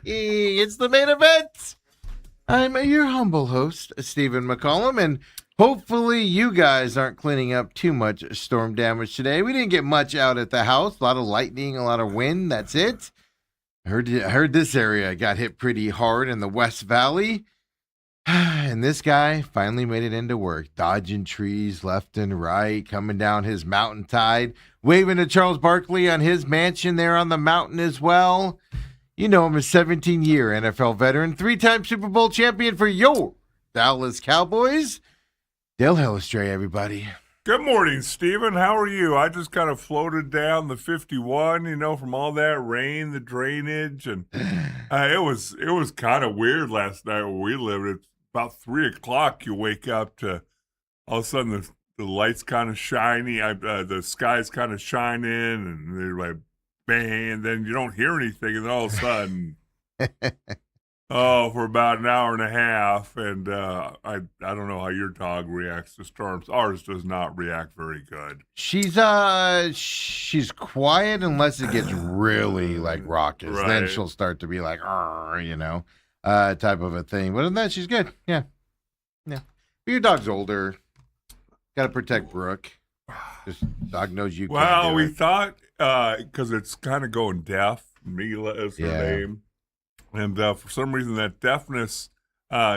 It's the main event. I'm your humble host, Stephen McCollum, and hopefully you guys aren't cleaning up too much storm damage today. We didn't get much out at the house. A lot of lightning, a lot of wind. That's it. I heard this area got hit pretty hard in the West Valley. And this guy finally made it into work, dodging trees left and right, coming down his mountain tide, waving to Charles Barkley on his mansion there on the mountain as well. You know him as 17-year NFL veteran, 3-time Super Bowl champion for your Dallas Cowboys. Dale Hellestrae, everybody. Good morning, Stephen. How are you? I just kind of floated down the 51, from all that rain, the drainage, and it was kind of weird last night where we lived. It's about 3 o'clock. You wake up to all of a sudden the lights kind of shiny, the sky's kind of shining, and they're like bang, and then you don't hear anything, and then all of a sudden. For about an hour and a half, and I don't know how your dog reacts to storms. Ours does not react very good. She's quiet unless it gets really like raucous. Right. Then she'll start to be like, type of a thing. But other than that, she's good. Yeah. But your dog's older. Got to protect Brooke. This dog knows you. Well, we thought because it's kind of going deaf. Mila is her name. And for some reason, that deafness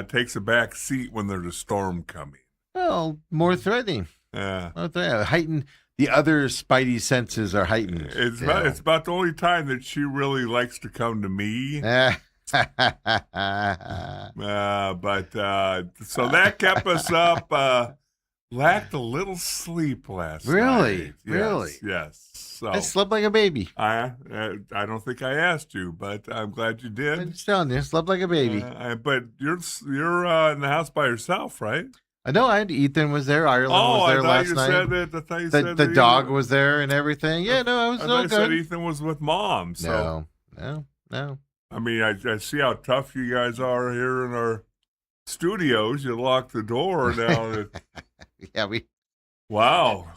takes a back seat when there's a storm coming. Well, more threatening. Yeah. Heightened. The other spidey senses are heightened. It's about the only time that she really likes to come to me. So that kept us up. Lacked a little sleep last night. Really? Yes. So I slept like a baby. I don't think I asked you, but I'm glad you did. I'm just telling you, slept like a baby. But you're in the house by yourself, right? I know. Ethan was there. Ireland was there last night. I thought you said the dog was there and everything. Yeah, no, I was all good. I said Ethan was with Mom. So. No. I mean, I see how tough you guys are here in our studios. You lock the door now. Yeah, Wow.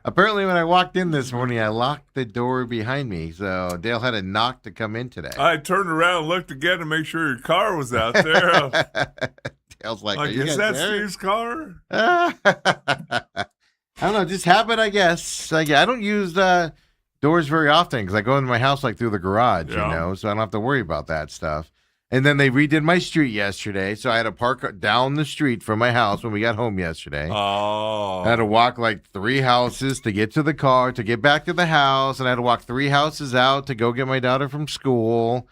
Apparently, when I walked in this morning, I locked the door behind me. So Dale had a knock to come in today. I turned around and looked again to make sure your car was out there. Dale's like, is that Steve's car? I don't know. Just habit, I guess. I don't use doors very often because I go into my house like through the garage, so I don't have to worry about that stuff. And then they redid my street yesterday, so I had to park down the street from my house when we got home yesterday. Oh. I had to walk like 3 houses to get to the car, to get back to the house, and I had to walk 3 houses out to go get my daughter from school.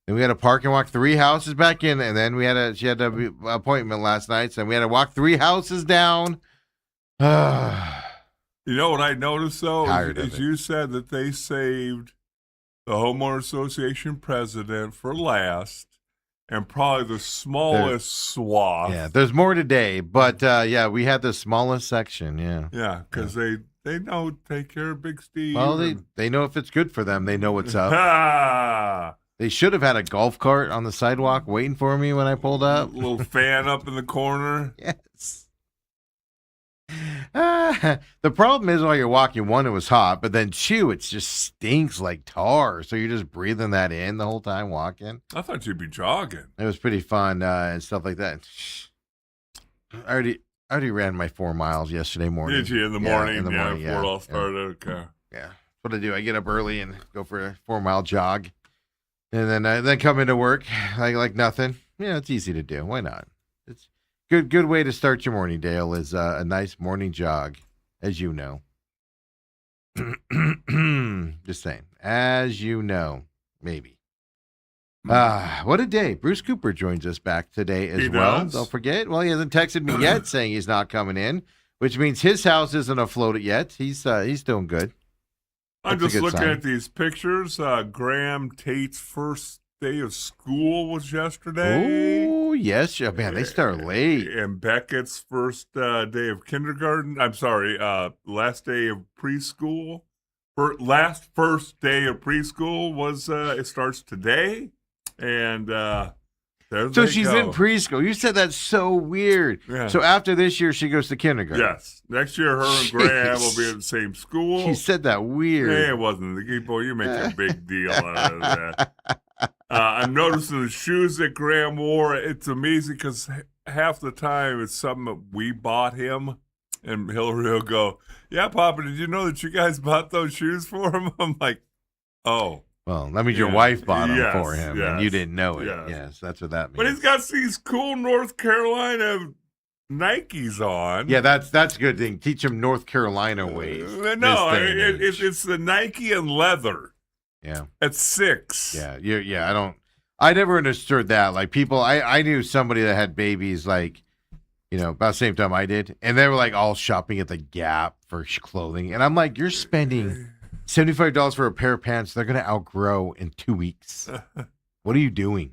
And we had to park and walk 3 houses back in, and then she had an appointment last night, so we had to walk 3 houses down. You know what I noticed, though, is you said that they saved the Homeowner Association president for last. And probably the smallest swath. Yeah, there's more today, but we had the smallest section. Yeah. Yeah, because they take care of Big Steve. Well, they know if it's good for them. They know what's up. They should have had a golf cart on the sidewalk waiting for me when I pulled up. A little fan up in the corner. Yes. The problem is while you're walking, 1, it was hot, but then 2, it just stinks like tar. So you're just breathing that in the whole time walking. I thought you'd be jogging. It was pretty fun and stuff like that. I already ran my 4 miles yesterday morning. Did you in the morning? In the morning, before it all started. Okay. Yeah, that's what I do. I get up early and go for a 4-mile jog, and then come into work like nothing. Yeah, it's easy to do. Why not? It's good way to start your morning, Dale, is a nice morning jog, as you know. Just saying. As you know, maybe. What a day. Bruce Cooper joins us back today as well. Don't forget. Well, he hasn't texted me yet saying he's not coming in, which means his house isn't afloat yet. He's doing good. I'm just looking at these pictures. Graham Tate's first day of school was yesterday. Oh, yes. Man, they start late. And Beckett's first day of kindergarten. I'm sorry, last day of preschool. First day of preschool was, it starts today. And so she's in preschool. You said that's so weird. Yeah. So after this year, she goes to kindergarten. Yes. Next year, her and Graham will be at the same school. She said that weird. Yeah, it wasn't. Boy, you're making a big deal out of that. I'm noticing the shoes that Graham wore. It's amazing because half the time it's something that we bought him. And Hillary will go, yeah, Papa, did you know that you guys bought those shoes for him? I'm like, oh. Well, that means your wife bought them for him, and you didn't know it. Yes, that's what that means. But he's got these cool North Carolina Nikes on. Yeah, that's a good thing. Teach him North Carolina ways. No, it's the Nike and leather. Yeah. At 6. Yeah. I never understood that. Like people, I knew somebody that had babies like, about the same time I did, and they were like all shopping at the Gap for clothing, and I'm like, you're spending $75 for a pair of pants they're going to outgrow in 2 weeks. What are you doing?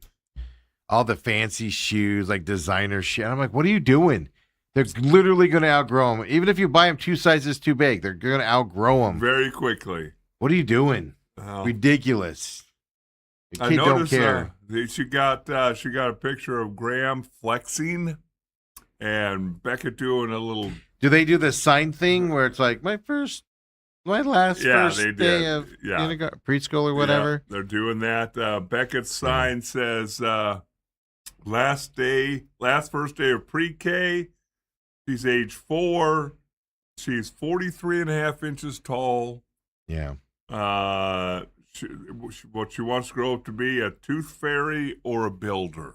All the fancy shoes, like designer shit. I'm like, what are you doing? They're literally going to outgrow them. Even if you buy them 2 sizes too big, they're going to outgrow them. Very quickly. What are you doing? Ridiculous. The kid don't care. She got a picture of Graham flexing and Becca doing a little. Do they do the sign thing where it's like my first day of preschool or whatever? Yeah, they're doing that. Becca's sign says first day of pre-K. She's age 4. She's 43 and a half inches tall. Yeah. What she wants to grow up to be, a tooth fairy or a builder.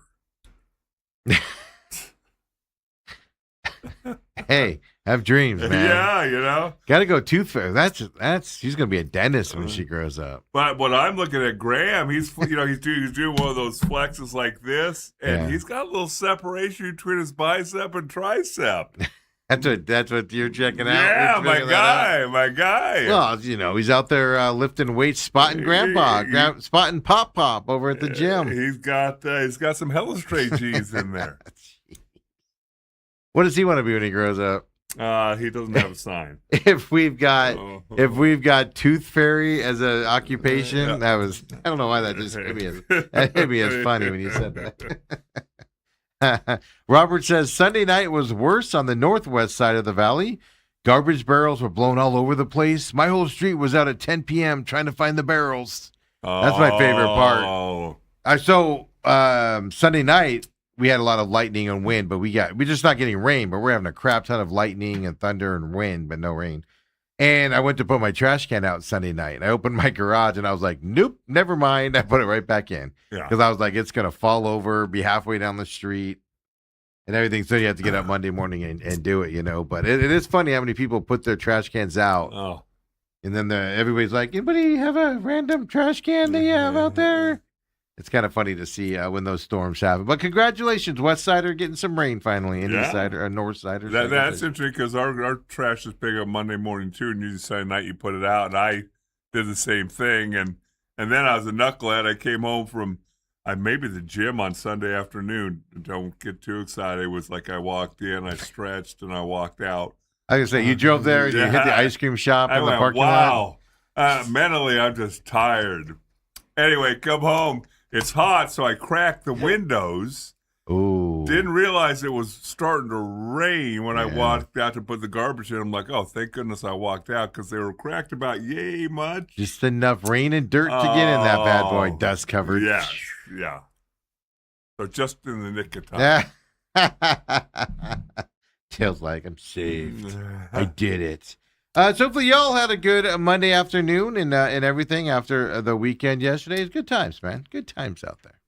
Hey, have dreams, man. Yeah, Got to go tooth fairy. That's she's gonna be a dentist when she grows up. But when I'm looking at Graham, he's doing one of those flexes like this, and he's got a little separation between his bicep and tricep. That's what you're checking out. Yeah, my guy. Well, he's out there lifting weights, spotting spotting Pop over at the gym. He's got some Hellestrae G's in there. What does he want to be when he grows up? He doesn't have a sign. If we've got tooth fairy as an occupation, I don't know why that just hit me as funny when you said that. Robert says Sunday night was worse on the northwest side of the valley. Garbage barrels were blown all over the place. My whole street was out at 10 p.m. trying to find the barrels. That's my favorite part. Sunday night we had a lot of lightning and wind, but we're just not getting rain, but we're having a crap ton of lightning and thunder and wind, but no rain. And I went to put my trash can out Sunday night. I opened my garage and I was like, nope, never mind. I put it right back in because I was like, it's going to fall over, be halfway down the street and everything. So you have to get up Monday morning and do it, but it is funny how many people put their trash cans out. Oh. And then everybody's like, anybody have a random trash can that you have out there? It's kind of funny to see when those storms happen. But congratulations, West Side are getting some rain finally. And East Side or North Side. That's interesting because our trash is big on Monday morning too, and usually Sunday night you put it out. And I did the same thing. And then I was a knucklehead. I came home from maybe the gym on Sunday afternoon. Don't get too excited. It was like I walked in, I stretched, and I walked out. I was going to say, you drove there and you hit the ice cream shop in the parking lot? Wow. Mentally, I'm just tired. Anyway, come home. It's hot, so I cracked the windows. Ooh. Didn't realize it was starting to rain when I walked out to put the garbage in. I'm like, oh, thank goodness I walked out because they were cracked about yay much. Just enough rain and dirt to get in that bad boy, dust covered. Yeah. So just in the nick of time. Feels like I'm saved. I did it. So hopefully y'all had a good Monday afternoon and everything after the weekend yesterday. It's good times, man. Good times out there.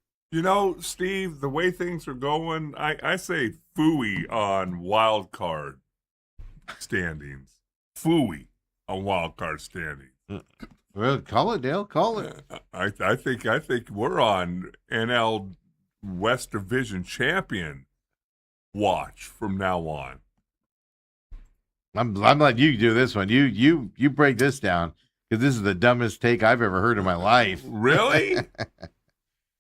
Steve, the way things are going, I say phooey on wild card standings. Phooey on wild card standings. Well, call it, Dale. Call it. I think we're on NL West Division champion watch from now on. I'm letting you do this one. You break this down because this is the dumbest take I've ever heard in my life. Really?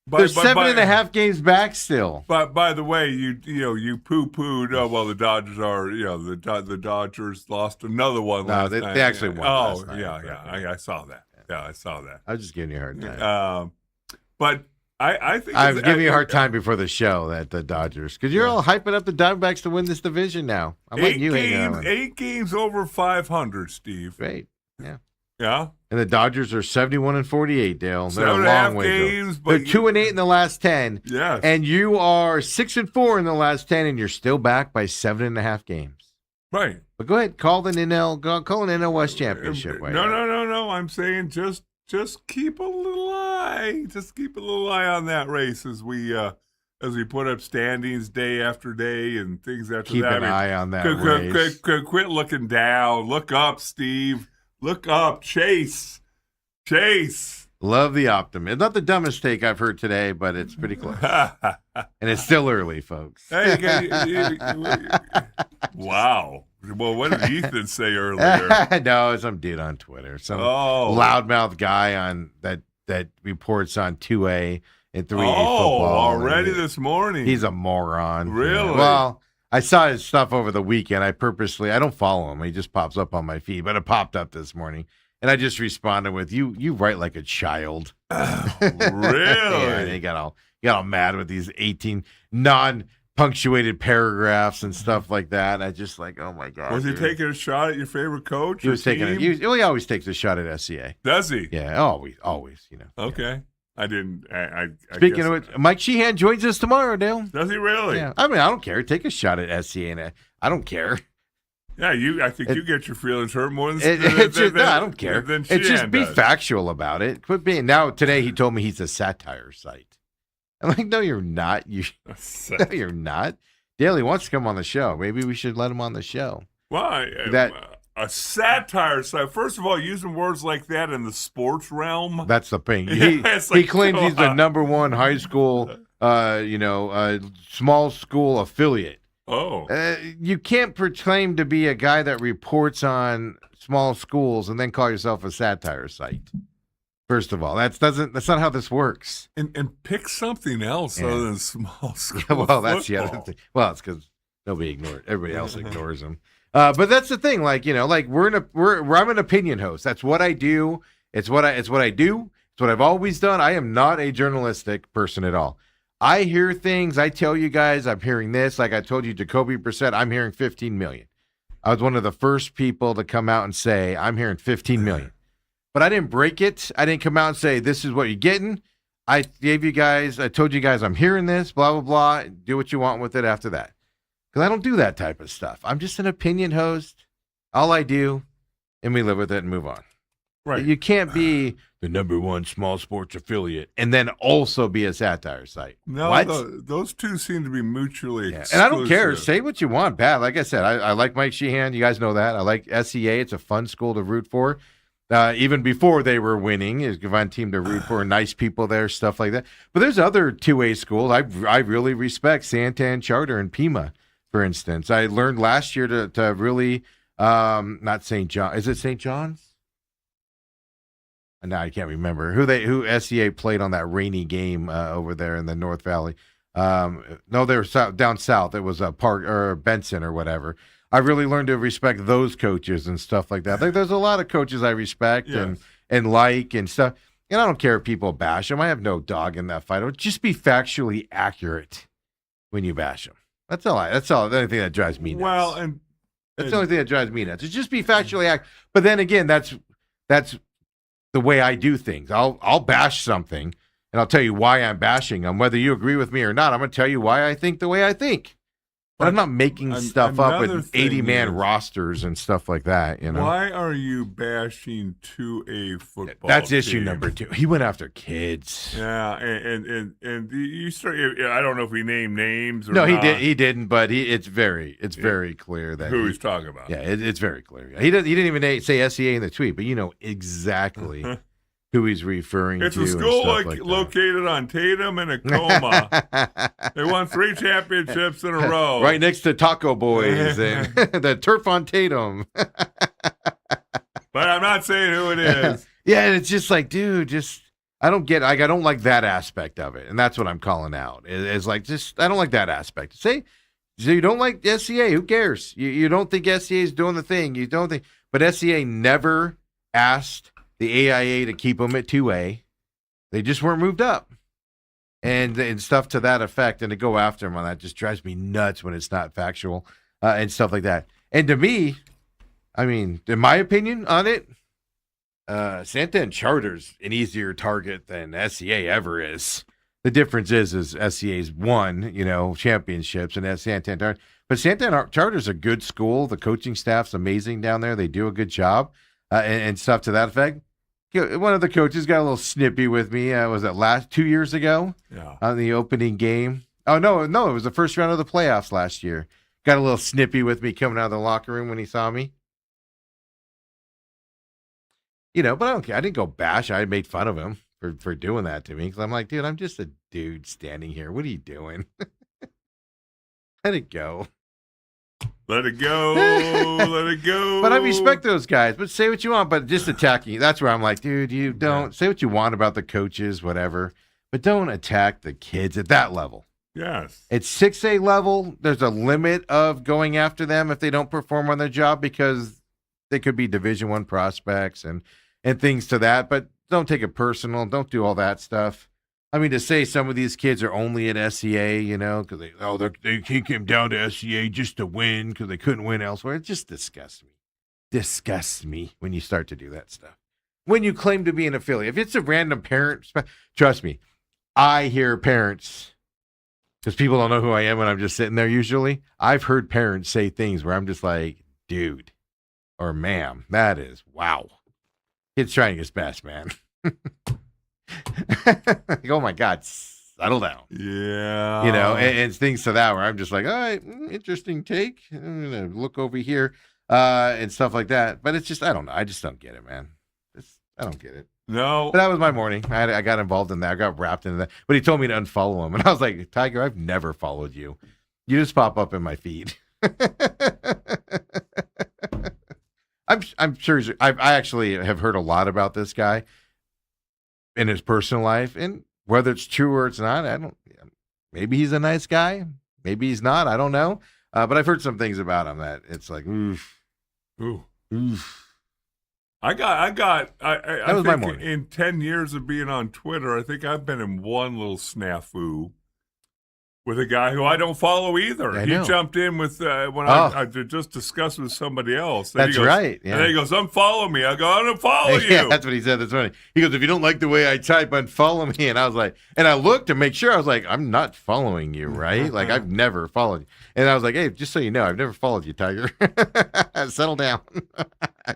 They're 7.5 games back still. But by the way, you poo-pooed. Oh well, the Dodgers are. The Dodgers lost another one. No, they actually won. Oh yeah. I saw that. Yeah, I saw that. I was just giving you a hard time. But I think I was giving you a hard time before the show at the Dodgers because you're all hyping up the Diamondbacks to win this division now. I'm letting you hang on. 8 games over 500, Steve. Great. Yeah. Yeah. And the Dodgers are 71-48, Dale. They're a 7.5 long way to games, go. They're but 2-8 in the last 10. Yes. And you are 6-4 in the last 10, and you're still back by 7.5 games. Right. But go ahead, call an NL West championship. No. I'm saying just keep a little eye. Just keep a little eye on that race as we put up standings day after day and things after Keep that. an eye on that race. Quit looking down. Look up, Steve. Look up. Chase. Love the optimism. Not the dumbest take I've heard today, but it's pretty close. And it's still early, folks. Wow. Well, what did Ethan say earlier? No, some dude on Twitter. Some loudmouth guy on that reports on 2A and 3A football. Already this morning. He's a moron. Really? Well, I saw his stuff over the weekend. I don't follow him. He just pops up on my feed, but it popped up this morning. And I just responded with, you write like a child. Really? Yeah, and he got all mad with these 18 non-punctuated paragraphs and stuff like that. And I just like, oh my God. Was he taking a shot at your favorite coach? He was taking he always takes a shot at SCA. Does he? Yeah, always, Okay. Yeah. I didn't. Speaking of which, Mike Sheehan joins us tomorrow, Dale. Does he really? Yeah. I mean, I don't care. Take a shot at SCA, and I don't care. Yeah, I think you get your feelings hurt more than I don't care. It's just be factual about it. Quit being. Now today he told me he's a satire site. I'm like, no, you're not. No, you're not. Dale, he wants to come on the show. Maybe we should let him on the show. Why? A satire site. First of all, using words like that in the sports realm. That's the thing. He claims he's the number one high school, small school affiliate. Oh. You can't proclaim to be a guy that reports on small schools and then call yourself a satire site. First of all, that's not how this works. And pick something else other than small school. Well, that's the other thing. Well, it's because everybody else ignores them. But that's the thing. Like, I'm an opinion host. That's what I do. It's what I do. It's what I've always done. I am not a journalistic person at all. I hear things. I tell you guys, I'm hearing this. Like I told you, Jacoby Brissett, I'm hearing 15 million. I was one of the first people to come out and say, I'm hearing 15 million. But I didn't break it. I didn't come out and say, this is what you're getting. I told you guys, I'm hearing this, blah, blah, blah. Do what you want with it after that. Because I don't do that type of stuff. I'm just an opinion host. All I do, and we live with it and move on. Right. You can't be the number one small sports affiliate and then also be a satire site. No, what? Those two seem to be mutually exclusive. And I don't care. Say what you want, Pat. Like I said, I like Mike Sheehan. You guys know that. I like SEA. It's a fun school to root for. Even before they were winning, is a fun team to root for. Nice people there, stuff like that. But there's other 2A schools I really respect. Santan Charter and Pima, for instance. I learned last year to really not St. John. Is it St. John's? Now I can't remember who SEA played on that rainy game over there in the North Valley. No, they were down south. It was a Park or Benson or whatever. I really learned to respect those coaches and stuff like that. There's a lot of coaches I respect and like and stuff. And I don't care if people bash them. I have no dog in that fight. Just be factually accurate when you bash them. That's all. That's the only thing that drives me nuts. Well, and that's the only thing that drives me nuts. It's just be factually accurate. But then again, that's the way I do things. I'll bash something, and I'll tell you why I'm bashing them. Whether you agree with me or not, I'm going to tell you why I think the way I think. But I'm not making stuff up with 80-man rosters and stuff like that. Why are you bashing 2A football? That's issue number 2. He went after kids. Yeah, and you start. I don't know if he named names or no, not. He didn't. But it's very clear that who he's talking about. Yeah, it's very clear. He didn't even say SEA in the tweet, but you know exactly. Who he's referring it's to. It's a school like located on Tatum and Acoma. They won 3 championships in a row. Right next to Taco Boys and the turf on Tatum. But I'm not saying who it is. Yeah, and it's just like, dude, I don't get, I don't like that aspect of it. And that's what I'm calling out. It's like, I don't like that aspect. Say, so you don't like SCA, who cares? You don't think SCA is doing the thing. You don't think, but SCA never asked the AIA to keep them at 2A. They just weren't moved up. And stuff to that effect, and to go after them on that just drives me nuts when it's not factual and stuff like that. And to me, I mean, in my opinion on it, Santan Charter's an easier target than SCA ever is. The difference is SCA's won, championships, and Santan Charter. But Santan Charter's a good school. The coaching staff's amazing down there. They do a good job and stuff to that effect. One of the coaches got a little snippy with me. Was it 2 years ago? Yeah. On the opening game. Oh, no, it was the first round of the playoffs last year. Got a little snippy with me coming out of the locker room when he saw me. But I don't care. I didn't go bash. I made fun of him for doing that to me because I'm like, dude, I'm just a dude standing here. What are you doing? Let it go. Let it go. Let it go. But I respect those guys. But say what you want. But just attacking, that's where I'm like, dude, you don't say what you want about the coaches, whatever. But don't attack the kids at that level. Yes. At 6A level, there's a limit of going after them if they don't perform on their job because they could be Division I prospects and things to that. But don't take it personal. Don't do all that stuff. I mean, to say some of these kids are only at SCA, because they came down to SCA just to win because they couldn't win elsewhere. It just disgusts me. Disgusts me when you start to do that stuff. When you claim to be an affiliate. If it's a random parent, trust me, I hear parents, because people don't know who I am when I'm just sitting there usually. I've heard parents say things where I'm just like, dude or ma'am, that is, wow. Kid's trying his best, man. Like, oh my God, settle down. Yeah. And things to that where I'm just like, all right, interesting take. I'm going to look over here and stuff like that. But it's just, I don't know. I just don't get it, man. I don't get it. No. But that was my morning. I got involved in that. I got wrapped into that. But he told me to unfollow him. And I was like, Tiger, I've never followed you. You just pop up in my feed. I'm sure I actually have heard a lot about this guy in his personal life, and whether it's true or it's not, maybe he's a nice guy, maybe he's not, I don't know. But I've heard some things about him that it's like, oof. I was my think morning. In 10 years of being on Twitter, I think I've been in one little snafu with a guy who I don't follow either. He jumped in with when I just discussed with somebody else. That's right. Yeah. And then he goes, unfollow me. I go, I don't follow you. Yeah, that's what he said. That's funny. He goes, if you don't like the way I type, unfollow me. And I was like, and I looked to make sure. I was like, I'm not following you, right? Like, I've never followed you. And I was like, hey, just so you know, I've never followed you, Tiger. Settle down.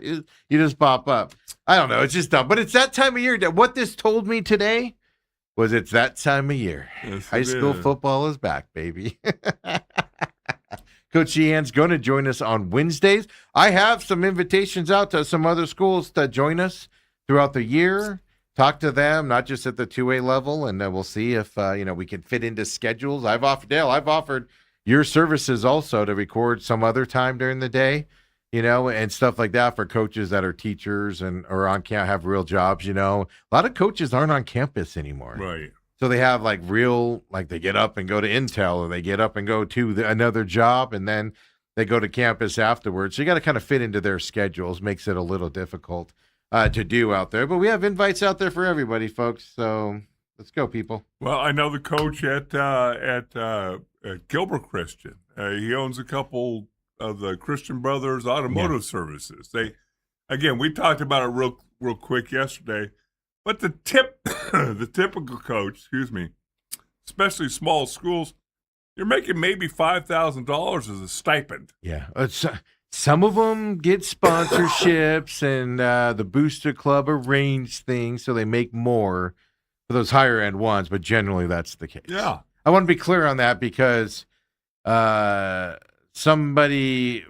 You just pop up. I don't know. It's just dumb. But it's that time of year. What this told me today was it's that time of year. Yes, High school football is back, baby. Coach Sheehan's going to join us on Wednesdays. I have some invitations out to some other schools to join us throughout the year. Talk to them, not just at the 2A level, and we'll see if we can fit into schedules. I've offered your services also to record some other time during the day, and stuff like that for coaches that are teachers and or on campus, have real jobs. A lot of coaches aren't on campus anymore, Right. So they have they get up and go to Intel, or they get up and go to another job, and then they go to campus afterwards. So you got to kind of fit into their schedules. Makes it a little difficult to do out there. But we have invites out there for everybody, folks. So let's go, people. Well, I know the coach at Gilbert Christian. He owns a couple of the Christian Brothers Automotive Services. We talked about it real quick yesterday. But the typical coach, especially small schools, you're making maybe $5,000 as a stipend. Yeah, some of them get sponsorships, and the Booster Club arrange things so they make more for those higher end ones. But generally, that's the case. Yeah, I want to be clear on that because somebody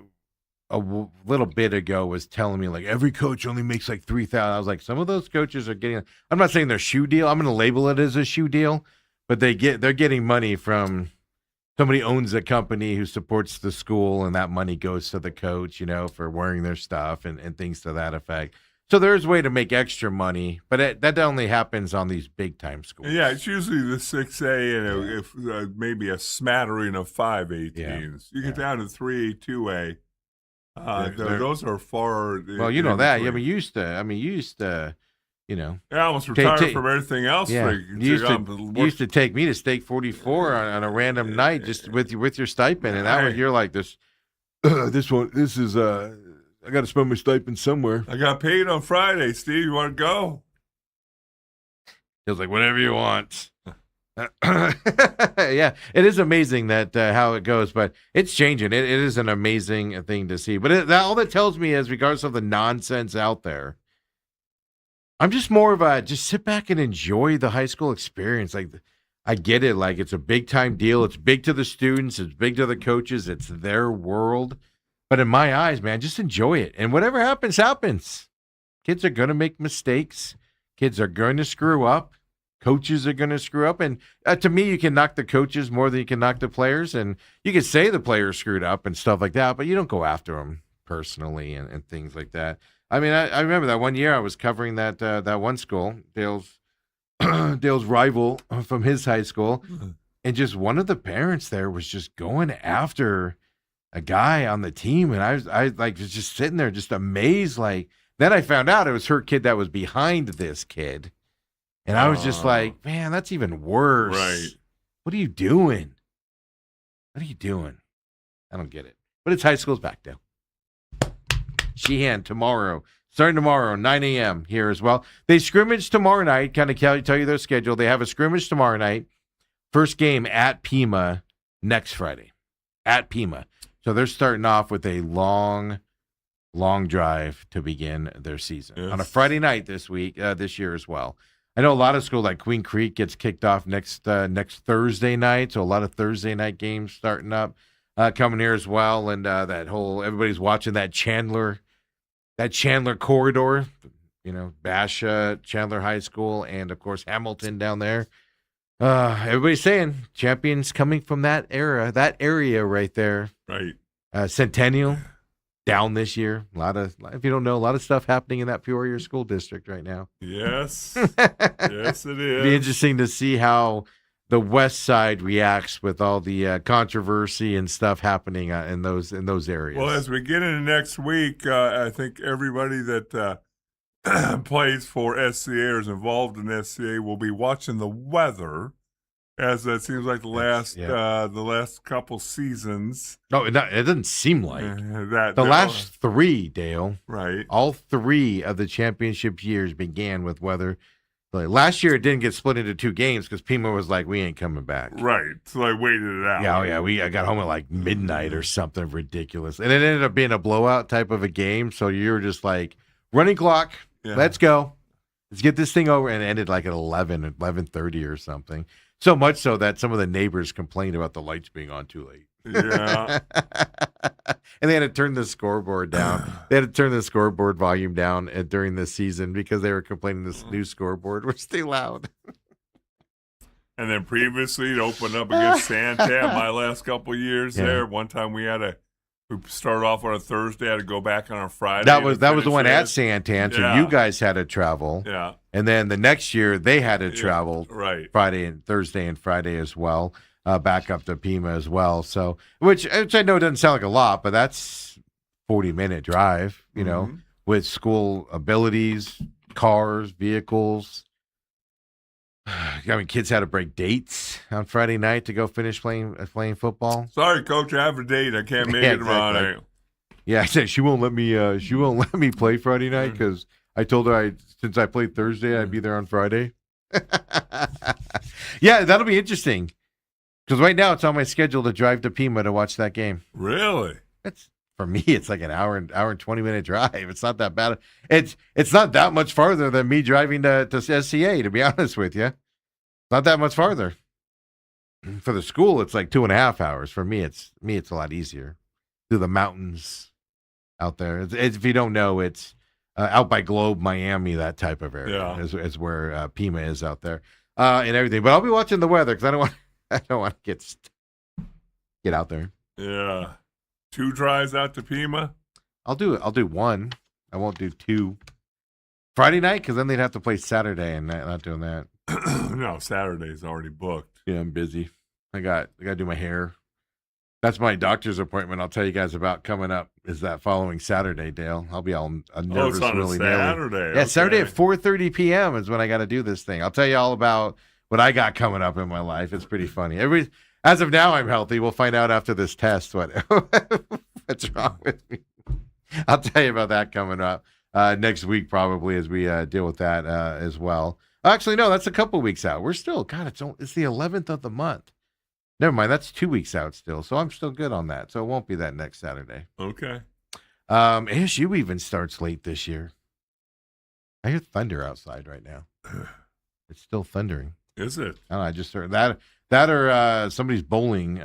a little bit ago was telling me every coach only makes $3,000. I was like, some of those coaches are getting. I'm not saying they're shoe deal. I'm going to label it as a shoe deal, but they're getting money from somebody owns a company who supports the school, and that money goes to the coach, for wearing their stuff and things to that effect. So there's a way to make extra money, but that only happens on these big time schools. Yeah, it's usually the 6A and if maybe a smattering of 5A teams. You get down to 3A, 2A. Those are far. Well, you know that. Yeah, you used to. I almost retired from everything else. Yeah, you used to take me to Steak 44 on a random night just with your stipend, and that was you're like this. This is I got to spend my stipend somewhere. I got paid on Friday. Steve, you want to go? He was like, whatever you want. Yeah, it is amazing that how it goes, but it's changing. It is an amazing thing to see. But all that tells me is, regardless of the nonsense out there, I'm just more of a just sit back and enjoy the high school experience. Like, I get it. Like, it's a big time deal. It's big to the students. It's big to the coaches. It's their world. But in my eyes, man, just enjoy it. And whatever happens, happens. Kids are going to make mistakes. Kids are going to screw up. Coaches are going to screw up. And to me, you can knock the coaches more than you can knock the players. And you can say the players screwed up and stuff like that, but you don't go after them personally and things like that. I mean, I remember that one year I was covering that one school, Dale's rival from his high school, and just one of the parents there was just going after a guy on the team, and I was just sitting there just amazed. Like, then I found out it was her kid that was behind this kid, and I was just like, man, that's even worse. Right? What are you doing? What are you doing? I don't get it. But it's high school's back now. Sheehan starting tomorrow, 9 a.m. here as well. They scrimmage tomorrow night, kind of tell you their schedule. They have a scrimmage tomorrow night. First game at Pima next Friday. At Pima. So they're starting off with a long drive to begin their season. Yes. On a Friday night this year as well. I know a lot of schools like Queen Creek gets kicked off next Thursday night, so a lot of Thursday night games starting up. Coming here as well, and everybody's watching that Chandler corridor, Basha, Chandler High School, and of course Hamilton down there. Everybody's saying champions coming from that area right there. Right. Centennial down this year. If you don't know, a lot of stuff happening in that Peoria school district right now. Yes. Yes, it is. It'd be interesting to see how the West Side reacts with all the controversy and stuff happening in those areas. Well, as we get into next week, I think everybody that plays for SCA or is involved in SCA will be watching the weather, as it seems like the last couple seasons. No, it doesn't seem like last three, Dale. Right. All three of the championship years began with weather. Like, last year, it didn't get split into two games because Pima was like, we ain't coming back. Right. So I waited it out. I got home at like midnight or something ridiculous. And it ended up being a blowout type of a game. So you were just like, running clock, let's go. Let's get this thing over. And it ended like at 11:30 or something. So much so that some of the neighbors complained about the lights being on too late. Yeah. And they had to turn the scoreboard down. They had to turn the scoreboard volume down during this season because they were complaining this new scoreboard was too loud. And then previously it opened up against Santan my last couple of years there. One time we started off on a Thursday, had to go back on a Friday. That was the one at Santan, so you guys had to travel. Yeah. And then the next year they had to travel Friday and Thursday and Friday as well. Back up to Pima as well. So, which I know doesn't sound like a lot, but that's 40-minute drive, with school abilities, cars, vehicles. I mean, kids had to break dates on Friday night to go finish playing football. Sorry, coach, I have a date. I can't make it tomorrow night. Yeah, I said she won't let me play Friday night because I told her since I played Thursday, I'd be there on Friday. Yeah, that'll be interesting. Because right now it's on my schedule to drive to Pima to watch that game. Really? For me, it's like an hour and 20-minute drive. It's not that bad. It's not that much farther than me driving to SCA, to be honest with you. Not that much farther. For the school, it's like 2.5 hours. For me, it's a lot easier. Through the mountains out there. If you don't know, it's out by Globe, Miami, that type of area is where Pima is out there and everything. But I'll be watching the weather because I don't want to get out there. Yeah. 2 drives out to Pima? I'll do one. I won't do 2. Friday night, because then they'd have to play Saturday, and not doing that. No, Saturday's already booked. Yeah, I'm busy. I got to do my hair. That's my doctor's appointment I'll tell you guys about coming up is that following Saturday, Dale. I'll be all nervous. It's on a Saturday. Yeah, Saturday at 4:30 p.m. is when I got to do this thing. I'll tell you all about what I got coming up in my life. It's pretty funny. As of now, I'm healthy. We'll find out after this test what's wrong with me. I'll tell you about that coming up next week, probably, as we deal with that as well. Actually, no, that's a couple weeks out. We're still, God, it's the 11th of the month. Never mind, that's 2 weeks out still. So I'm still good on that. So it won't be that next Saturday. Okay. ASU even starts late this year. I hear thunder outside right now. It's still thundering. Is it? I just heard that or somebody's bowling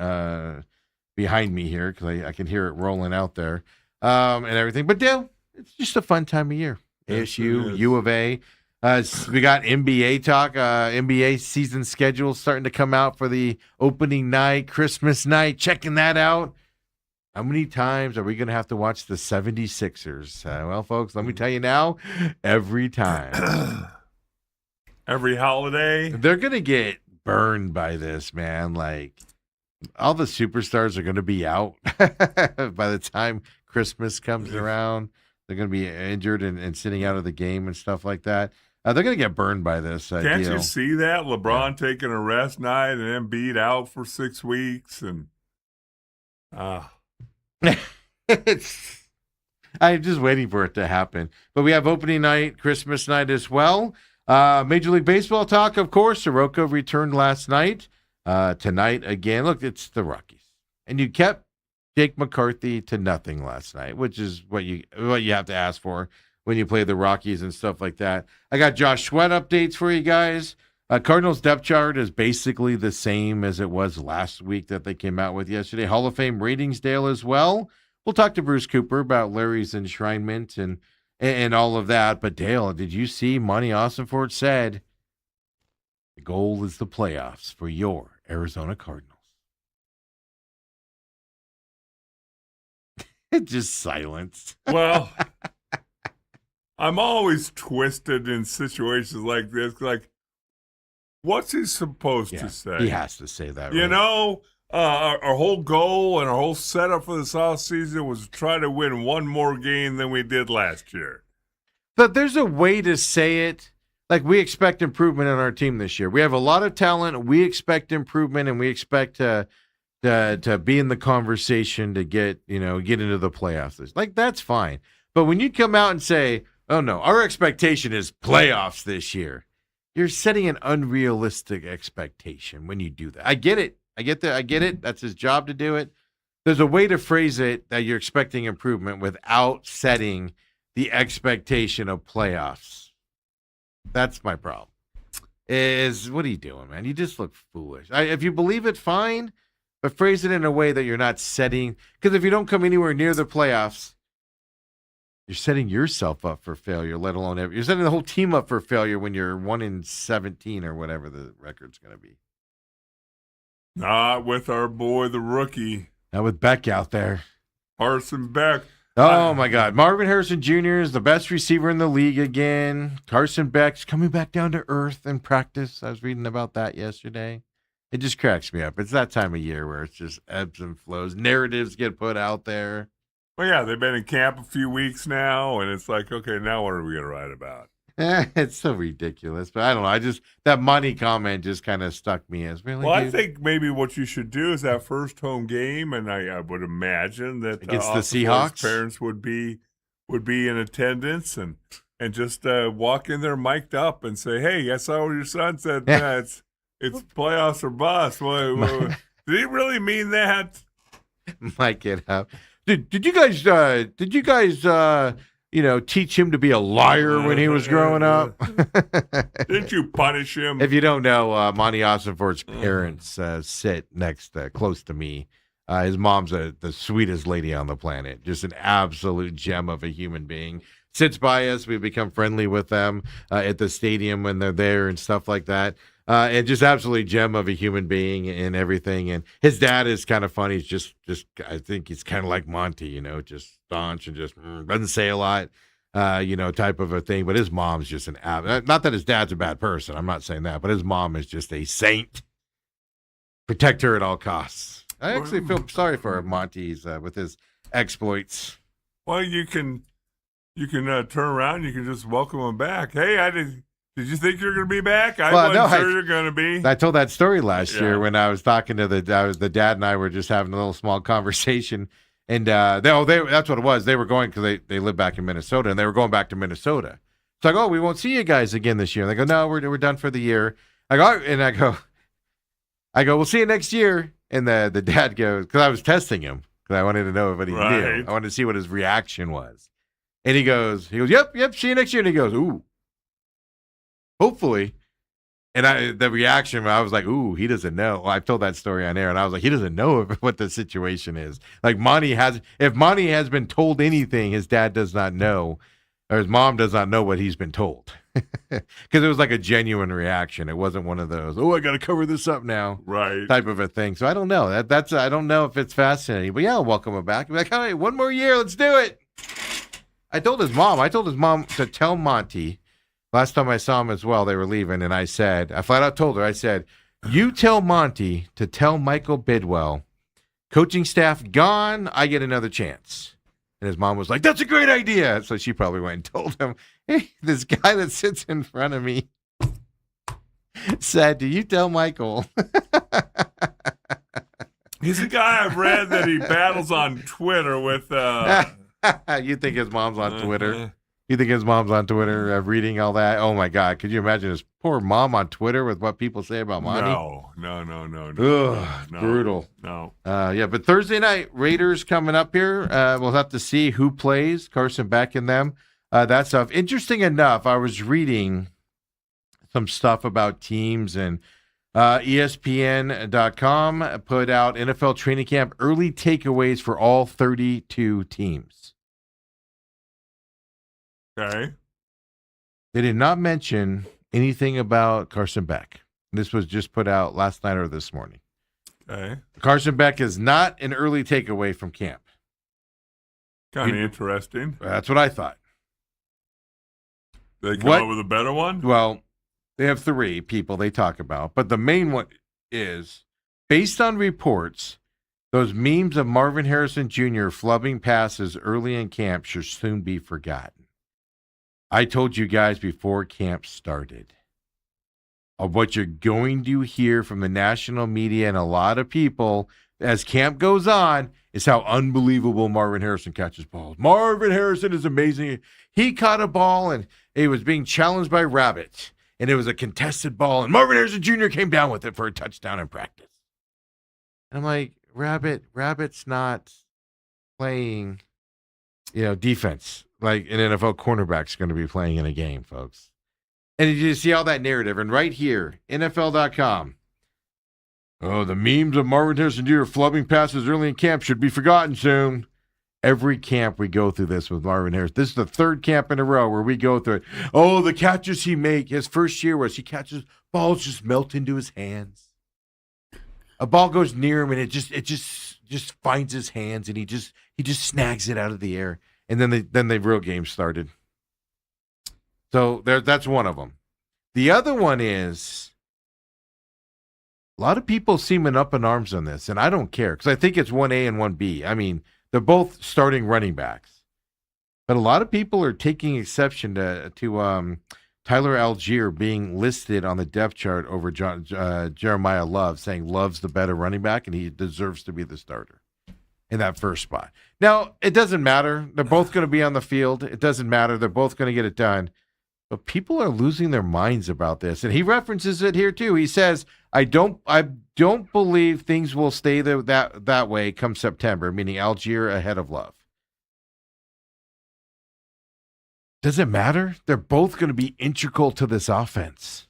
behind me here because I can hear it rolling out there and everything. But Dale, it's just a fun time of year. Yes, ASU, it is. U of A. We got NBA talk. NBA season schedule starting to come out for the opening night, Christmas night. Checking that out. How many times are we going to have to watch the 76ers? Well, folks, let me tell you now, every time. Every holiday. They're going to get burned by this, man. Like, all the superstars are going to be out by the time Christmas comes around. They're going to be injured and sitting out of the game and stuff like that. They're going to get burned by this. Can't deal. you see that? LeBron taking a rest night and then beat out for 6 weeks. And I'm just waiting for it to happen. But we have opening night, Christmas night as well. Major League Baseball talk, of course. Soroka returned last night. Tonight again. Look, it's the Rockies. And you kept Jake McCarthy to nothing last night, which is what you have to ask for when you play the Rockies and stuff like that. I got Josh Sweat updates for you guys. Cardinals depth chart is basically the same as it was last week that they came out with yesterday. Hall of Fame ratings, Dale, as well. We'll talk to Bruce Cooper about Larry's enshrinement and all of that. But Dale, did you see Monty Ossenfort said the goal is the playoffs for your Arizona Cardinals? Just silence. well, I'm always twisted in situations like this. Like, what's he supposed to say? He has to say that, You right? know, our whole goal and our whole setup for this offseason was to try to win one more game than we did last year. But there's a way to say it. Like, we expect improvement on our team this year. We have a lot of talent. We expect improvement, and we expect to be in the conversation to get into the playoffs. Like, that's fine. But when you come out and say, oh, no, our expectation is playoffs this year, you're setting an unrealistic expectation when you do that. I get it. I get it. That's his job to do it. There's a way to phrase it that you're expecting improvement without setting the expectation of playoffs. That's my problem. What are you doing, man? You just look foolish. If you believe it, fine, but phrase it in a way that you're not setting. Because if you don't come anywhere near the playoffs, you're setting yourself up for failure, let alone you're setting the whole team up for failure when you're 1-17 or whatever the record's going to be. Not with our boy, the rookie. Now with Beck out there. Carson Beck. Oh, my God. Marvin Harrison Jr. is the best receiver in the league again. Carson Beck's coming back down to earth in practice. I was reading about that yesterday. It just cracks me up. It's that time of year where it's just ebbs and flows. Narratives get put out there. Well, yeah, they've been in camp a few weeks now, and it's like, okay, now what are we going to write about? It's so ridiculous. But I don't know. That money comment just kind of stuck me as really. Well, dude? I think maybe what you should do is that first home game, and I would imagine that Against the Ossenfort's Seahawks? parents would be in attendance and just walk in there mic'd up and say, "Hey, I saw what your son said. Yeah. It's playoffs or bust." Well, did he really mean that? Mic it up. Did you guys teach him to be a liar when he was growing up? Didn't you punish him? If you don't know, Monty Ossenfort's parents sit close to me. His mom's the sweetest lady on the planet, just an absolute gem of a human being. Sits by us. We become friendly with them at the stadium when they're there and stuff like that. And just absolutely gem of a human being and everything. And his dad is kind of funny. He's just I think he's kind of like Monty, just staunch and just doesn't say a lot, type of a thing. But his mom's just not that his dad's a bad person. I'm not saying that, but his mom is just a saint. Protect her at all costs. I actually feel sorry for Monty's with his exploits. Well, you can turn around. You can just welcome him back. Hey, Did you think you were going to be back? I wasn't sure you're going to be. I told that story last year when I was talking to the dad and I were just having a little small conversation, And that's what it was. They were going because they live back in Minnesota, and they were going back to Minnesota. It's like, oh, we won't see you guys again this year. And they go, no, we're done for the year. I go, we'll see you next year. And the dad goes, because I was testing him because I wanted to know what he knew. I wanted to see what his reaction was. And he goes, yep, see you next year. And he goes, ooh, hopefully. And the reaction, I was like, ooh, he doesn't know. Well, I told that story on air, and I was like, he doesn't know what the situation is. Like, if Monty has been told anything, his dad does not know, or his mom does not know what he's been told. Because it was like a genuine reaction. It wasn't one of those, oh, I got to cover this up now, right? Type of a thing. So I don't know. I don't know if it's fascinating. But yeah, I'll welcome him back. Be like, all right, one more year, let's do it. I told his mom to tell Monty. Last time I saw him as well, they were leaving, and I flat out told her, you tell Monty to tell Michael Bidwell, coaching staff gone, I get another chance. And his mom was like, that's a great idea. So she probably went and told him, hey, this guy that sits in front of me said, do you tell Michael? He's a guy I've read that he battles on Twitter with. You think his mom's on Twitter? You think his mom's on Twitter reading all that? Oh, my God. Could you imagine his poor mom on Twitter with what people say about Monty? No. Ugh, brutal. No. Yeah, but Thursday night, Raiders coming up here. We'll have to see who plays, Carson Beck and them. That stuff. Interesting enough, I was reading some stuff about teams, and ESPN.com put out NFL training camp early takeaways for all 32 teams. Okay. They did not mention anything about Carson Beck. This was just put out last night or this morning. Okay. Carson Beck is not an early takeaway from camp. Kind of interesting. That's what I thought. They come up with a better one? Well, they have 3 people they talk about, but the main one is, based on reports, those memes of Marvin Harrison Jr. flubbing passes early in camp should soon be forgotten. I told you guys before camp started of what you're going to hear from the national media and a lot of people as camp goes on is how unbelievable Marvin Harrison catches balls. Marvin Harrison is amazing. He caught a ball and it was being challenged by Rabbit, and it was a contested ball, and Marvin Harrison Jr. came down with it for a touchdown in practice. And I'm like, Rabbit's not playing, defense like an NFL cornerback's going to be playing in a game, folks. And you see all that narrative. And right here, NFL.com. Oh, the memes of Marvin Harrison Jr. flubbing passes early in camp should be forgotten soon. Every camp we go through this with Marvin Harris. This is the 3rd camp in a row where we go through it. Oh, the catches he makes. His first year was he catches balls just melt into his hands. A ball goes near him and it just finds his hands and he just snags it out of the air. And then the real game started. So that's one of them. The other one is a lot of people seeming up in arms on this, and I don't care because I think it's 1A and 1B. I mean, they're both starting running backs, but a lot of people are taking exception to Tyler Algier being listed on the depth chart over Jeremiah Love, saying Love's the better running back and he deserves to be the starter in that first spot. Now, it doesn't matter. They're both going to be on the field. It doesn't matter. They're both going to get it done. But people are losing their minds about this. And he references it here too. He says, I don't believe things will stay that way come September, meaning Algier ahead of Love. Does it matter? They're both going to be integral to this offense.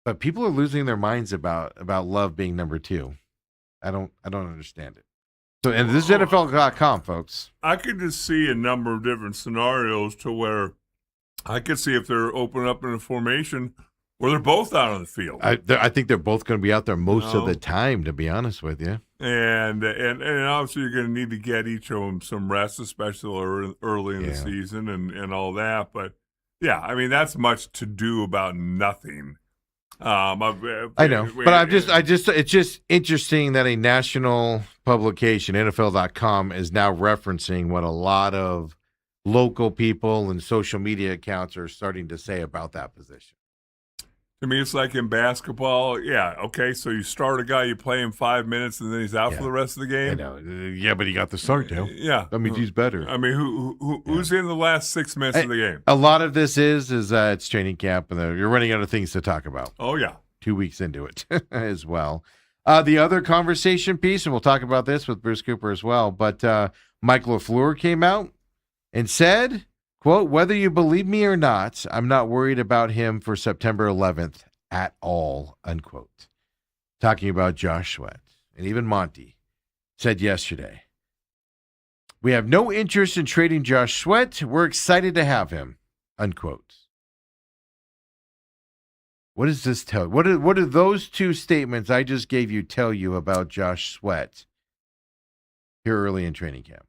But people are losing their minds about Love being number 2. I don't understand it. So, and this is NFL.com, folks. I could just see a number of different scenarios to where I could see if they're opening up in a formation where they're both out on the field. I think they're both going to be out there most of the time, to be honest with you. And obviously you're going to need to get each of them some rest, especially early in the season and all that. But, yeah, I mean, that's much to do about nothing. I know, but it's just interesting that a national publication, NFL.com, is now referencing what a lot of local people and social media accounts are starting to say about that position. To me, it's like in basketball. Yeah, okay, so you start a guy, you play him 5 minutes, and then he's out for the rest of the I game. know. Yeah, but he got the start now. Yeah, That means he's better. I mean, who's in the last 6 minutes of the game? A lot of this is it's training camp, and you're running out of things to talk about. Oh yeah, 2 weeks into it as well. The other conversation piece, and we'll talk about this with Bruce Cooper as well, but Mike LaFleur came out and said, quote, "Whether you believe me or not, I'm not worried about him for September 11th at all," unquote. Talking about Josh Sweat. And even Monty said yesterday, "We have no interest in trading Josh Sweat. We're excited to have him," unquote. What does this tell you? What do those two statements I just gave you tell you about Josh Sweat here early in training camp?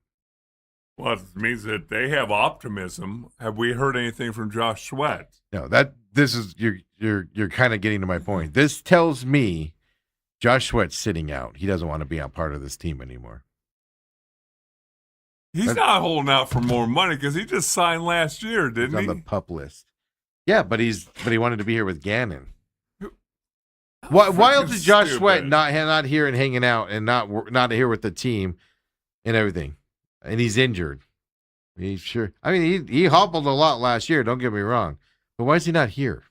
well, it means that they have optimism. Have we heard anything from Josh Sweat? No, this is you're kind of getting to my point. This tells me Josh Sweat's sitting out. He doesn't want to be on part of this team anymore. He's not holding out for more money because he just signed last year, He's didn't on he? the pup list. Yeah, but he wanted to be here with Gannon. Why else is Josh Sweat not here and hanging out and not here with the team and everything? And he's injured. He's sure. I mean, he hobbled a lot last year. Don't get me wrong, but why is he not here?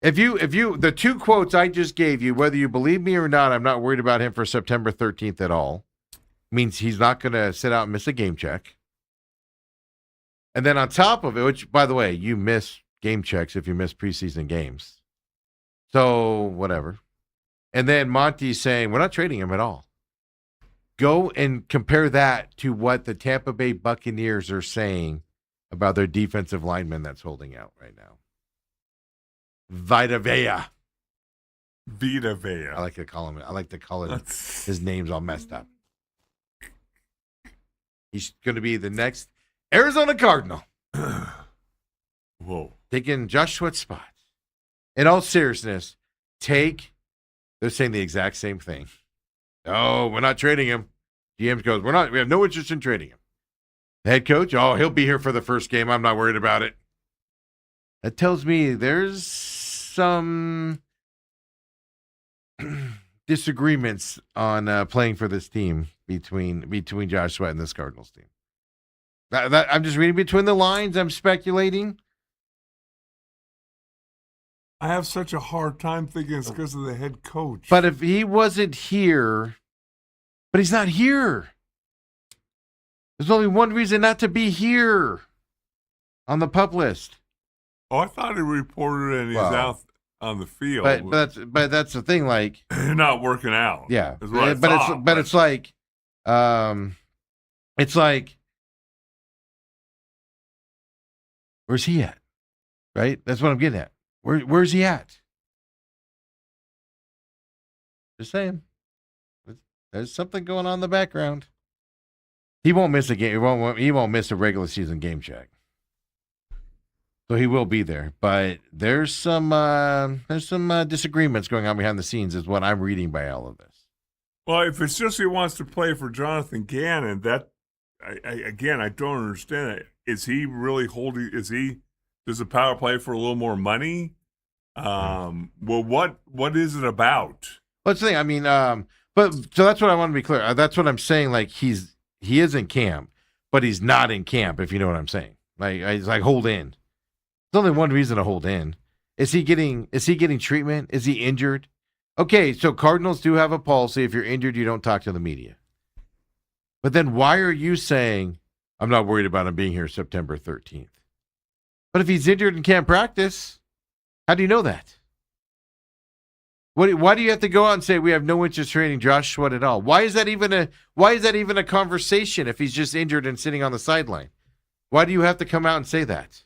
If you the two quotes I just gave you, whether you believe me or not, I'm not worried about him for September 13th at all. Means he's not going to sit out and miss a game check. And then on top of it, which, by the way, you miss game checks if you miss preseason games. So, whatever. And then Monty's saying, we're not trading him at all. Go and compare that to what the Tampa Bay Buccaneers are saying about their defensive lineman that's holding out right now. Vita Vea. I like to call him. I like to call it. His name's all messed up. He's going to be the next Arizona Cardinal. Whoa. Taking Josh Sweat's spot. In all seriousness, they're saying the exact same thing. Oh, we're not trading him. GM goes, we have no interest in trading him. The head coach, he'll be here for the first game. I'm not worried about it. That tells me there's some disagreements on playing for this team between Josh Sweat and this Cardinals team. I'm just reading between the lines. I'm speculating. I have such a hard time thinking it's because of the head coach. But if he wasn't here, but he's not here. There's only one reason not to be here on the pup list. Oh, I thought he reported and he's out on the field. But that's the thing. Like, you're not working out. Yeah, but it's like, where's he at? Right. That's what I'm getting at. Where's he at? Just saying. There's something going on in the background. He won't miss a game. He won't miss a regular season game check. So he will be there. But there's some disagreements going on behind the scenes, is what I'm reading by all of this. Well, if it's just he wants to play for Jonathan Gannon, I don't understand it. Is he really holding? Does the power play for a little more money? Well, what is it about? Let's see. I mean, but so that's what I want to be clear. That's what I'm saying. Like he is in camp, but he's not in camp. If you know what I'm saying. Like it's like hold in. There's only one reason to hold in. Is he getting treatment? Is he injured? Okay, so Cardinals do have a policy. If you're injured, you don't talk to the media. But then why are you saying I'm not worried about him being here September 13th? But if he's injured and can't practice, how do you know that? Why do you have to go out and say we have no interest in trading Josh Sweat at all? Why is that even a conversation if he's just injured and sitting on the sideline? Why do you have to come out and say that?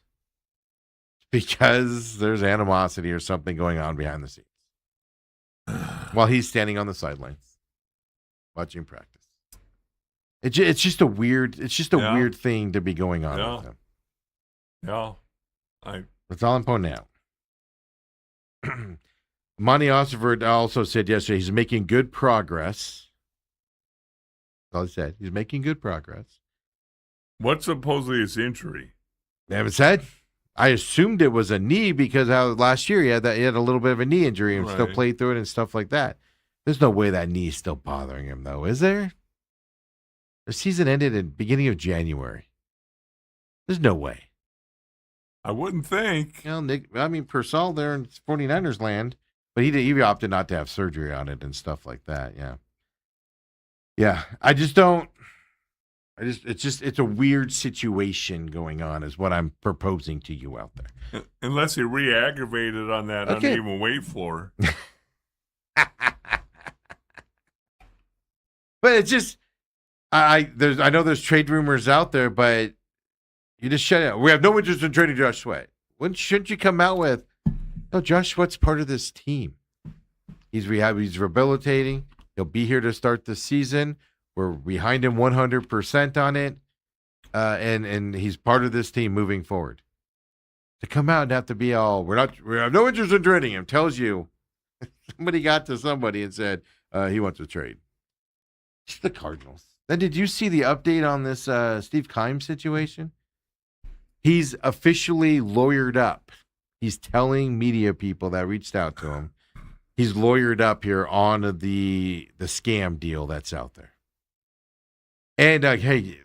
Because there's animosity or something going on behind the scenes while he's standing on the sidelines watching practice. It's just a weird weird thing to be going on with him. Yeah, that's all I'm pointing out. Monty Ossenford also said yesterday he's making good progress. That's all he said. He's making good progress. What's supposedly his injury? They haven't said. I assumed it was a knee because how last year he had a little bit of a knee injury and still Right. played through it and stuff like that. There's no way that knee is still bothering him, though, is there? The season ended in beginning of January. There's no way. I wouldn't think. Purcell there in 49ers land, but he opted not to have surgery on it and stuff like that. Yeah. Yeah. It's a weird situation going on is what I'm proposing to you out there. Unless he re-aggravated on that uneven weight floor. But it's just, I know there's trade rumors out there, but you just shut it. We have no interest in trading Josh Sweat. Shouldn't you come out with, no, Josh Sweat's part of this team. He's rehabilitating. He'll be here to start the season. We're behind him 100% on it, and he's part of this team moving forward. To come out and have to be all, we have no interest in trading him, tells you somebody got to somebody and said he wants to trade. It's the Cardinals. Then did you see the update on this Steve Keim situation? He's officially lawyered up. He's telling media people that reached out to him. He's lawyered up here on the scam deal that's out there. And, hey,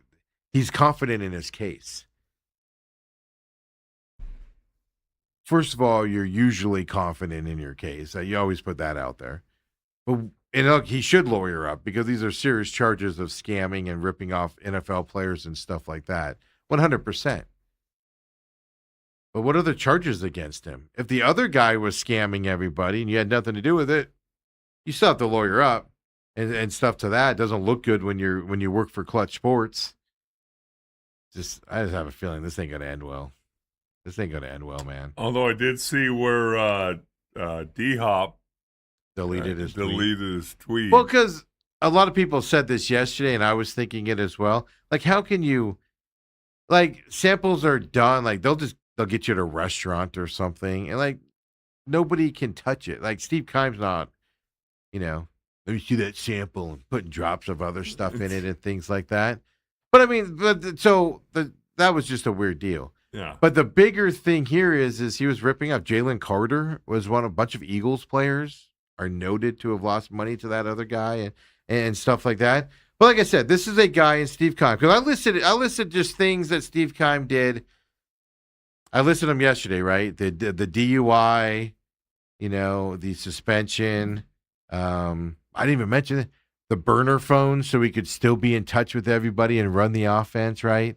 he's confident in his case. First of all, you're usually confident in your case. You always put that out there. But he should lawyer up because these are serious charges of scamming and ripping off NFL players and stuff like that. 100%. But what are the charges against him? If the other guy was scamming everybody and you had nothing to do with it, you still have to lawyer up and stuff to that. It doesn't look good when you work for Clutch Sports. I just have a feeling this ain't gonna end well. This ain't gonna end well, man. Although I did see where D-Hop deleted his tweet. Well, because a lot of people said this yesterday, and I was thinking it as well. Like, how can you, like, samples are done. Like, they'll get you at a restaurant or something, and like nobody can touch it. Like Steve Keim's not, let me see that sample and putting drops of other stuff in it and things like that. But I mean, that was just a weird deal. Yeah. But the bigger thing here is he was ripping off Jalen Carter, was a bunch of Eagles players are noted to have lost money to that other guy and stuff like that. But like I said, this is a guy in Steve Keim, because I listed just things that Steve Keim did. I listed them yesterday, right? The DUI, the suspension. I didn't even mention it. The burner phone, so we could still be in touch with everybody and run the offense, right?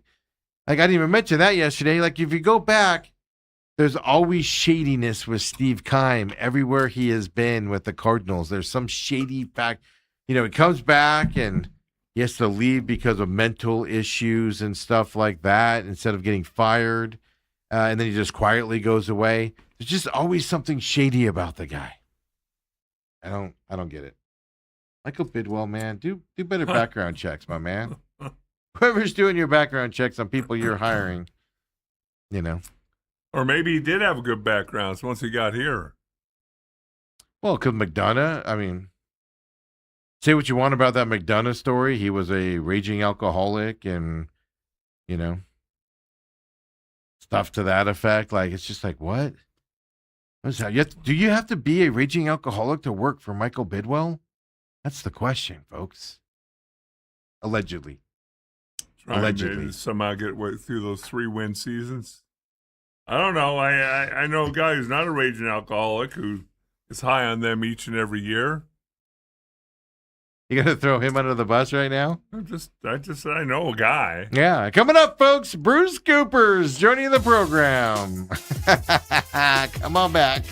Like, I didn't even mention that yesterday. Like, if you go back, there's always shadiness with Steve Keim everywhere he has been with the Cardinals. There's some shady fact. He comes back and he has to leave because of mental issues and stuff like that instead of getting fired. And then he just quietly goes away. There's just always something shady about the guy. I don't get it. Michael Bidwell, man, do better background checks, my man. Whoever's doing your background checks on people you're hiring, Or maybe he did have a good background once he got here. Well, because McDonough, say what you want about that McDonough story. He was a raging alcoholic and, stuff to that effect. Like, it's just like, what? Do you have to be a raging alcoholic to work for Michael Bidwell? That's the question, folks. Allegedly. Allegedly. Somehow get through those 3-win seasons. I don't know. I know a guy who's not a raging alcoholic who is high on them each and every year. You gonna throw him under the bus right now? I know a guy. Yeah, coming up, folks. Bruce Cooper's joining the program. Come on back.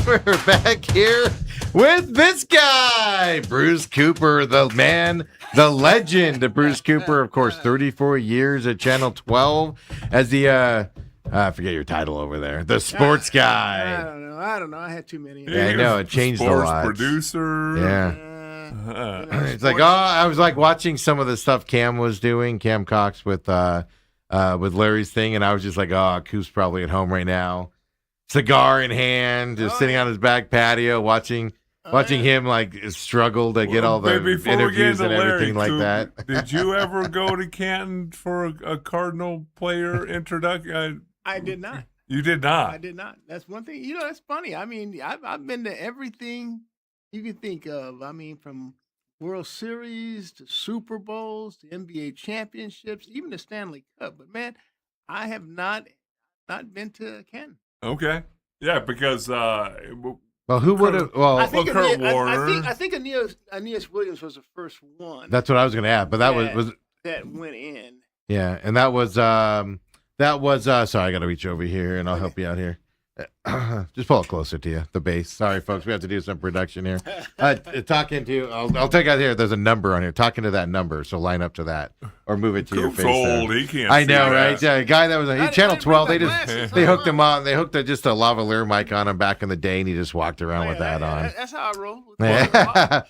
We're back here with this guy, Bruce Cooper, the man, the legend, Bruce Cooper. Of course, 34 years at Channel 12 as the I forget your title over there, the sports guy. I don't know. I had too many. Yeah, I know it changed a sports lot. Producer. Yeah. It's like, I was like watching some of the stuff Cam was doing, Cam Cox with Larry's thing, and I was just like, Coop's probably at home right now, cigar in hand, just sitting on his back patio, watching him like struggle to get all the interviews and everything like that. Did you ever go to Canton for a Cardinal player introduction? I did not. You did not? I did not. That's one thing. That's funny. I mean, I've been to everything you can think of. I mean, from World Series to Super Bowls to NBA championships, even the Stanley Cup. But man, I have not been to Canton. Okay. Yeah, because well, who would have? Well, Kurt Warner. I think Aeneas Williams was the first one. That's what I was going to add, but that was that went in. Yeah, and that was sorry, I got to reach over here and I'll help you out here. Just pull it closer to you, the base. Sorry, folks, we have to do some production here. Talking to, I'll take out here. There's a number on here. Talking to that number, so line up to that or move it to your face. Old, he can't. I know, see right? that. A guy that was on Channel 12. They hooked him on. They hooked just a lavalier mic on him back in the day, and he just walked around with that on. That's how I roll. I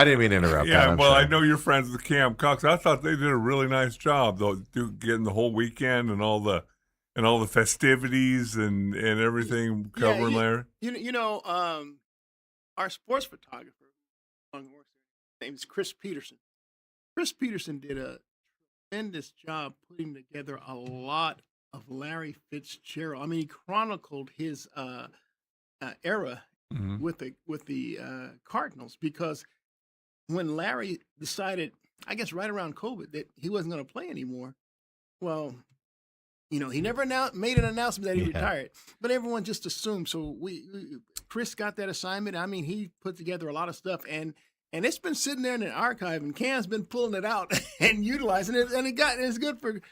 didn't mean to interrupt. Yeah, that, well, sorry. I know you're friends with Cam Cox. I thought they did a really nice job, though, getting the whole weekend and all the festivities and everything covering Larry. Our sports photographer, his name is Chris Peterson. Chris Peterson did a tremendous job putting together a lot of Larry Fitzgerald. I mean, he chronicled his era with the Cardinals, because when Larry decided, I guess right around COVID, that he wasn't going to play anymore, well, he never made an announcement that he retired, but everyone just assumed. So Chris got that assignment. I mean, he put together a lot of stuff, and it's been sitting there in an archive, and Cam's been pulling it out and utilizing it, and it's good that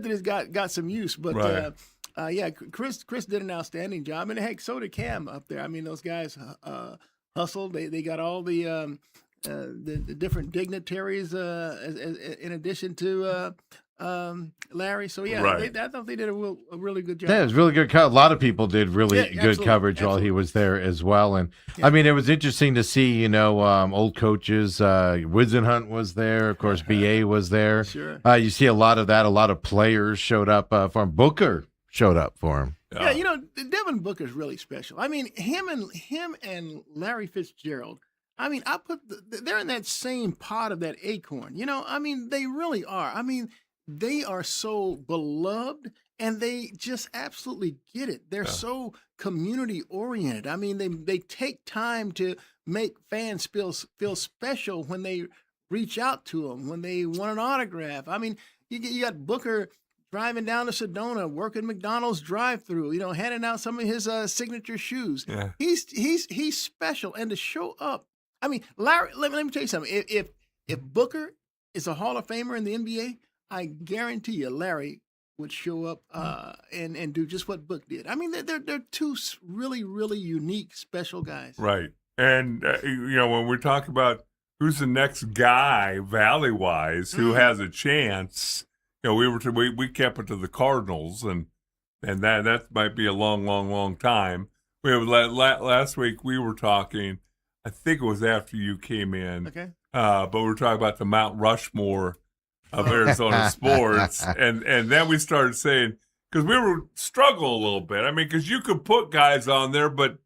it's got some use. But right. Chris did an outstanding job, and heck, so did Cam up there. I mean, those guys hustled. They got all the different dignitaries in addition to Larry. So I thought they did a really good job. Yeah, it was really good. A lot of people did really good coverage while he was there as well. And I mean, it was interesting to see, old coaches. Whisenhunt was there, of course. BA was there. Sure. You see a lot of that. A lot of players showed up for him. Booker showed up for him. Yeah, Devin Booker's really special. I mean, him and Larry Fitzgerald. I mean, they're in that same pot of that acorn. I mean, they really are. I mean, they are so beloved, and they just absolutely get it. They're so community oriented. I mean, they take time to make fans feel special when they reach out to them, when they want an autograph. I mean, you got Booker driving down to Sedona, working McDonald's drive-through, handing out some of his signature shoes. Yeah. He's special, and to show up. I mean, Larry. Let me tell you something. If Booker is a Hall of Famer in the NBA, I guarantee you, Larry would show up and do just what Book did. I mean, they're two really, really unique, special guys. Right. And, when we talk about who's the next guy, Valley-wise, who has a chance, we kept it to the Cardinals, and that might be a long, long, long time. Last week we were talking, I think it was after you came in, okay. But we were talking about the Mount Rushmore of Arizona sports, and then we started saying, because we were struggling a little bit. I mean, because you could put guys on there, but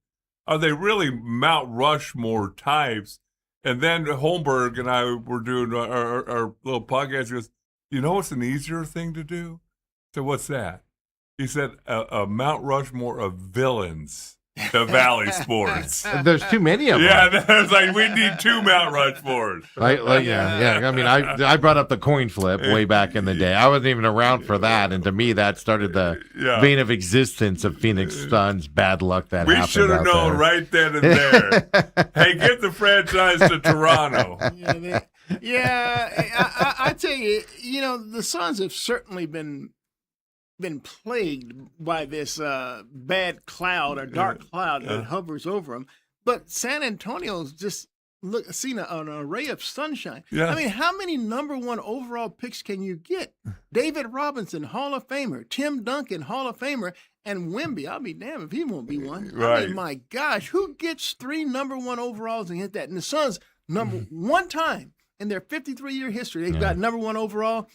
are they really Mount Rushmore types? And then Holmberg and I were doing our little podcast. He goes, what's an easier thing to do? So what's that? He said a Mount Rushmore of villains. The Valley Sports. There's too many of them. Yeah, there's we need two Mount Rushmores. Yeah. I mean, I brought up the coin flip way back in the day. I wasn't even around for that, and to me, that started the vein of existence of Phoenix Suns bad luck that happened. We should have known right then and there. Hey, get the franchise to Toronto. I tell you, the Suns have certainly been been plagued by this bad cloud or dark cloud that hovers over them. But San Antonio's just seen an array of sunshine. Yeah. I mean, how many number one overall picks can you get? David Robinson, Hall of Famer. Tim Duncan, Hall of Famer. And Wemby, I'll be damned if he won't be one. Right. I mean, my gosh, who gets 3 number one overalls and hit that? And the Suns, one time in their 53-year history, they've got number one overall.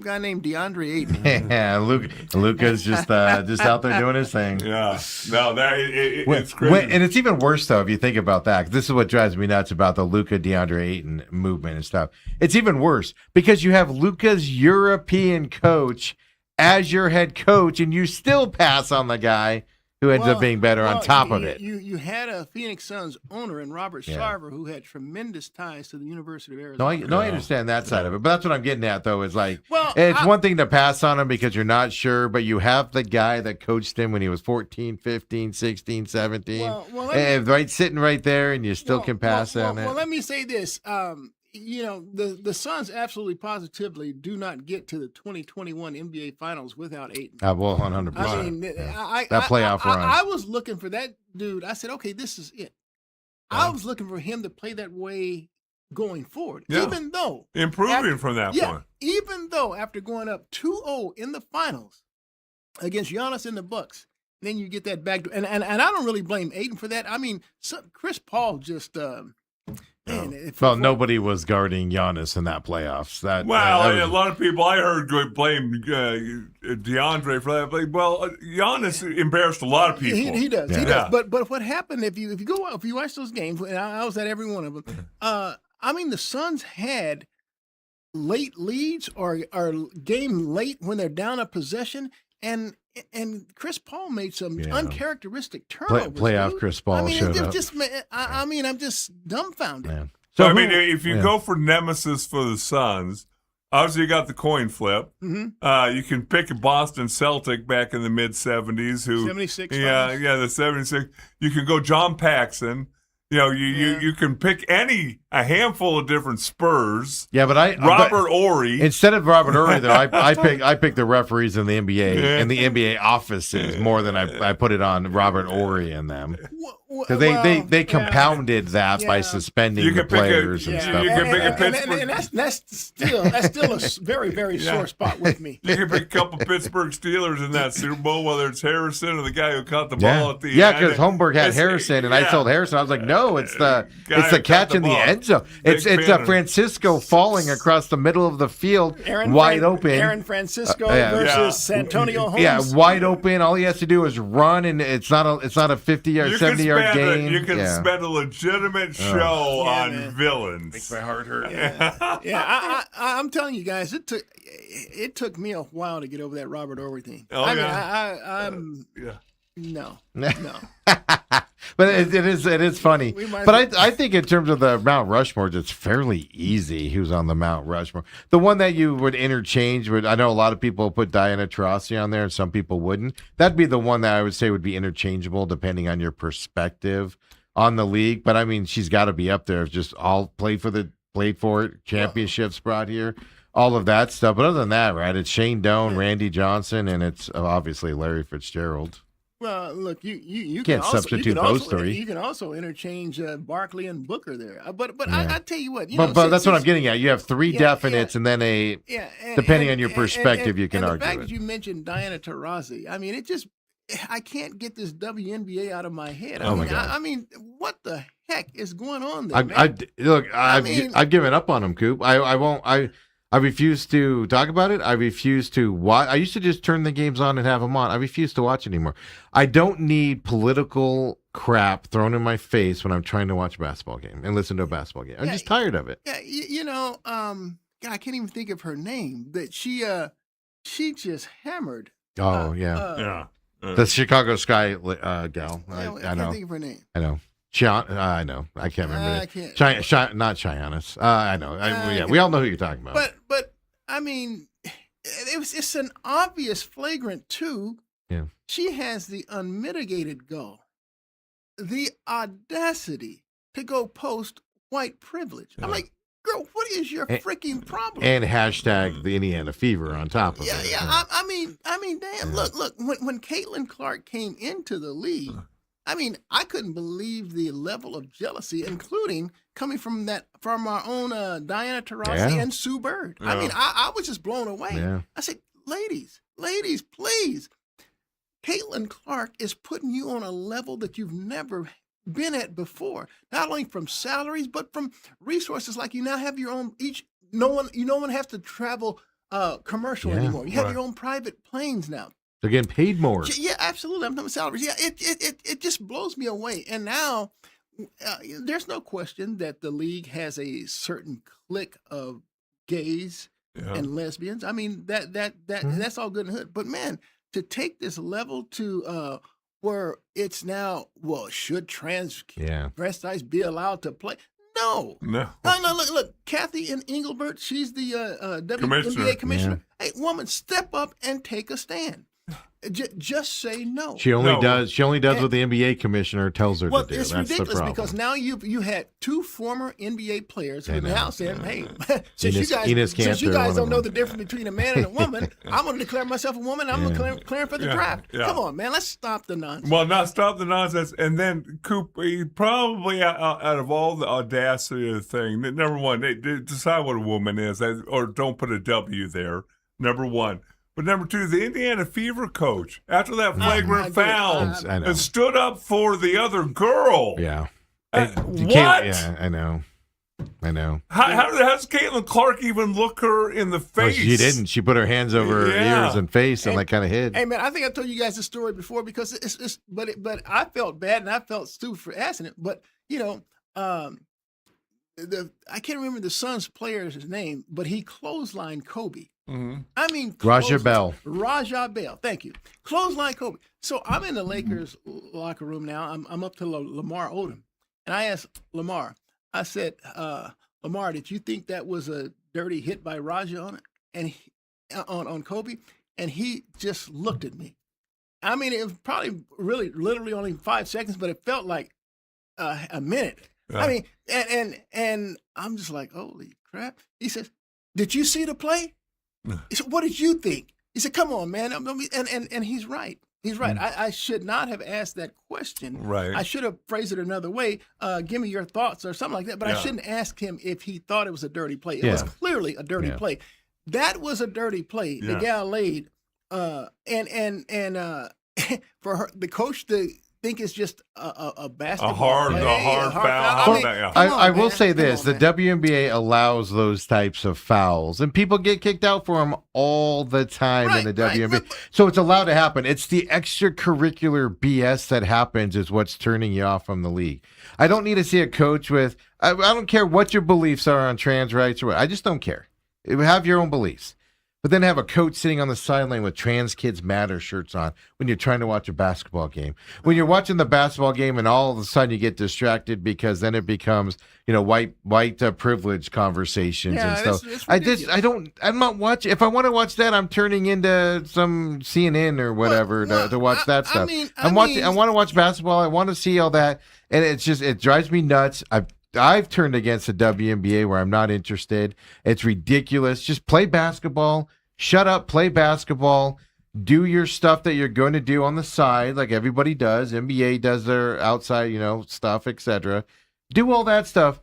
A guy named DeAndre Ayton. Yeah, Luka's just out there doing his thing. Yeah, no, it's crazy. And it's even worse though if you think about that. 'Cause this is what drives me nuts about the Luka DeAndre Ayton movement and stuff. It's even worse because you have Luka's European coach as your head coach, and you still pass on the guy who ends up being better on top of it. You had a Phoenix Suns owner in Robert Sarver who had tremendous ties to the University of Arizona. I understand that side of it, but that's what I'm getting at though. Is like, Well, it's one thing to pass on him because you're not sure, but you have the guy that coached him when he was 14, 15, 16, 17, right sitting right there, and you still can pass on it. Well, let me say this. The Suns absolutely positively do not get to the 2021 NBA Finals without Ayton. Well, 100%. I mean, that playoff run. I was looking for that dude. I said, okay, this is it. I was looking for him to play that way going forward, even though improving from that point. Even though after going up 2-0 in the finals against Giannis and the Bucks, then you get that back. And I don't really blame Ayton for that. I mean, Chris Paul just. Nobody was guarding Giannis in that playoffs. A lot of people I heard blame DeAndre for that. Well, Giannis embarrassed a lot of people. He does. But what happened if you watch those games? And I was at every one of them. I mean, the Suns had late leads or game late when they're down a possession, and Chris Paul made some uncharacteristic turnovers. Playoff Chris Paul showed up. I'm just dumbfounded. Man. So if you go for nemesis for the Suns, obviously you got the coin flip. Mm-hmm. You can pick a Boston Celtic back in the mid 70s 76. Yeah, the 76. You can go John Paxson. You can pick a handful of different Spurs. Yeah, but Robert Horry. Instead of Robert Horry, though, I pick the referees in the NBA and the NBA offices more than I put it on Robert Horry and them. Because they compounded that by suspending the players and stuff. You can pick a Pittsburgh. And that's still a very, very sore spot with me. You can pick a couple Pittsburgh Steelers in that Super Bowl, whether it's Harrison or the guy who caught the ball at the end. Yeah, because Holmberg had Harrison, and I told Harrison, I was like, no, it's the catch in the end zone. It's a Francisco falling across the middle of the field, wide open. Aaron Francisco versus Santonio Holmes. Yeah, wide open. All he has to do is run, and it's not a 50-yard, 70-yard game. You can spend a legitimate show on villains. Makes my heart hurt. I'm telling you guys, it took me a while to get over that Robert Horry thing. No. But it is funny. But I think in terms of the Mount Rushmore, it's fairly easy who's on the Mount Rushmore. The one that you would interchange I know a lot of people put Diana Taurasi on there and some people wouldn't. That'd be the one that I would say would be interchangeable depending on your perspective on the league. But I mean, she's got to be up there. Just all played for it, championships brought here, all of that stuff. But other than that, right, it's Shane Doan, Randy Johnson, and it's obviously Larry Fitzgerald. Well, look, you can't substitute those three. You can also interchange Barkley and Booker there. But I tell you what, but that's what I'm getting at. You have three definites, and then depending on your perspective, you can argue. The fact that you mentioned Diana Taurasi, I mean, I can't get this WNBA out of my head. I mean, what the heck is going on there? I've given up on him, Coop. I refuse to talk about it. I refuse to watch. I used to just turn the games on and have them on. I refuse to watch anymore. I don't need political crap thrown in my face when I'm trying to watch a basketball game and listen to a basketball game. I'm just tired of it. Yeah, I can't even think of her name. That she just hammered. The Chicago Sky gal. I can't think of her name. I know. I know. I can't remember it. Not Chyannis. I know. We all know who you're talking about. But I mean, it's an obvious flagrant too. Yeah. She has the unmitigated gall, the audacity to go post white privilege. I'm like, girl, what is your freaking problem? And hashtag the Indiana Fever on top of Yeah, it. yeah. I mean, damn. Look. When Caitlin Clark came into the league, I mean, I couldn't believe the level of jealousy, including coming from our own Diana Taurasi and Sue Bird. Yeah. I mean, I was just blown away. Yeah. I said, ladies, please. Caitlin Clark is putting you on a level that you've never been at before. Not only from salaries, but from resources. Like you now have your own no one has to travel commercial anymore. You have your own private planes now. They're getting paid more. Yeah, absolutely. I'm talking salaries. Yeah, it just blows me away. And now there's no question that the league has a certain clique of gays and lesbians. I mean, that's all good and good. But man, to take this level to where it's now, should transvestites be allowed to play? No. Look, Kathy Engelbert, she's the WNBA commissioner. Yeah. Hey, woman, step up and take a stand. Just say no. She only does what the NBA commissioner tells her to do. It's That's ridiculous the problem. because now you had two former NBA players who now saying, "Hey, since Enes you Kanter, guys one don't of know them. the difference between a man and a woman, I'm going to declare myself a woman. I'm going to declare for the draft. Yeah. Come on, man, let's stop the nonsense." Well, not stop the nonsense. And then, Coop, probably out of all the audacity of the thing, number one, they decide what a woman is, or don't put a W there, number one. But number two, the Indiana Fever coach, after that flagrant foul, stood up for the other girl. Yeah. What? Yeah, I know. How does Caitlin Clark even look her in the face? No, she didn't. She put her hands over her ears and face and like kind of hid. Hey man, I think I told you guys this story before because but I felt bad and I felt stupid for asking it. But I can't remember the Suns player's name, but he clotheslined Kobe. Mm-hmm. I mean, Raja Bell. Thank you. Clothesline Kobe. So I'm in the Lakers locker room now. I'm up to Lamar Odom, and I asked Lamar. I said, Lamar, did you think that was a dirty hit by Raja on it and on Kobe? And he just looked at me. I mean, it was probably literally only 5 seconds, but it felt like a minute. Yeah. I mean, and I'm just like, holy crap. He says, did you see the play? He said, what did you think? He said, come on, man. And he's right. He's right. I should not have asked that question. Right. I should have phrased it another way. Give me your thoughts or something like that. But I shouldn't ask him if he thought it was a dirty play. It was clearly a dirty play. That was a dirty play. The gal laid. And for her, the coach to think it's just a basketball hard foul. I will say this: the WNBA allows those types of fouls, and people get kicked out for them all the time in the WNBA. So it's allowed to happen. It's the extracurricular BS that happens is what's turning you off from the league. I don't need to see a coach with. I don't care what your beliefs are on trans rights or what. I just don't care. Have your own beliefs. But then have a coach sitting on the sideline with Trans Kids Matter shirts on when you're trying to watch a basketball game. When you're watching the basketball game and all of a sudden you get distracted because then it becomes, white privilege conversations and stuff. I'm not watching. If I want to watch that, I'm turning into some CNN or whatever to watch that stuff. I want to watch basketball. I want to see all that. And it drives me nuts. I've turned against the WNBA where I'm not interested. It's ridiculous. Just play basketball. Shut up, play basketball. Do your stuff that you're going to do on the side like everybody does. NBA does their outside, stuff, etc. Do all that stuff.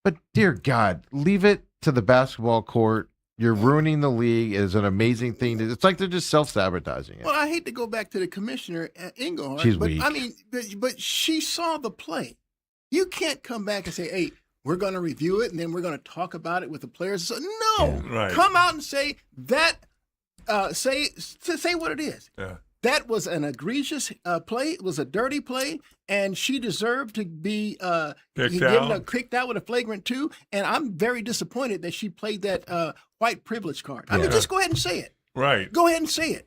But dear God, leave it to the basketball court. You're ruining the league. It is an amazing thing. It's like they're just self-sabotaging it. Well, I hate to go back to the commissioner, Engelhart. She's weak. I mean, but she saw the play. You can't come back and say, hey, we're going to review it and then we're going to talk about it with the players. So, no, come out and say that, say what it is. Yeah. That was an egregious play. It was a dirty play, and she deserved to be kicked out with a flagrant 2. And I'm very disappointed that she played that white privilege card. I mean, just go ahead and say it. Right. Go ahead and say it.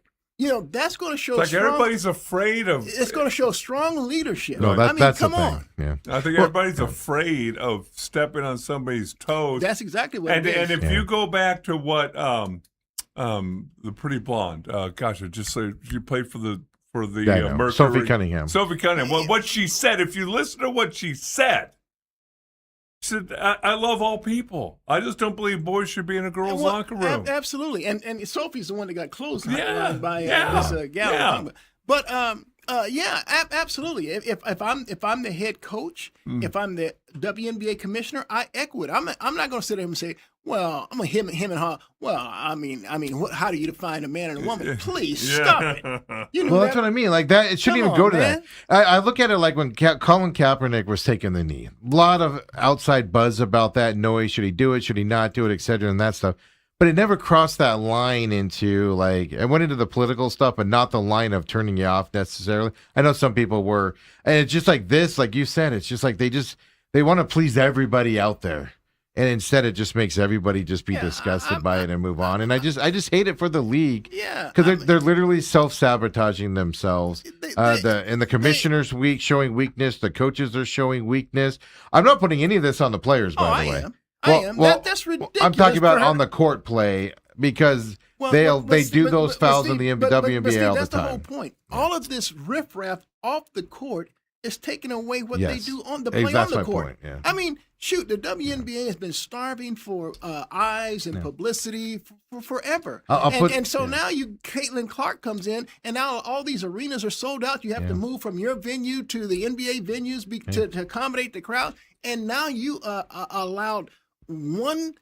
That's going to show. It's like everybody's afraid of. It's going to show strong leadership. No, that's come on. Yeah. I think everybody's afraid of stepping on somebody's toes. That's exactly what it is. And if you go back to what the pretty blonde, gosh, I just say she played for the Mercury. Sophie Cunningham. Well, what she said. If you listen to what she said I love all people. I just don't believe boys should be in a girls' locker room. Absolutely, and Sophie's the one that got closed by yeah, this gal. yeah. But absolutely. If I'm the head coach, if I'm the WNBA commissioner, I echo it. I'm not going to sit there and say, well, I'm him and her. Well, I mean, how do you define a man and a woman? Please stop it. That's what I mean. Like that, it shouldn't even go to that. I look at it like when Colin Kaepernick was taking the knee. A lot of outside buzz about that noise. Should he do it? Should he not do it? Et cetera, and that stuff. But it never crossed that line into like it went into the political stuff, but not the line of turning you off necessarily. I know some people were, and it's just like this, like you said, it's just like they want to please everybody out there, and instead it just makes everybody just be disgusted by it and move on. And I just hate it for the league, because they're literally self-sabotaging themselves. And the commissioners showing weakness, the coaches are showing weakness. I'm not putting any of this on the players, by the way. I am. That's ridiculous. I'm talking about on the court play because they do those fouls in the WNBA all the time. That's the whole point. All of this riffraff off the court is taking away what they do on the play on the court. Point, I mean, shoot, the WNBA has been starving for eyes and publicity for forever. So now Caitlin Clark comes in, and now all these arenas are sold out. You have to move from your venue to the NBA venues to accommodate the crowd, and now you allowed one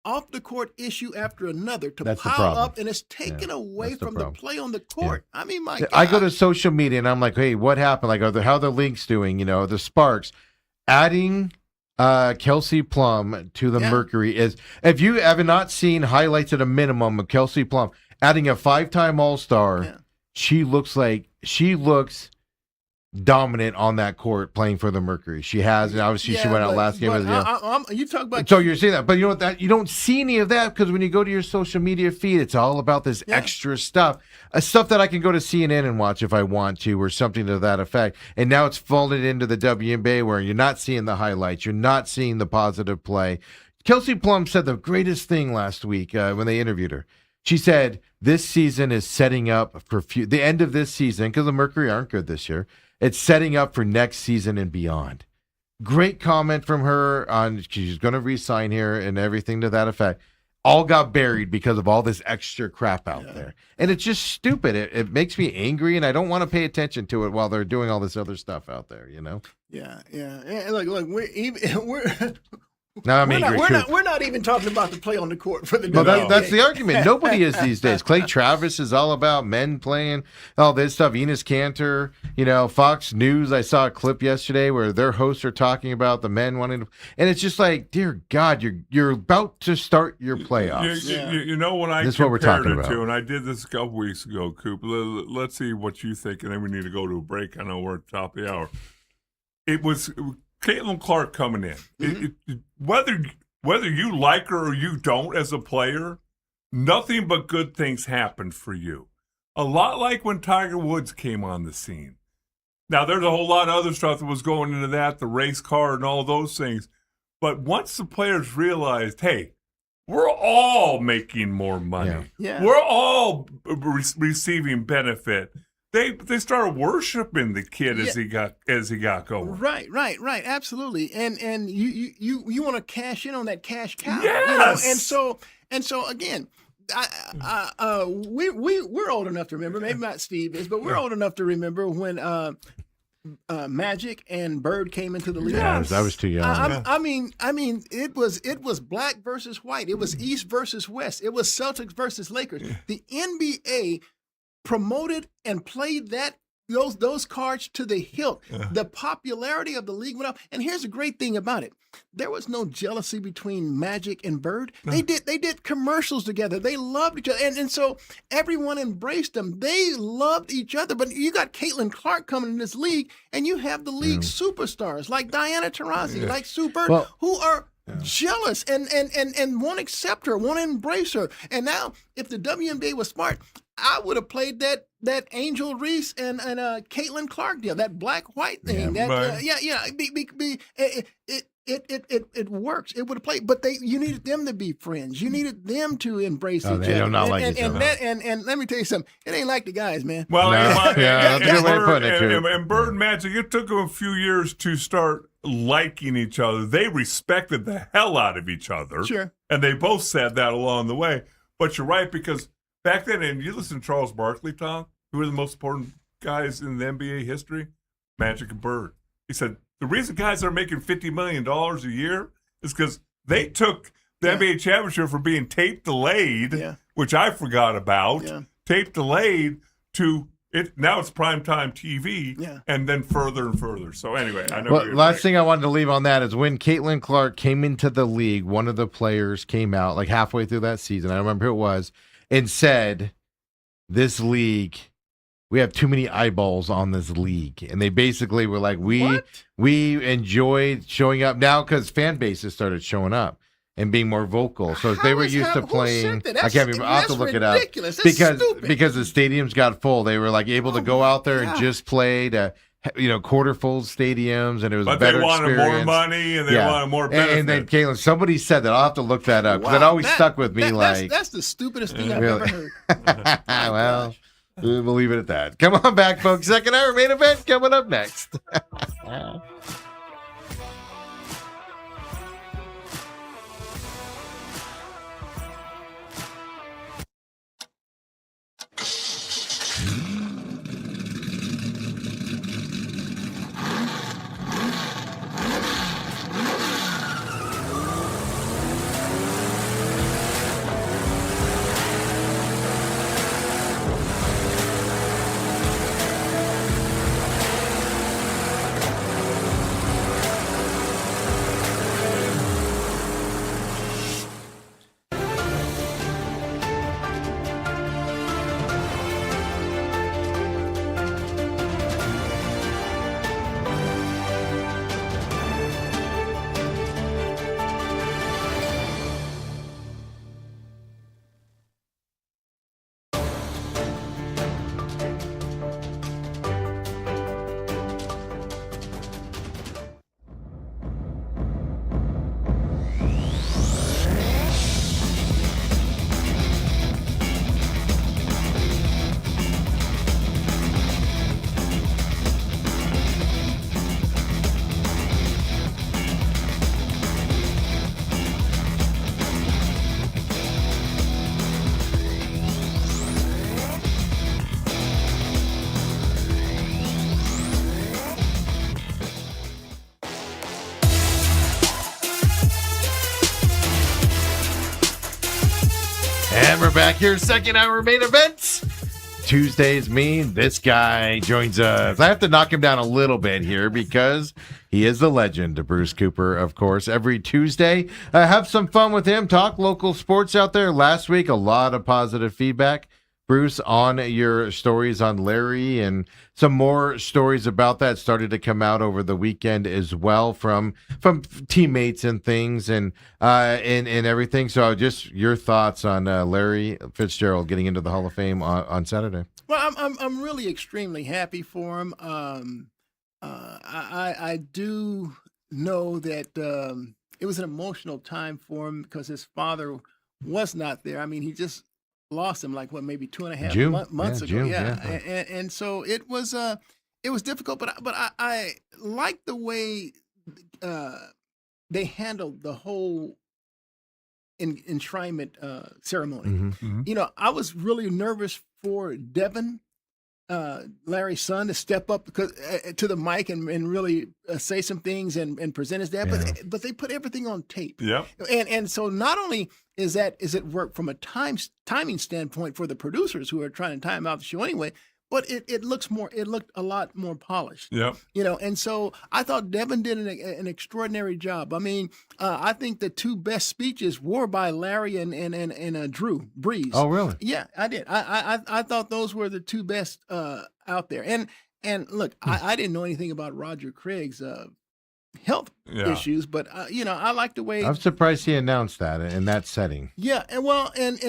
off the court issue after another to pile up, and it's taken away from the play on the court. I mean, my God. I go to social media and I'm like, hey, what happened? Like, how are the Lynx doing? You know, the Sparks adding Kelsey Plum to the Mercury is, if you have not seen highlights at a minimum of Kelsey Plum adding a 5-time All-Star, she looks dominant on that court playing for the Mercury. She has, and obviously she went out last game. You talk about so you're saying that, but you know what? That you don't see any of that because when you go to your social media feed, it's all about this extra stuff, stuff that I can go to CNN and watch if I want to, or something to that effect. And now it's folded into the WNBA where you're not seeing the highlights, you're not seeing the positive play. Kelsey Plum said the greatest thing last week when they interviewed her. She said this season is setting up for the end of this season because the Mercury aren't good this year. It's setting up for next season and beyond. Great comment from her on she's going to re-sign here and everything to that effect. All got buried because of all this extra crap out there. And it's just stupid. It makes me angry, and I don't want to pay attention to it while they're doing all this other stuff out there, you know? Yeah. And look, we're now I'm angry too. We're not even talking about the play on the court for the WNBA. That's the argument. Nobody is these days. Clay Travis is all about men playing, all this stuff. Enos Kanter, Fox News. I saw a clip yesterday where their hosts are talking about the men wanting to, and it's just like, dear God, you're about to start your playoffs. You know what I this is what we're talking about. And I did this a couple weeks ago, Coop. Let's see what you think, and then we need to go to a break. I know we're at the top of the hour. It was Caitlin Clark coming in. Mm-hmm. Whether you like her or you don't as a player, nothing but good things happened for you. A lot like when Tiger Woods came on the scene. Now, there's a whole lot of other stuff that was going into that, the race car and all those things. But once the players realized, hey, we're all making more money. Yeah. We're all receiving benefit. They started worshiping the kid as he got going. Right. Absolutely. And you want to cash in on that cash cow. Yes. And so again, we're old enough to remember. Maybe not Steve is, but we're old enough to remember when Magic and Bird came into the league. Yes. I was too young. I mean, it was black versus white. It was East versus West. It was Celtics versus Lakers. The NBA promoted and played those cards to the hilt. The popularity of the league went up. And here's the great thing about it. There was no jealousy between Magic and Bird. They did commercials together. They loved each other. And so everyone embraced them. They loved each other. But you got Caitlin Clark coming in this league, and you have the league superstars like Diana Taurasi, like Sue Bird, who are jealous and won't accept her, won't embrace her. And now, if the WNBA was smart, I would have played that Angel Reese and Caitlin Clark deal, that black-white thing. it works. It would have played, but you needed them to be friends. You needed them to embrace each they other. do not like each other. And let me tell you something. It ain't like the guys, man. Well, No. That's a good way of putting it, too. and Bird and Magic, it took them a few years to start liking each other. They respected the hell out of each other. Sure. And they both said that along the way. But you're right, because back then, and you listen to Charles Barkley talk, who were the most important guys in the NBA history? Magic and Bird. He said, the reason guys are making $50 million a year is because they took the NBA championship for being tape delayed, which I forgot about, tape delayed to it. Now it's primetime TV, and then further and further. So anyway, I know. Well, last thing I wanted to leave on that is when Caitlin Clark came into the league, one of the players came out like halfway through that season. I don't remember who it was, and said, "This league, we have too many eyeballs on this league," and they basically were like, "We enjoyed showing up now because fan bases started showing up and being more vocal. So if they were used to playing, I can't remember. I'll have to look it up That's because stupid. because the stadiums got full. They were like able to go out there and just play to quarter full stadiums, and it was a But better they wanted experience. more money and they wanted more benefit. And then Caitlin, somebody said that. I'll have to look that up because it always stuck with me. That's the stupidest thing I've ever heard. Well. We'll leave it at that. Come on back, folks. Second hour main event coming up next. And we're back here, second hour main event. Tuesdays mean this guy joins us. I have to knock him down a little bit here because he is the legend, Bruce Cooper, of course. Every Tuesday, have some fun with him. Talk local sports out there. Last week, a lot of positive feedback. Bruce, on your stories on Larry, and some more stories about that started to come out over the weekend as well from teammates and things and everything. So just your thoughts on Larry Fitzgerald getting into the Hall of Fame on Saturday. Well, I'm really extremely happy for him. I do know that it was an emotional time for him because his father was not there. I mean, he just lost him like maybe 2.5 months ago. June, And so it was difficult, but I like the way they handled the whole enshrinement ceremony. Mm-hmm. I was really nervous for Devin, Larry's son, to step up to the mic and really say some things and present his dad, but they put everything on tape. Yeah. And so not only is it work from a timing standpoint for the producers who are trying to time out the show anyway, but it looked a lot more polished. Yeah. And so I thought Devin did an extraordinary job. I mean, I think the two best speeches were by Larry and Drew Brees. Oh, really? Yeah, I did. I thought those were the two best out there. And look, I didn't know anything about Roger Craig's health issues, but I like the way I'm surprised he announced that in that setting. Yeah, and well, and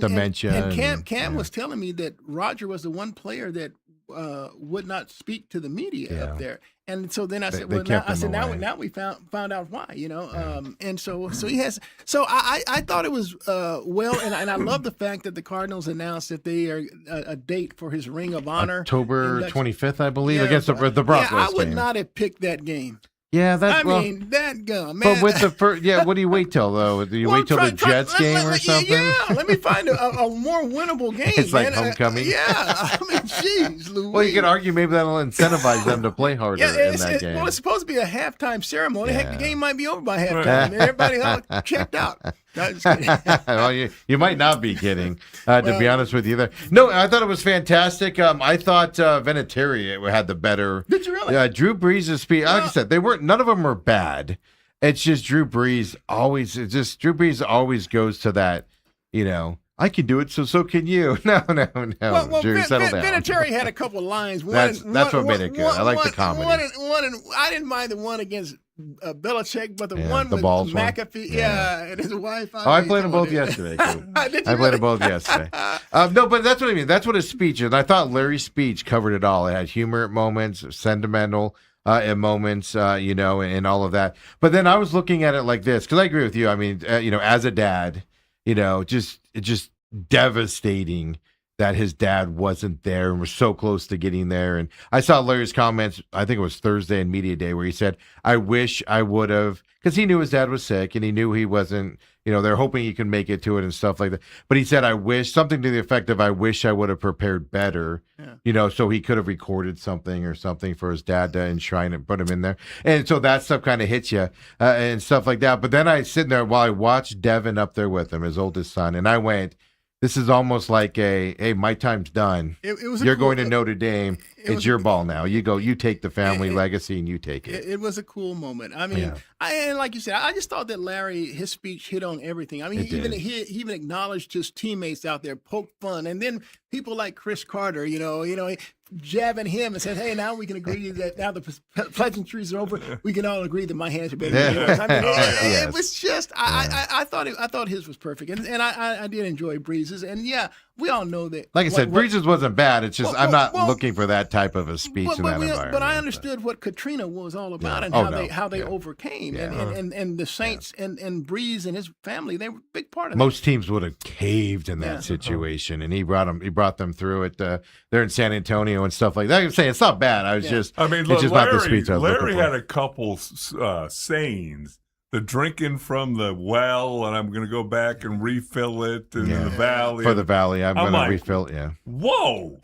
Dementia and Cam was telling me that Roger was the one player that would not speak to the media up there. And so then I said, They well, kept him now away. we found out why, and so he has. So I thought it was well, and I love the fact that the Cardinals announced that they are a date for his Ring of Honor, October 25th, I believe, Yeah, against the Broncos. Yeah, I would game. not have picked that game. Yeah, that's that gum, man. But with the first, what do you wait till though? Do you wait till the Jets game or something? Yeah, let me find a more winnable game. It's like man. homecoming. Yeah, I mean, jeez, Louise. Well, you could argue maybe that'll incentivize them to play harder in that game. Well, it's supposed to be a halftime ceremony. Heck, the game might be over by halftime. Right. Everybody checked out. No, just kidding. Well, you might not be kidding, to be honest with you there. No, I thought it was fantastic. I thought Vinatieri had the better. Did you really? Drew Brees' speed. Like I said, none of them were bad. It's just Drew Brees always goes to that, I can do it, so can you. No, Well, Drew, settle down. Vinatieri had a couple of lines. That's what made it good. I like the comedy. I didn't mind the one against Belichick, but the one the with balls one. McAfee, and his wife. I played them both yesterday. Too. I played them both yesterday. No, but that's what I mean. That's what his speech is. And I thought Larry's speech covered it all. It had humor at moments, sentimental at moments, and all of that. But then I was looking at it like this, because I agree with you. I mean, as a dad, just devastating that his dad wasn't there and was so close to getting there. And I saw Larry's comments, I think it was Thursday in Media Day, where he said, I wish I would have, because he knew his dad was sick and he knew he wasn't, they're hoping he can make it to it and stuff like that. But he said, I wish, something to the effect of, I wish I would have prepared better, so he could have recorded something or something for his dad to enshrine and put him in there. And so that stuff kind of hits you and stuff like that. But then I was sitting there while I watched Devin up there with him, his oldest son, and I went, this is almost like hey, my time's done. You're going to Notre Dame. It's your ball now. You go. You take the family legacy and you take it. It was a cool moment. I mean, and like you said, I just thought that Larry, his speech hit on everything. I mean, he even acknowledged his teammates out there, poked fun, and then people like Chris Carter, jabbing him and said, "Hey, now we can agree that now the pleasantries are over. We can all agree that my hands are better than yours." I mean, it was just I thought his was perfect, and I did enjoy Breeze's, and we all know that. Like I said, Breeze's wasn't bad. It's just I'm not looking for that type of a speech in that environment. But I understood what Katrina was all about and how they overcame, and the Saints and Breeze and his family, they were a big part of it. Most teams would have caved in that situation, and he brought them through it. They're in San Antonio and stuff like that. I'm saying it's not bad. Look, just not the speech I was Larry looking for. had a couple sayings. The drinking from the well, and I'm going to go back and refill it in the valley. For the valley, I'm going to refill it. Yeah. Whoa,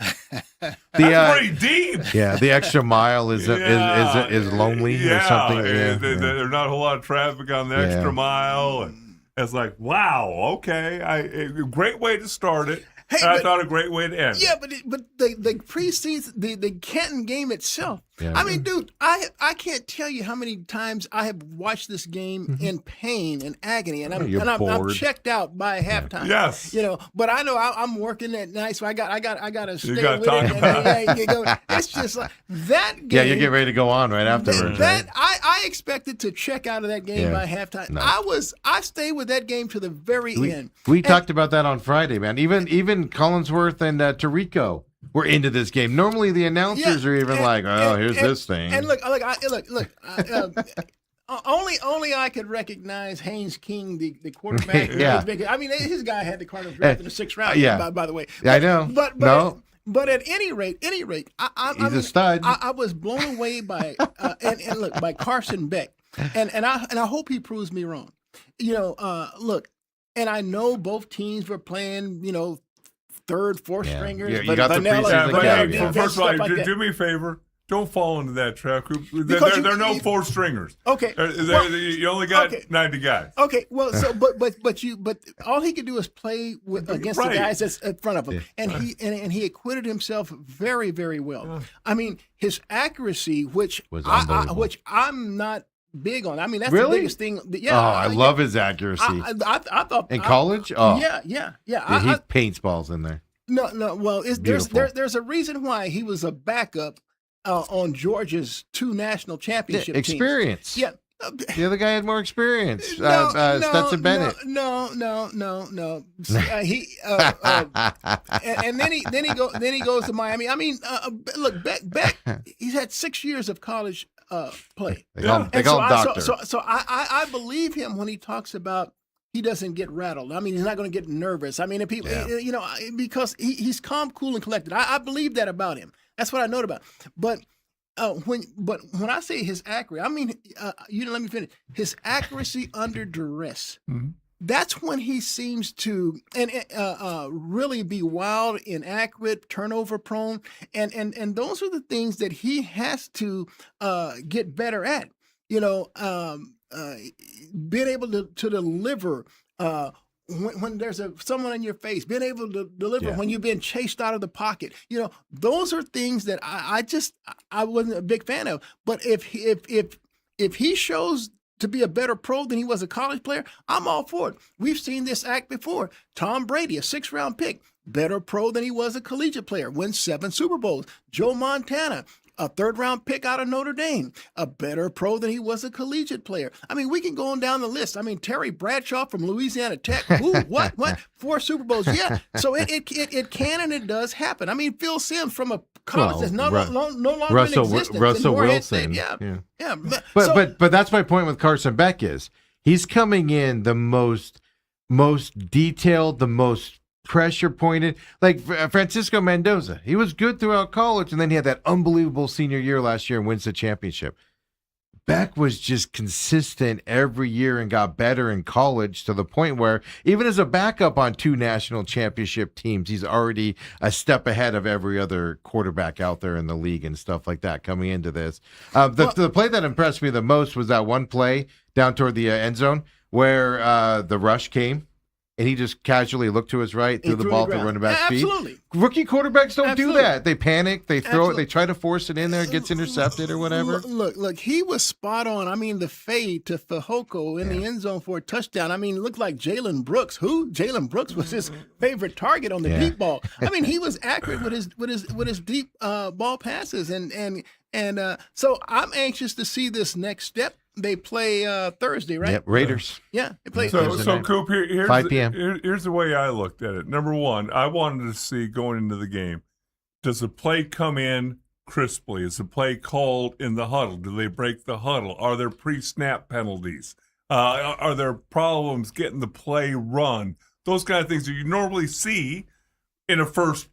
that's pretty deep. Yeah, the extra mile is lonely or something. There's not a whole lot of traffic on the extra mile, and it's like, wow, okay, great way to start it. Hey, I thought a great way to end. Yeah, but the preseason, the Canton game itself. Yeah. I mean, dude, I can't tell you how many times I have watched this game in pain and agony, and I'm checked out by halftime. Yes, but I know I'm working at night, so I got to stay with it. It's just like that game. Yeah, you get ready to go on right afterwards. I expected to check out of that game by halftime. No. I stayed with that game to the very end. We talked about that on Friday, man. Even Collinsworth and Tirico were into this game. Normally, the announcers are even here's this thing. And look. Only I could recognize Haynes King, the quarterback. I mean, his guy had the Cardinals drafted in the 6th round. By the way, I know. But at any rate, he's a stud. I was blown away by by Carson Beck, and I hope he proves me wrong. Look, and I know both teams were playing, third, fourth stringers. Yeah, you got the preseason. First of all, do me a favor. Don't fall into that trap. There are no fourth stringers. Okay, you only got 90 guys. Okay, well, so but all he could do is play against the guys that's in front of him, and he acquitted himself very, very well. Yeah. I mean, his accuracy, which I'm not big on. I mean, that's the biggest thing. Yeah. Oh, I love his accuracy. I thought in college. Oh, yeah. He paints balls in there. No. Well, there's a reason why he was a backup on Georgia's 2 national championship experience. teams. The other guy had more experience. No, Stetson Bennett. No. And then he goes to Miami. I mean, look, Beck. He's had 6 years of college play. They call him doctor. So I believe him when he talks about he doesn't get rattled. I mean, he's not going to get nervous. I mean, if people, because he's calm, cool, and collected. I believe that about him. That's what I know about. But when I say his accuracy, I mean, let me finish. His accuracy under duress. Mm-hmm. That's when he seems to really be wild, inaccurate, turnover prone, and those are the things that he has to get better at. Being able to deliver when there's someone in your face, being able to deliver when you've been chased out of the pocket. Those are things that I wasn't a big fan of. But if he shows to be a better pro than he was a college player, I'm all for it. We've seen this act before. Tom Brady, a 6th-round pick, better pro than he was a collegiate player, wins 7 Super Bowls. Joe Montana, a 3rd-round pick out of Notre Dame, a better pro than he was a collegiate player. I mean, we can go on down the list. I mean, Terry Bradshaw from Louisiana Tech, what? 4 Super Bowls, yeah. So it can and it does happen. I mean, Phil Simms from a college that's no longer in existence. Russell Wilson. Yeah. But that's my point with Carson Beck is he's coming in the most detailed, the most pressure pointed, like Francisco Mendoza. He was good throughout college, and then he had that unbelievable senior year last year and wins the championship. Beck was just consistent every year and got better in college to the point where even as a backup on 2 national championship teams, he's already a step ahead of every other quarterback out there in the league and stuff like that coming into this. The play that impressed me the most was that one play down toward the end zone where the rush came. And he just casually looked to his right, threw the ball to running back speed. Absolutely. Rookie quarterbacks don't do that. They panic, they throw it, they try to force it in there, it gets intercepted or whatever. Look, he was spot on. I mean, the fade to Fehoko in the end zone for a touchdown. I mean, it looked like Jalen Brooks. Who? Jalen Brooks was his favorite target on the deep ball. I mean, he was accurate with his deep ball passes, and so I'm anxious to see this next step. They play Thursday, right? Yep, Raiders. Yeah, they play Thursday. So Coop, here's 5 p.m. Here's the way I looked at it. Number one, I wanted to see going into the game, does the play come in crisply? Is the play called in the huddle? Do they break the huddle? Are there pre-snap penalties? Are there problems getting the play run? Those kind of things that you normally see in a first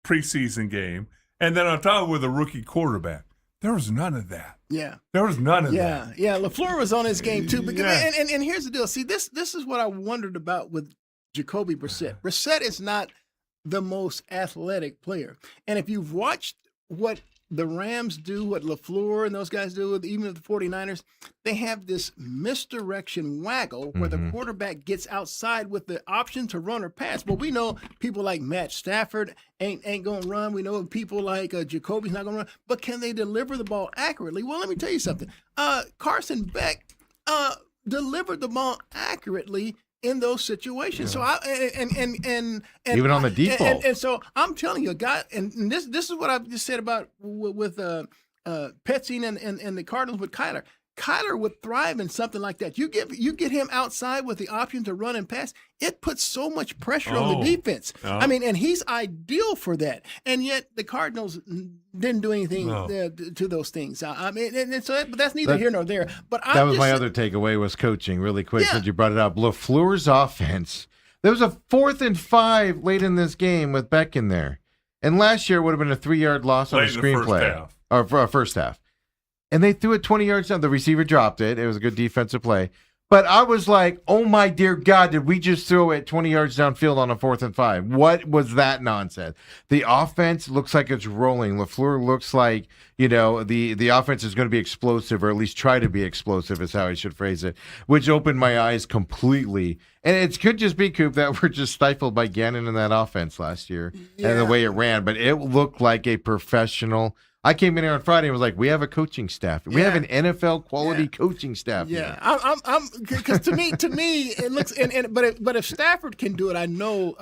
preseason game. And then on top of it with a rookie quarterback. There was none of that. Yeah. There was none of that. Yeah. LaFleur was on his game too. Because, and here's the deal. See, this is what I wondered about with Jacoby Brissett. Brissett is not the most athletic player. And if you've watched what the Rams do, what LaFleur and those guys do, even the 49ers, they have this misdirection waggle where the quarterback gets outside with the option to run or pass. But we know people like Matt Stafford ain't going to run. We know people like Jacoby's not going to run. But can they deliver the ball accurately? Well, let me tell you something. Carson Beck delivered the ball accurately in those situations. So and even on the deep ball. And so I'm telling you, a guy, and this is what I've just said about with Petsy and the Cardinals with Kyler. Kyler would thrive in something like that. You get him outside with the option to run and pass. It puts so much pressure on the defense. I mean, and he's ideal for that. And yet the Cardinals didn't do anything to those things. I mean, but that's neither here nor there. But that was my other takeaway was coaching. Really quick, since you brought it up, LaFleur's offense. There was a 4th and 5 late in this game with Beck in there, and last year it would have been a 3-yard loss on a screenplay or for a first half. And they threw it 20 yards down. The receiver dropped it. It was a good defensive play. But I was like, oh, my dear God, did we just throw it 20 yards downfield on a 4th and 5? What was that nonsense? The offense looks like it's rolling. LaFleur looks like, the offense is going to be explosive, or at least try to be explosive is how I should phrase it, which opened my eyes completely. And it could just be, Coop, that we're just stifled by Gannon in that offense last year and the way it ran. But it looked like a professional. I came in here on Friday and was like, we have a coaching staff. We have an NFL quality coaching staff. Yeah, I'm because to me it looks but if Stafford can do it, I know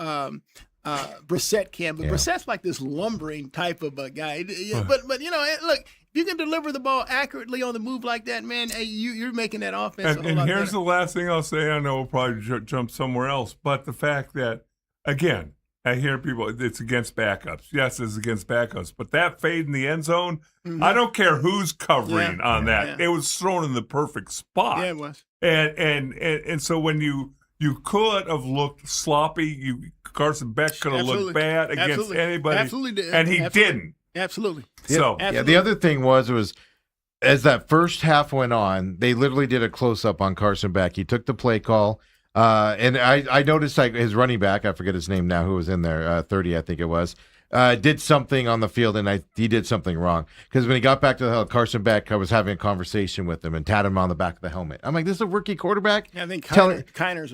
Brissett can. But Brissett's like this lumbering type of a guy. But look, you can deliver the ball accurately on the move like that, man, hey, you're making that offense a whole And lot here's better. the last thing I'll say. I know we'll probably jump somewhere else, but the fact that, again, I hear people, it's against backups. Yes, it's against backups. But that fade in the end zone, I don't care who's covering on that. Yeah. It was thrown in the perfect spot. Yeah, it was. And so when you could have looked sloppy, Carson Beck could have looked bad against anybody. Absolutely did. And he didn't. Absolutely. So Yeah, the other thing was as that first half went on, they literally did a close up on Carson Beck. He took the play call, and I noticed like his running back, I forget his name now, who was in there, 30, I think it was, did something on the field, and he did something wrong because when he got back to the Carson Beck, I was having a conversation with him and tapped him on the back of the helmet. I'm like, this is a rookie quarterback. Yeah, I think Kiner's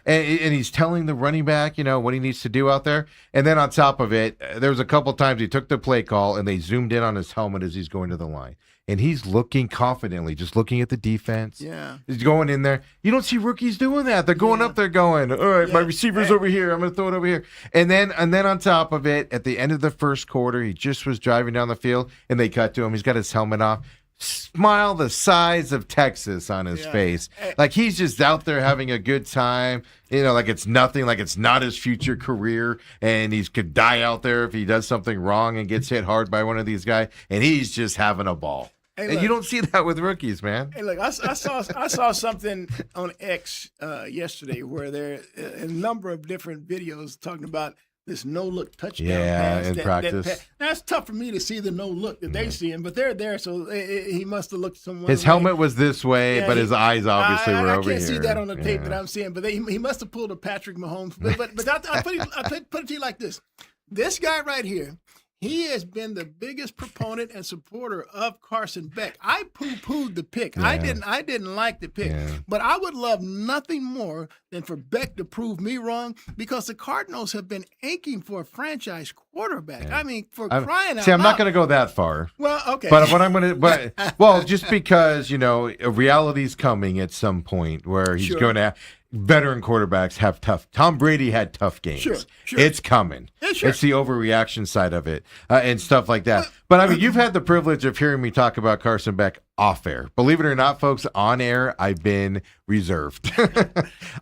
and he's telling the running back, what he needs to do out there. And then on top of it, there was a couple times he took the play call and they zoomed in on his helmet as he's going to the line. And he's looking confidently, just looking at the defense. Yeah. He's going in there. You don't see rookies doing that. They're going up there going, all right, my receiver's over here. I'm going to throw it over here. And then on top of it, at the end of the first quarter, he just was driving down the field, and they cut to him. He's got his helmet off. Smile the size of Texas on his face. Like he's just out there having a good time. Like it's nothing, like it's not his future career. And he could die out there if he does something wrong and gets hit hard by one of these guys. And he's just having a ball. Hey, and look, you don't see that with rookies, man. Hey, look, I saw something on X yesterday where there a number of different videos talking about this no-look touchdown pass. In practice. Now, it's tough for me to see the no-look that they see him, but they're there, so he must have looked someone. His helmet was this way, but his eyes obviously were over here. I can't see that on the tape that I'm seeing, but he must have pulled a Patrick Mahomes. But I'll put it to you like this. This guy right here, he has been the biggest proponent and supporter of Carson Beck. I poo-pooed the pick. Yeah. I didn't like the pick. Yeah. But I would love nothing more than for Beck to prove me wrong because the Cardinals have been aching for a franchise quarterback. Yeah. I mean, for crying out loud. See, I'm not going to go that far. Well, okay. But what I'm going to, just because, reality's coming at some point where he's going to veteran quarterbacks have tough. Tom Brady had tough games. Sure. It's coming. Yeah, sure. It's the overreaction side of it and stuff like that. But I mean, you've had the privilege of hearing me talk about Carson Beck off air. Believe it or not, folks, on air, I've been reserved.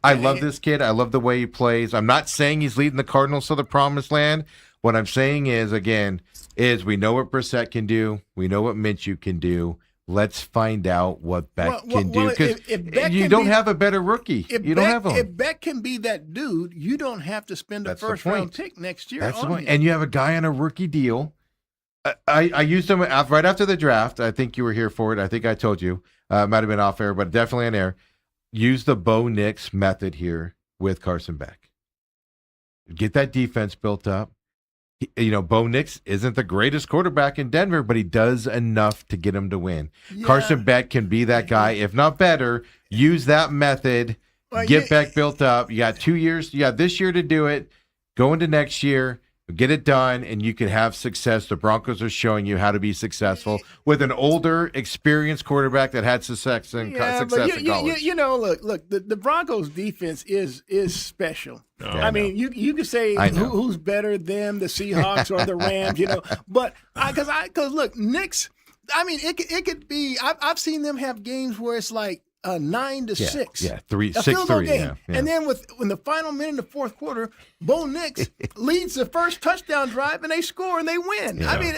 I love this kid. I love the way he plays. I'm not saying he's leading the Cardinals to the promised land. What I'm saying is, again, we know what Brissett can do. We know what Minshew can do. Let's find out what Beck can do because you don't have a better rookie. You don't have him. If Beck can be that dude, you don't have to spend a first-round pick next year. That's the point. And you have a guy on a rookie deal. I used him right after the draft. I think you were here for it. I think I told you. It might have been off air, but definitely on air. Use the Bo Nix method here with Carson Beck. Get that defense built up. Bo Nix isn't the greatest quarterback in Denver, but he does enough to get him to win. Yeah. Carson Beck can be that guy, if not better. Use that method. Get Beck built up. You got 2 years. You got this year to do it. Go into next year. Get it done, and you can have success. The Broncos are showing you how to be successful with an older, experienced quarterback that had success in college. Look, the Broncos' defense is special. Oh, I mean, you could say who's better, them, the Seahawks, or the Rams, But because look, Knicks. I mean, it could be. I've seen them have games where it's like 9-6. Yeah, 6-3. Game. Yeah. And then in the final minute of the fourth quarter, Bo Nix leads the first touchdown drive, and they score and they win. Yeah. I mean,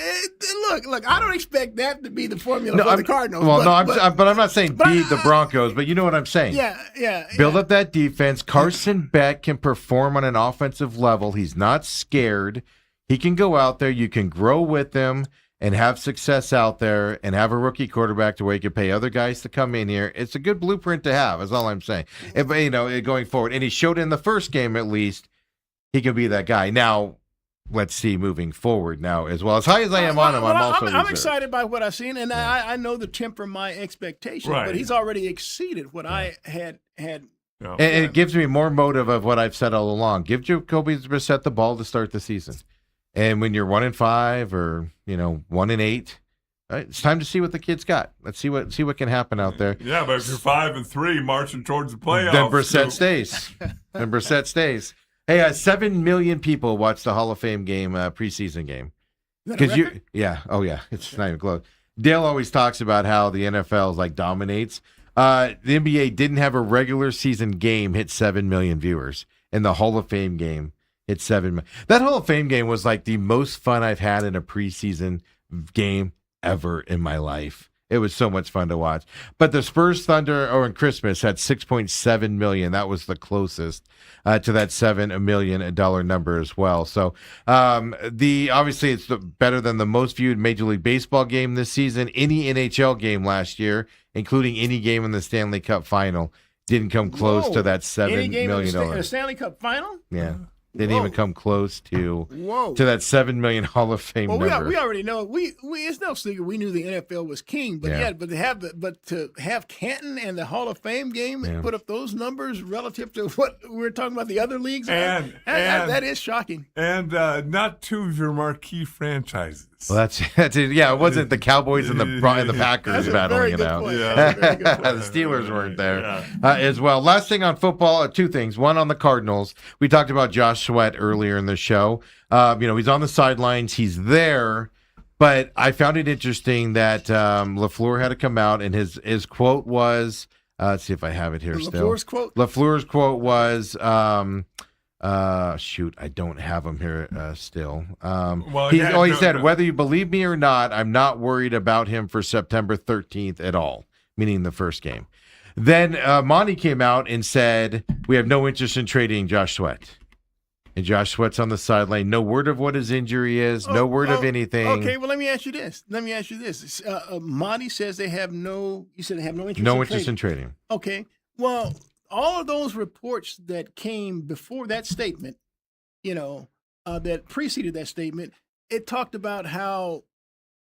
look. I don't expect that to be the formula for the Cardinals. Well, but I'm not saying beat the Broncos, but you know what I'm saying. Yeah. Build up that defense. Carson Beck can perform on an offensive level. He's not scared. He can go out there. You can grow with him and have success out there and have a rookie quarterback to where you can pay other guys to come in here. It's a good blueprint to have, is all I'm saying. Going forward. And he showed in the first game, at least, he can be that guy. Now, let's see moving forward now as well. As high as I am on him, I'm excited by what I've seen, and I know to temper my expectations, but he's already exceeded what I had. And it gives me more motive of what I've said all along. Give Jacoby Brissett the ball to start the season. And when you're 1-5 or 1-8, it's time to see what the kid's got. Let's see what can happen out there. Yeah, but if you're 5-3, marching towards the playoffs, then Brissett stays. Hey, 7 million people watched the Hall of Fame game, preseason game. Because it's not even close. Dale always talks about how the NFL like dominates. The NBA didn't have a regular season game hit 7 million viewers, and the Hall of Fame game hit 7 million. That Hall of Fame game was like the most fun I've had in a preseason game ever in my life. It was so much fun to watch. But the Spurs Thunder in Christmas had 6.7 million. That was the closest to that $7 million number as well. So obviously it's better than the most viewed Major League Baseball game this season. Any NHL game last year, including any game in the Stanley Cup final, didn't come close to that $7 million. In the Stanley Cup final? Yeah. Didn't even come close to Whoa. that 7 million Hall of Fame number. We already know it's no secret we knew the NFL was king, but to have Canton and the Hall of Fame game put up those numbers relative to what we're talking about the other leagues, that is shocking. And not two of your marquee franchises. Well, that's it. Yeah, it wasn't the Cowboys and the Packers battling it out. Yeah. The Steelers weren't there as well. Last thing on football, two things. One on the Cardinals. We talked about Josh Sweat earlier in the show. He's on the sidelines. He's there. But I found it interesting that LaFleur had to come out, and his quote was, let's see if I have it here still. LaFleur's quote was, I don't have him here still. He said, whether you believe me or not, I'm not worried about him for September 13th at all, meaning the first game. Then Monty came out and said, we have no interest in trading Josh Sweat. And Josh Sweat's on the sideline. No word of what his injury is. No word of anything. Okay, well, let me ask you this. Monty says they have no interest in trading. Okay, well, all of those reports that came before that statement, that preceded that statement, it talked about how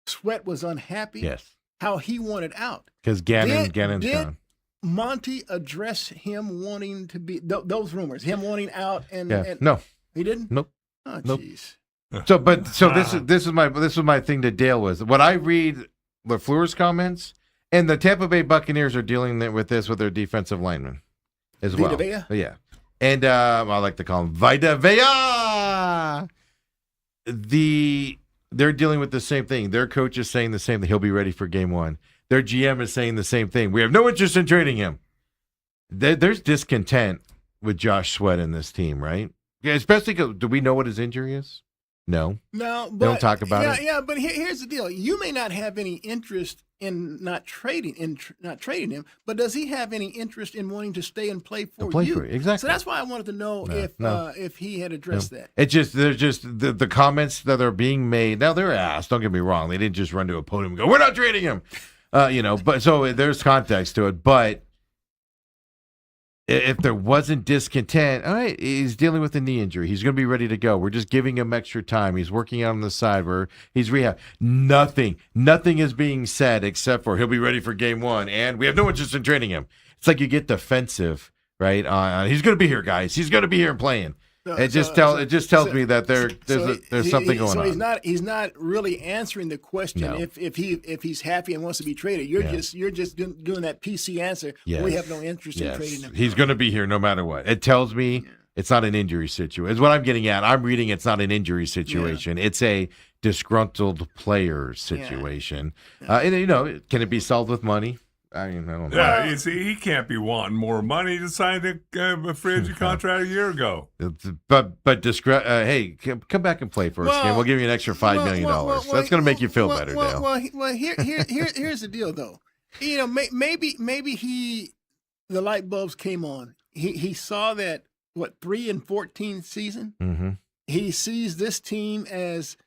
Sweat was unhappy. Yes. How he wanted out. Because Gannon's gone. Monty address him wanting to be those rumors, him wanting out and no, he didn't. Nope. Oh, nope. Jeez. This is my thing to Dale was what I read LaFleur's comments, and the Tampa Bay Buccaneers are dealing with this with their defensive linemen as well. Vita Vea? Yeah, and I like to call him Vita Vea. They're dealing with the same thing. Their coach is saying the same thing. He'll be ready for game one. Their GM is saying the same thing. We have no interest in trading him. There's discontent with Josh Sweat in this team, right? Yeah, especially because do we know what his injury is? No. No, but they don't talk about it. Yeah, but here's the deal. You may not have any interest in not trading him, but does he have any interest in wanting to stay and play for you? Exactly. So that's why I wanted to know if he had addressed that. It's just there's just the comments that are being made. Now they're asked. Don't get me wrong. They didn't just run to a podium and go, "We're not trading him." But so there's context to it. But if there wasn't discontent, all right, he's dealing with a knee injury. He's going to be ready to go. We're just giving him extra time. He's working out on the side where he's rehab. Nothing is being said except for he'll be ready for game one, and we have no interest in trading him. It's like you get defensive, right? He's going to be here, guys. He's going to be here and playing. It just tells me that there's something going on. So he's not really answering the question if he's happy and wants to be traded. You're just doing that PC answer. Yes. We have no interest in trading him. He's going to be here no matter what. It tells me it's not an injury situation. It's what I'm getting at. I'm reading it's not an injury situation. Yeah. It's a disgruntled player situation. Yeah. And can it be solved with money? I don't know. Yeah, you see, he can't be wanting more money to sign a free agent contract a year ago. But hey, come back and play for us again. We'll give you an extra $5 million. That's going to make you feel better, Dale. Here's the deal, though. Maybe the light bulbs came on. He saw that 3-14 season. Mm-hmm. He sees this team as.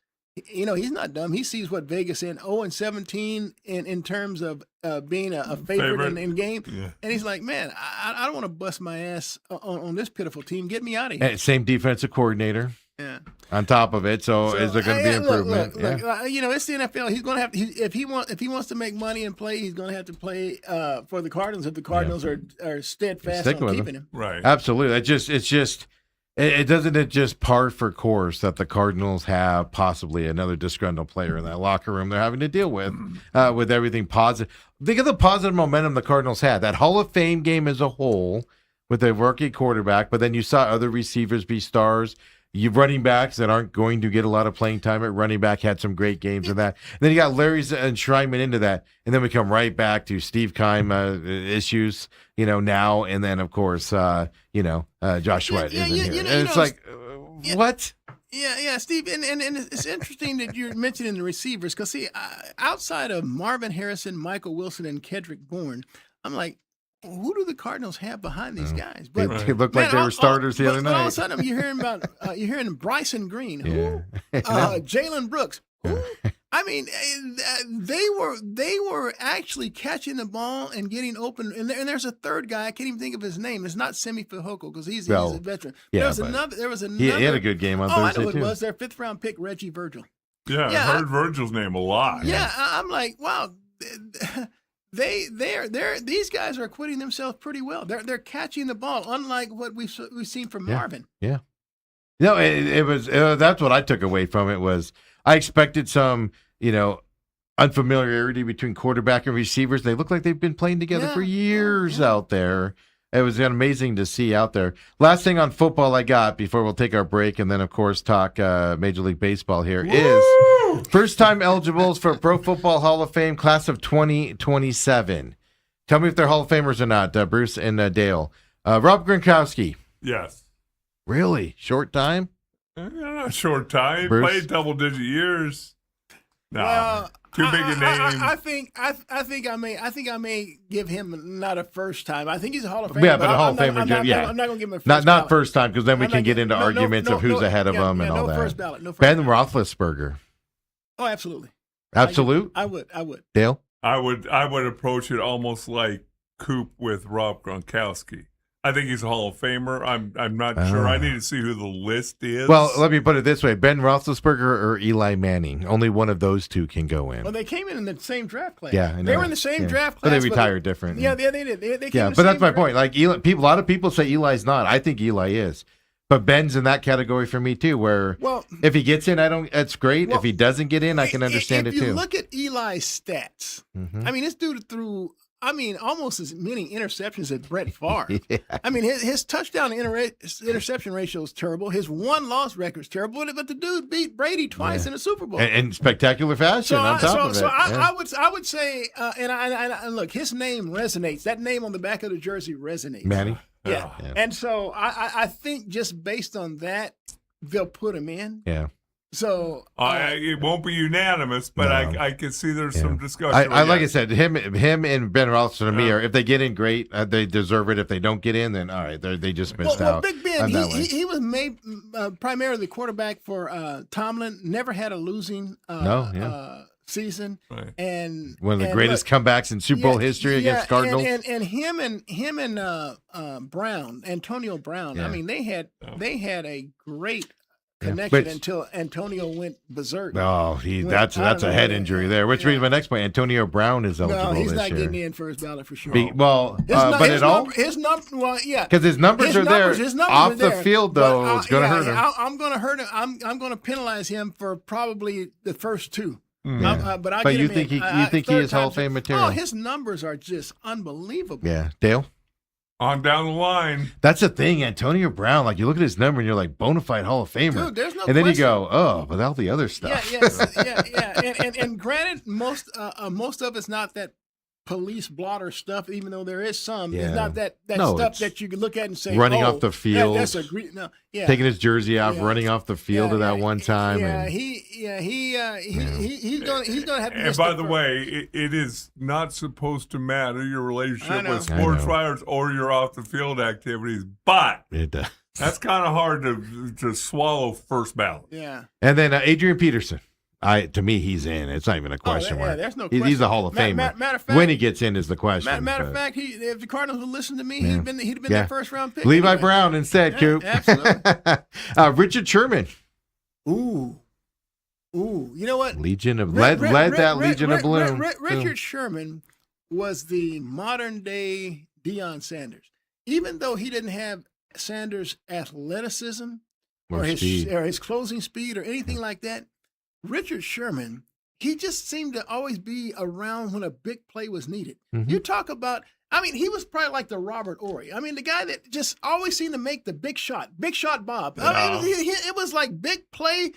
He's not dumb. He sees what Vegas in 0-17 in terms of being a favorite in game. Yeah. And he's like, man, I don't want to bust my ass on this pitiful team. Get me out of here. Same defensive coordinator. Yeah. On top of it, so is there going to be improvement? Look, it's the NFL. He's going to have if he wants to make money and play, he's going to have to play for the Cardinals if the Cardinals are steadfast on keeping him. Right. Absolutely. It doesn't just par for course that the Cardinals have possibly another disgruntled player in that locker room they're having to deal with everything positive. Think of the positive momentum the Cardinals had. That Hall of Fame game as a whole with a rookie quarterback, but then you saw other receivers be stars. you running backs that aren't going to get a lot of playing time at running back had some great games in that. And then you got Larry's enshrinement into that. And then we come right back to Steve Keim issues, now. And then, of course, Josh Sweat isn't here. And it's like, what? Yeah, Steve, and it's interesting that you're mentioning the receivers because, see, outside of Marvin Harrison, Michael Wilson, and Kedrick Bourne, I'm like, who do the Cardinals have behind these guys? But They looked like they were starters the other night. All of a sudden, you're hearing Bryson Green, who, Jalen Brooks, who. I mean, they were actually catching the ball and getting open. And there's a third guy. I can't even think of his name. It's not Semi Fehoko because he's a veteran. Yeah, there was another. He had a good game on Thursday, I know it too. was their 5th round pick, Reggie Virgil. Yeah, I heard Virgil's name a lot. Yeah, I'm like, wow. These guys are acquitting themselves pretty well. They're catching the ball, unlike what we've seen from Marvin. Yeah. No, it was that's what I took away from it was I expected some, unfamiliarity between quarterback and receivers. They look like they've been playing together for years out there. It was amazing to see out there. Last thing on football I got before we'll take our break and then, of course, talk Major League Baseball here is first-time eligibles for Pro Football Hall of Fame class of 2027. Tell me if they're Hall of Famers or not, Bruce and Dale. Rob Gronkowski. Yes. Really? Short time? Short time. Bruce? Played double-digit years. No, too big a name. I think I may give him not a first time. I think he's a Hall of Famer. Yeah, but a Hall of Famer. I'm not going to give him a first not ballot. first time because then we can get into arguments of who's ahead of him and all that. First ballot, no first Ben ballot. Roethlisberger. Oh, absolutely. Absolute? I would. Dale? I would approach it almost like Coop with Rob Gronkowski. I think he's a Hall of Famer. I'm not sure. I need to see who the list is. Well, let me put it this way: Ben Roethlisberger or Eli Manning. Only one of those two can go in. Well, they came in the same draft class. Yeah, I know. They were in the same draft class, but they retired different. Yeah, they did. They came in the but that's same my draft. point. Like Eli, a lot of people say Eli's not. I think Eli is, but Ben's in that category for me too. Where if he gets in, it's great. Well, if he doesn't get in, I can understand it If too. you look at Eli's stats, I mean, this dude threw. Almost as many interceptions as Brett Favre. Yeah. I mean, his touchdown interception ratio is terrible. His one-loss record is terrible. But the dude beat Brady twice in the Super Bowl. In spectacular fashion on top of it. So I would say, and look, his name resonates. That name on the back of the jersey resonates. Manning. Yeah. And so I think just based on that, they'll put him in. Yeah. So it won't be unanimous, but No. I can see there's some discussion. Like I said, him and Ben Roethlisberger to me are, if they get in, great. They deserve it. If they don't get in, then all right, they just missed out. Big Ben, he was made primarily the quarterback for Tomlin. Never had a losing season, Right. and one of the greatest comebacks in Super Bowl history against Cardinals. And him and Brown, Antonio Brown. Yeah. I mean, they had a great connection until Antonio went berserk. Oh, that's a head injury there, which brings my next point. Antonio Brown is eligible No, he's this not year. getting in first ballot for sure. Because his numbers are there. Off the field, though, it's going to hurt him. I'm going to hurt him. I'm going to penalize him for probably the first two. Yeah. But you think he is Hall of Fame material? Oh, his numbers are just unbelievable. Yeah, Dale. On down the line. That's the thing, Antonio Brown. Like you look at his number and you're like bona fide Hall of Famer. Dude, there's no and then question. you go, oh, but all the other stuff. Yeah. And granted, most of it's not that police blotter stuff, even though there is some. Yeah. It's not that No, stuff it's that you can look at and say, running off the field. That's a great taking his jersey off, running off the field at that one time. Yeah, and, he's gonna have to. And by the way, it is not supposed to matter your relationship with sports writers or your off the field activities, but it does. That's kind of hard to swallow first ballot. Yeah. And then Adrian Peterson. To me, he's in. It's not even a question mark. There's no question. He's a Hall of Famer. Matter of fact, when he gets in is the question. Matter of fact, if the Cardinals would listen to me, he'd have been their first round pick. Levi Brown instead, Coop. Absolutely. Richard Sherman. Ooh, you know what? Legion of Legion of Bloom. Richard Sherman was the modern day Deion Sanders. Even though he didn't have Sanders' athleticism or his closing speed or anything like that, Richard Sherman, he just seemed to always be around when a big play was needed. Mm-hmm. You talk about I mean, he was probably like the Robert Ory. I mean, the guy that just always seemed to make the big shot Bob. I mean, it was like big play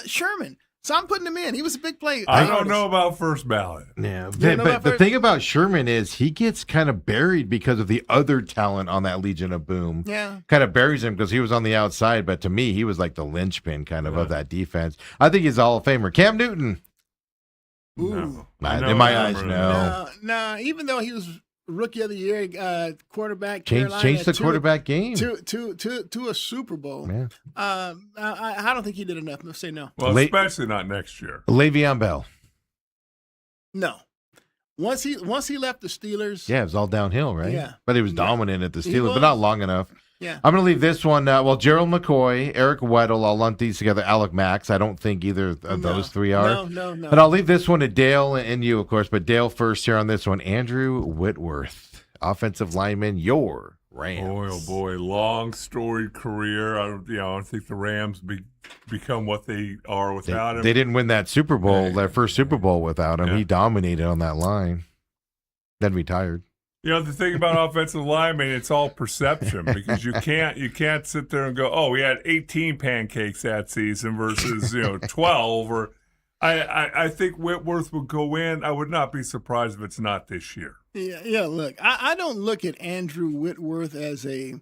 Sherman. So I'm putting him in. He was a big play. I don't know about first ballot. Yeah, but the thing about Sherman is he gets kind of buried because of the other talent on that Legion of Boom. Yeah. Kind of buries him because he was on the outside, but to me, he was like the linchpin kind of that defense. I think he's a Hall of Famer. Cam Newton. Ooh. No. In my eyes, no. No, even though he was Rookie of the Year, quarterback, Change the quarterback game to a Super Bowl. Yeah. I don't think he did enough. Let's say no. Well, especially not next year. Le'Veon Bell. No. Once he left the Steelers. Yeah, it was all downhill, right? Yeah. But he was dominant at the Steelers, but not long enough. Yeah. I'm going to leave this one. Gerald McCoy, Eric Weddle, I'll lump these together. Alec Max, I don't think either of those three are. No. But I'll leave this one to Dale and you, of course. But Dale first here on this one. Andrew Whitworth, offensive lineman, your Rams. Boy, long storied career. I don't think the Rams become what they are without him. They didn't win that Super Bowl, their first Super Bowl without him. Yeah. He dominated on that line. Then retired. The thing about offensive linemen, it's all perception because you can't sit there and go, oh, we had 18 pancakes that season versus 12. Or I think Whitworth would go in. I would not be surprised if it's not this year. Yeah. Look, I don't look at Andrew Whitworth as a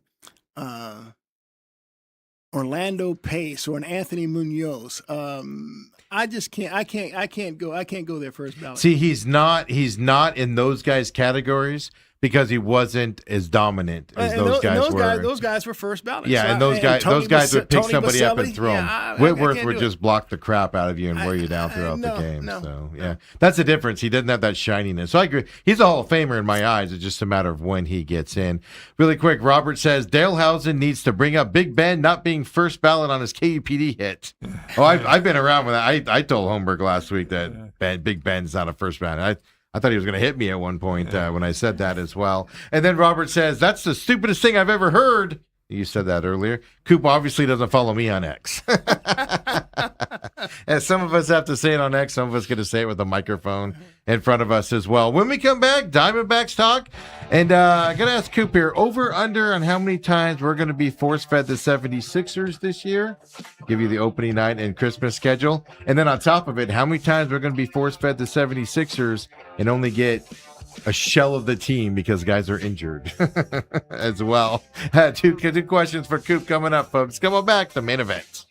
Orlando Pace or an Anthony Munoz. I just can't. I can't go there first ballot. See, he's not in those guys' categories because he wasn't as dominant as those guys were. Those guys were first ballot. Yeah, and those guys would pick somebody up and throw him. Whitworth would just block the crap out of you and wear you down throughout the game. So yeah, that's the difference. He doesn't have that shininess. So I agree. He's a Hall of Famer in my eyes. It's just a matter of when he gets in. Really quick, Robert says Dalehausen needs to bring up Big Ben not being first ballot on his KUPD hit. I've been around with that. I told Holmberg last week that Big Ben's not a first ballot. I thought he was going to hit me at one point when I said that as well. And then Robert says, that's the stupidest thing I've ever heard. You said that earlier. Coop obviously doesn't follow me on X. And some of us have to say it on X. Some of us get to say it with a microphone in front of us as well. When we come back, Diamondbacks talk. And I'm going to ask Coop here, over, under on how many times we're going to be force-fed the 76ers this year. Give you the opening night and Christmas schedule. And then on top of it, how many times we're going to be force-fed the 76ers and only get a shell of the team because guys are injured as well. Two questions for Coop coming up, folks. Come on back, the main event.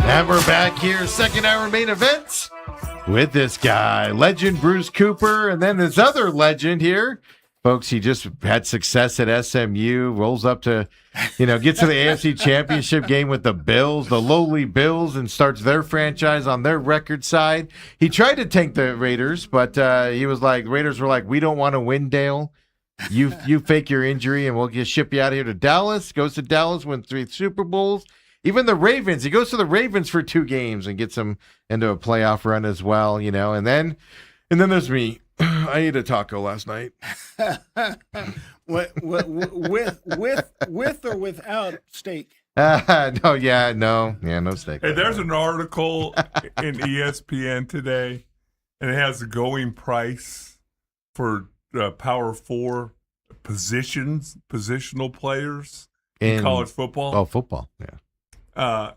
And we're back here, second hour main event with this guy, legend Bruce Cooper, and then this other legend here. Folks, he just had success at SMU, rolls up to, gets to the AFC Championship game with the Bills, the lowly Bills, and starts their franchise on their record side. He tried to tank the Raiders, but he was like, Raiders were like, we don't want to win, Dale. You fake your injury, and we'll just ship you out of here to Dallas. Goes to Dallas, wins 3 Super Bowls. Even the Ravens, he goes to the Ravens for 2 games and gets them into a playoff run as well, and then there's me. I ate a taco last night. with or without steak? No steak. Hey, there's an article in ESPN today, and it has the going price for Power 4 positional players in college football. Oh, football, yeah.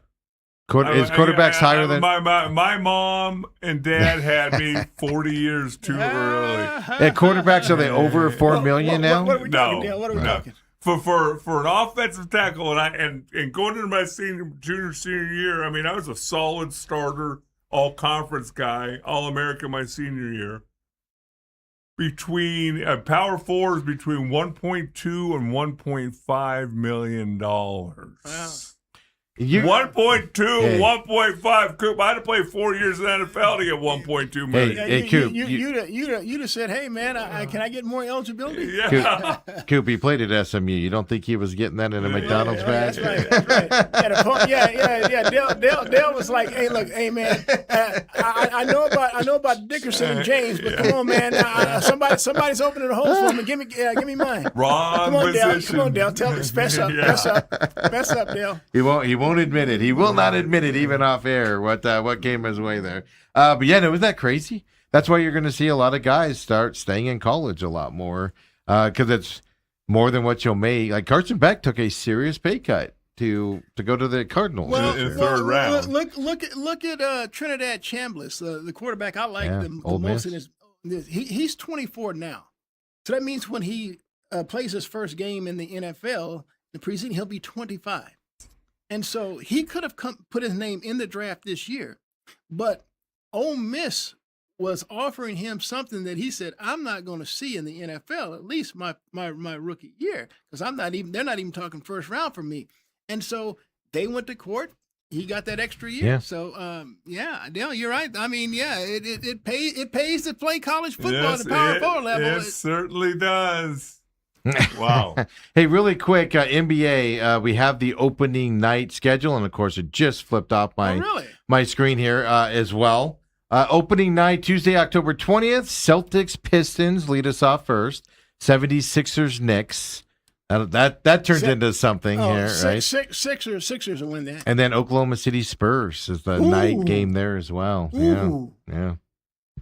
Is quarterbacks higher than my mom and dad had me 40 years too early. At quarterbacks, are they over $4 million now? What are we talking, Dale? What are we talking? For an offensive tackle, and going into my junior senior year, I mean, I was a solid starter, all conference guy, all American my senior year. Between Power 4s between $1.2 and $1.5 million. Wow. 1.2, 1.5. Coop, I had to play 4 years in the NFL to get 1.2 million. Hey, Coop. You'd have said, hey, man, can I get more eligibility? Yeah. Coop, he played at SMU. You don't think he was getting that in a McDonald's bag? That's right. Yeah. Dale was like, hey, look, hey, man, I know about Dickerson and James, but come on, man. Somebody's opening a hole for me. Give me mine. Wrong position. Come on, Dale. Tell me. Fess up, Dale. He won't admit it. He will not admit it, even off air, what came his way there. But yeah, no, isn't that crazy? That's why you're going to see a lot of guys start staying in college a lot more, because it's more than what you'll make. Like Carson Beck took a serious pay cut to go to the Cardinals in the third round. Look at Trinidad Chambliss, the quarterback I like the most in his. He's 24 now, so that means when he plays his first game in the NFL, the preseason, he'll be 25. And so he could have put his name in the draft this year, but Ole Miss was offering him something that he said, I'm not going to see in the NFL, at least my rookie year, because they're not even talking first round for me. And so they went to court. He got that extra year. Yeah. So, Dale, you're right. I mean, it pays to play college football at the Power 4 level. It certainly does. Wow. Hey, really quick, NBA, we have the opening night schedule, and of course it just flipped off my screen here as well. Opening night, Tuesday, October 20th, Celtics, Pistons lead us off first. 76ers, Knicks. That turns into something here, right? Sixers will win that. And then Oklahoma City Spurs is the night game there as well. Yeah.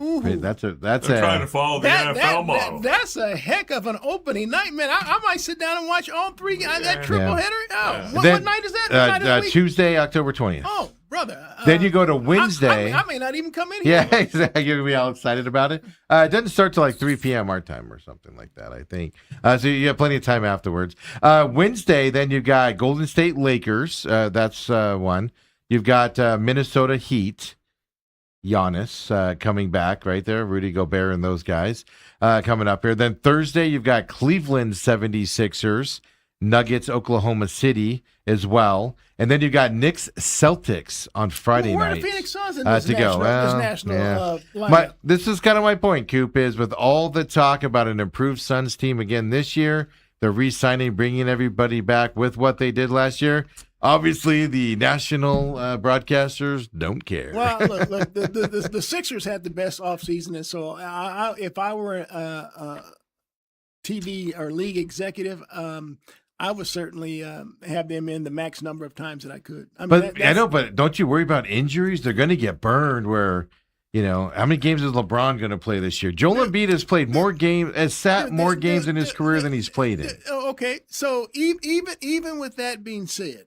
Ooh. That's trying to follow the NFL model. That's a heck of an opening night, man. I might sit down and watch all three. That triple header. Oh, what night is that? Tuesday, October 20th. Oh, brother. Then you go to Wednesday. I may not even come in here. Yeah, exactly. You're going to be all excited about it. It doesn't start till like 3 p.m. our time or something like that, I think. So you have plenty of time afterwards. Wednesday, then you've got Golden State Lakers. That's one. You've got Minnesota Heat. Giannis coming back right there. Rudy Gobert and those guys coming up here. Then Thursday, you've got Cleveland 76ers, Nuggets, Oklahoma City as well. And then you've got Knicks Celtics on Friday night. Where are the Phoenix Suns in this national lineup? This is kind of my point, Coop, is with all the talk about an improved Suns team again this year, they're re-signing, bringing everybody back with what they did last year. Obviously, the national broadcasters don't care. Well, look, the Sixers had the best offseason, and so if I were a TV or league executive, I would certainly have them in the max number of times that I could. I mean, I know, but don't you worry about injuries? They're going to get burned where, how many games is LeBron going to play this year? Joel Embiid has played more games, more games in his career than he's played in. Okay, so even with that being said,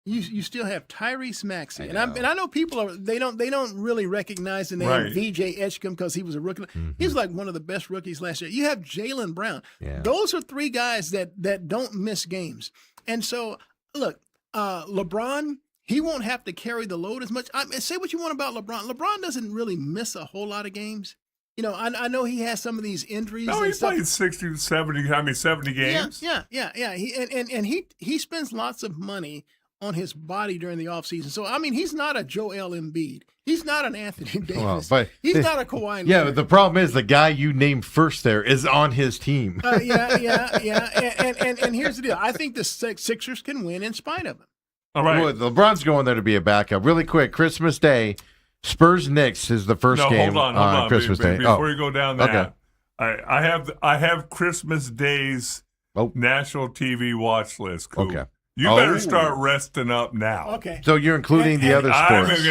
you still have Tyrese Maxey, and I know people they don't really recognize the name VJ Edgecombe because he was a rookie. Mm-hmm. He was like one of the best rookies last year. You have Jaylen Brown. Yeah. Those are three guys that don't miss games. And so look, LeBron, he won't have to carry the load as much. Say what you want about LeBron. LeBron doesn't really miss a whole lot of games. I know he has some of these injuries. No, he played 70 games. Yeah. He spends lots of money on his body during the offseason. So, I mean, he's not a Joel Embiid. He's not an Anthony Davis. He's not a Kawhi Leonard. Yeah, but the problem is the guy you named first there is on his team. Yeah. And here's the deal. I think the Sixers can win in spite of him. All right. Well, LeBron's going there to be a backup. Really quick, Christmas Day, Spurs Knicks is the first No, game hold on. Christmas Day. Before you go down that, okay. I have Christmas Day's national TV watch list. Cool. Okay. You better start resting up now. Okay. So you're including the other sports.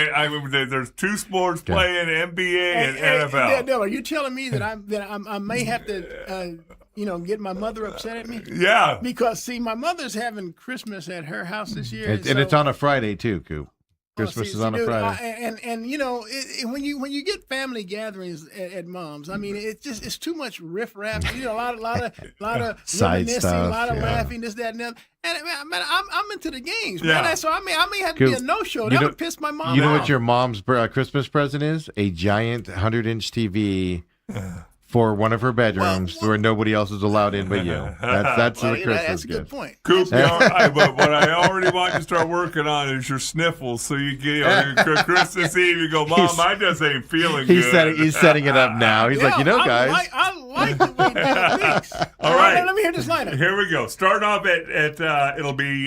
There's two sports playing, NBA and NFL. Dale, are you telling me that I may have to get my mother upset at me? Yeah. Because see, my mother's having Christmas at her house this year, And it's on a Friday too, Coop. Christmas is on a Friday. When you get family gatherings at mom's, I mean, it's too much riffraff. A lot of side reminiscing, stuff, a lot of laughing, this, that, and that. And man, I'm into the games, man. Yeah. So I may have to be a no-show. That would piss my mom off. You know what your mom's Christmas present is? A giant 100-inch TV for one of her bedrooms where nobody else is allowed in but you. That's the Christmas that's a good gift. point. Coop, but what I already want you to start working on is your sniffles. So you get Christmas Eve, you go, Mom, I just ain't feeling good. He's setting it up now. He's like, guys. I like the way Dale thinks. All right. Let me hear this lineup. Here we go. Starting off at it'll be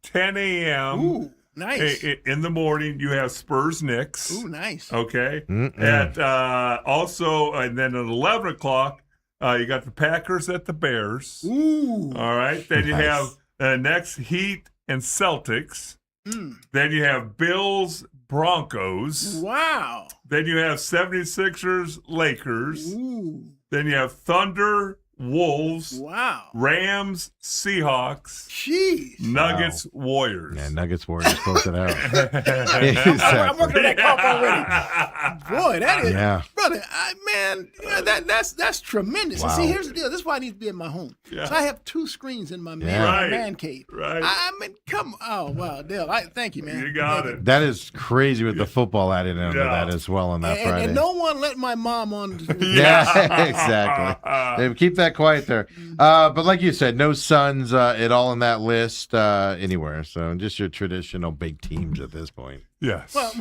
10 a.m. Ooh, nice. In the morning, you have Spurs Knicks. Ooh, nice. Okay. At also, and then at 11 o'clock, you got the Packers at the Bears. Ooh. All right. Then you have next Heat and Celtics. Then you have Bills Broncos. Wow. Then you have 76ers Lakers. Ooh. Then you have Thunder Wolves. Wow. Rams Seahawks. Jeez. Nuggets Warriors. Yeah, Nuggets Warriors close it out. I'm working on that cough already. Boy, that is, brother, that's tremendous. Wow. And see, here's the deal. This is why I need to be in my home. Yeah. So I have two screens in my man cave. Right. I mean, come on. Oh, wow, Dale. Thank you, man. You got it. That is crazy with the football added into that as well on that Friday. And no one let my mom on. Yeah, exactly. Keep that quiet there. But like you said, no Suns at all in that list anywhere. So just your traditional big teams at this point. Yes. Well,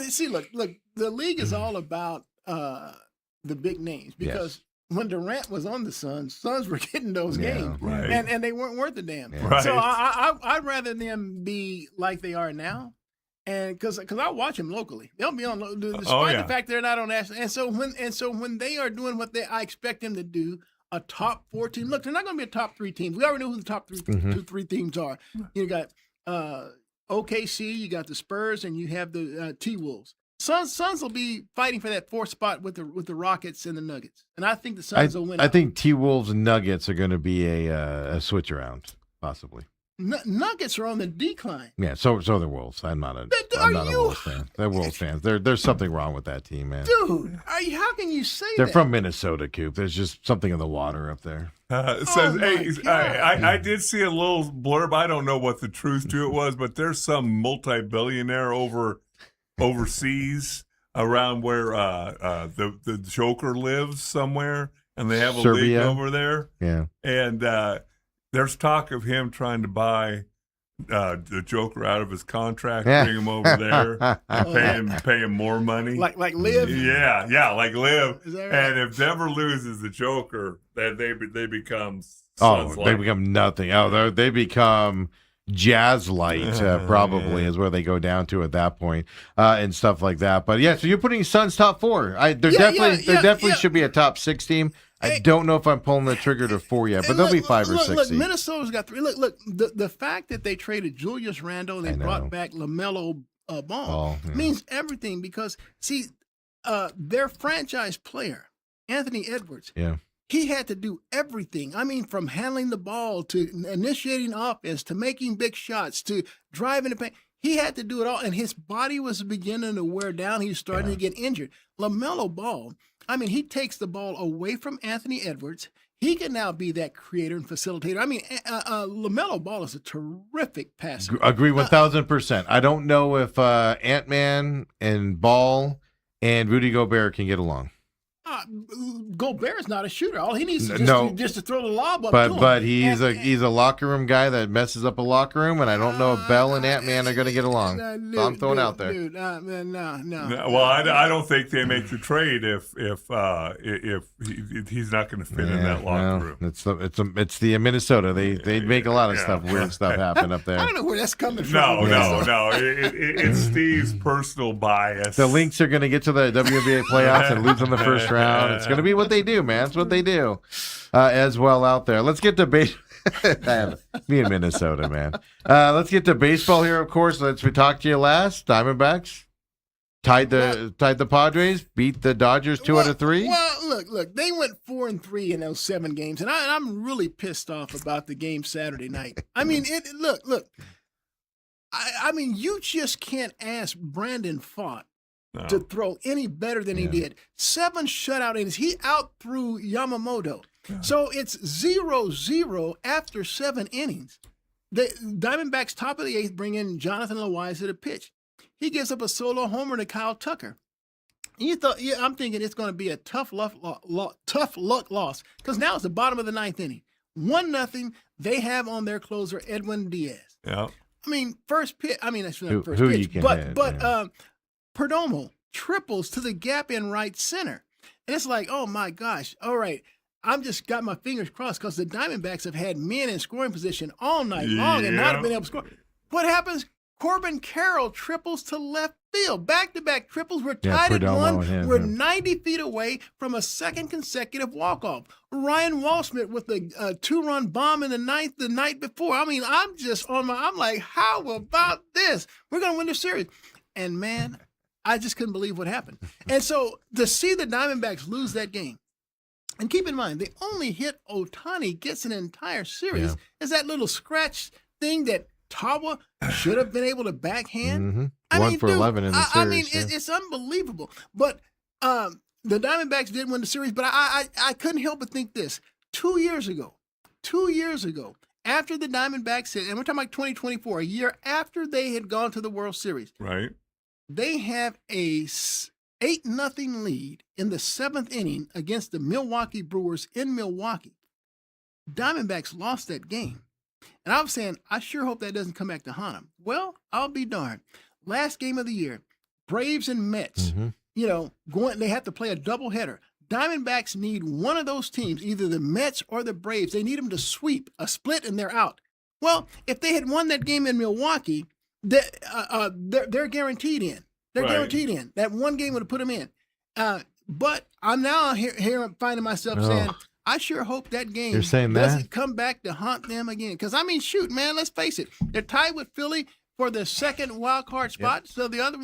see, look, the league is all about the big names because when Durant was on the Suns were getting those games, right. and they weren't worth a damn. Yeah. Right. So I'd rather them be like they are now. And because I watch them locally, they'll be on despite the fact they're not on national. And so when they are doing what I expect them to do, a top 4 team. Look, they're not going to be a top 3 team. We already know who the top three teams are. You got OKC, you got the Spurs, and you have the T-Wolves. Suns will be fighting for that 4th spot with the Rockets and the Nuggets, and I think the Suns will win. I think T-Wolves and Nuggets are going to be a switch around, possibly. Nuggets are on the decline. Yeah, so the Wolves. I'm not a Wolves fan. They're Wolves fans. There's something wrong with that team, man. Dude, how can you say They're that? from Minnesota, Coop. There's just something in the water up there. It says, I did see a little blurb. I don't know what the truth to it was, but there's some multi-billionaire overseas around where the Joker lives somewhere, and they have a league over there. Yeah, and there's talk of him trying to buy the Joker out of his contract, bring him over there, and pay him more money. Like Liv? Yeah, like Liv. Is that right? And if Denver loses the Joker, then they become they become nothing. Oh, they become Jazz Light, probably is where they go down to at that point, and stuff like that. But yeah, so you're putting Suns top 4. There definitely should be a top 6 team. I don't know if I'm pulling the trigger to 4 yet, but they'll be 5 or 6. Look, Minnesota's got 3. Look, the fact that they traded Julius Randle and they brought back LaMelo Ball means everything because, see, their franchise player, Anthony Edwards, he had to do everything. I mean, from handling the ball to initiating offense to making big shots to driving the paint. He had to do it all, and his body was beginning to wear down. He was starting to get injured. LaMelo Ball, I mean, he takes the ball away from Anthony Edwards. He can now be that creator and facilitator. I mean, LaMelo Ball is a terrific passer. Agree 1,000%. I don't know if Ant-Man and Ball and Rudy Gobert can get along. Gobert's not a shooter. All he needs is just to throw the lob up. But he's a locker room guy that messes up a locker room, and I don't know if Bell and Ant-Man are going to get along. So I'm throwing out there. No. Well, I don't think they make the trade if he's not going to fit in that locker room. It's the Minnesota. They make a lot of weird stuff happen up there. I don't know where that's coming from. No. It's Steve's personal bias. The Lynx are going to get to the WNBA playoffs and lose in the first round. It's going to be what they do, man. It's what they do as well out there. Let's get to me in Minnesota, man. Let's get to baseball here, of course. We talked to you last. Diamondbacks tied the Padres, beat the Dodgers 2 out of 3. Well, look, they went 4-3 in those 7 games, and I'm really pissed off about the game Saturday night. I mean, look. I mean, you just can't ask Brandon Pfaadt to throw any better than he did. 7 shutout innings. He out-threw Yamamoto. So it's 0-0 after 7 innings. The Diamondbacks, top of the 8th, bring in Jonathan Loaiza to pitch. He gives up a solo homer to Kyle Tucker. I'm thinking it's going to be a tough luck loss, because now it's the bottom of the 9th inning. 1-0. They have on their closer Edwin Diaz. Yeah. I mean, first pitch. I mean, that's not first who pitch. You can but Perdomo triples to the gap in right center, and it's like, oh my gosh! All right, I'm just got my fingers crossed because the Diamondbacks have had men in scoring position all night long and not been able to score. What happens? Corbin Carroll triples to left field. Back-to-back triples. We're tied at 1. We're 90 feet away from a second consecutive walk-off. Ryan Walsmith with a 2-run bomb in the 9th the night before. I mean, I'm like, how about this? We're going to win the series. And, man, I just couldn't believe what happened. And so to see the Diamondbacks lose that game, and keep in mind, the only hit Ohtani gets an entire series is that little scratch thing that Tawa should have been able to backhand. Mm-hmm. I 1 mean, for dude, 11 in the series. I mean, it's unbelievable. But the Diamondbacks did win the series, but I couldn't help but think this. 2 years ago, after the Diamondbacks hit, and we're talking about 2024, a year after they had gone to the World Series, right? They have a 8-0 lead in the 7th inning against the Milwaukee Brewers in Milwaukee. Diamondbacks lost that game. And I was saying, I sure hope that doesn't come back to haunt them. Well, I'll be darned. Last game of the year, Braves and Mets, they have to play a doubleheader. Diamondbacks need one of those teams, either the Mets or the Braves. They need them to sweep a split and they're out. Well, if they had won that game in Milwaukee, they're guaranteed in. They're guaranteed in. That one game would have put them in. But I'm now here finding myself saying, I sure hope that game doesn't come back to haunt them again. Because, I mean, shoot, man, let's face it. They're tied with Philly for the second wild card spot. Yep. So the other,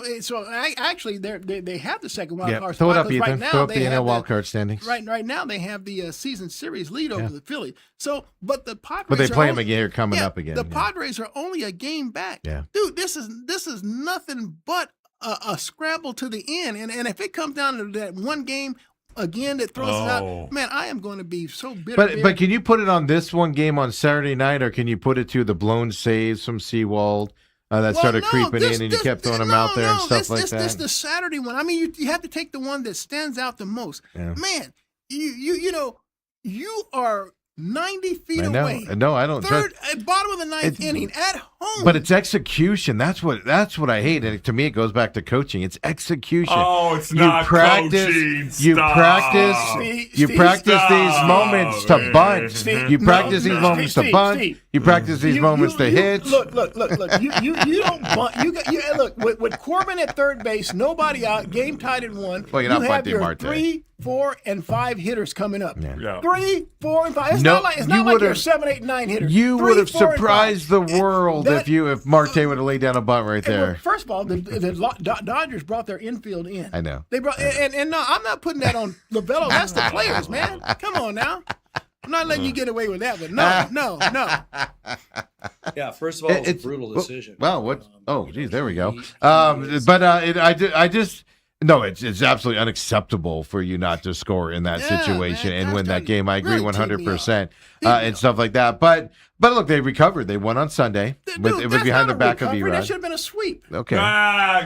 actually, they have the second wild card spot. Throw it up, Ethan. Right now, throw up the NL wild card standings. Right now, they have the season series lead over the Philly. So, but the Padres. But they play them again here coming up again. The Padres are only a game back. Yeah. Dude, this is nothing but a scramble to the end. And if it comes down to that one game again that throws us out, man, I am going to be so bitter. But can you put it on this one game on Saturday night, or can you put it to the blown saves from Seawald that started creeping in and you kept throwing them out there and stuff like that? This the Saturday one. I mean, you have to take the one that stands out the most. Yeah. Man, you are 90 feet away. No, I don't. Bottom of the 9th inning at home. But it's execution. That's what I hate. And to me, it goes back to coaching. It's execution. Oh, it's not coaching. You practice these moments to bunt. You practice these moments to bunt. You practice these moments to hit. Look. You don't bunt. Look, with Corbin at third base, nobody out, game tied at 1. Well, you're not bunting, Marte. 3, 4, and 5 hitters coming up. Yeah. 3, 4, and 5. It's not like you're 7, 8, 9 hitters. You would have surprised the world if Marte would have laid down a bunt right there. First of all, the Dodgers brought their infield in. I know. They brought and no, I'm not putting that on Lovello. That's the players, man. Come on now. I'm not letting you get away with that, but no. Yeah, first of all, it's a brutal decision. Well, what? Oh, geez, there we go. I just No, it's absolutely unacceptable for you not to score in that Yeah, situation man, and that's win that gotta game. I agree really tick me 100% off. Tick me and off. stuff like that. But look, they recovered. They won on Sunday. Dude, It was that's behind not the a back of recovery. That Erod. should have been a sweep. Okay.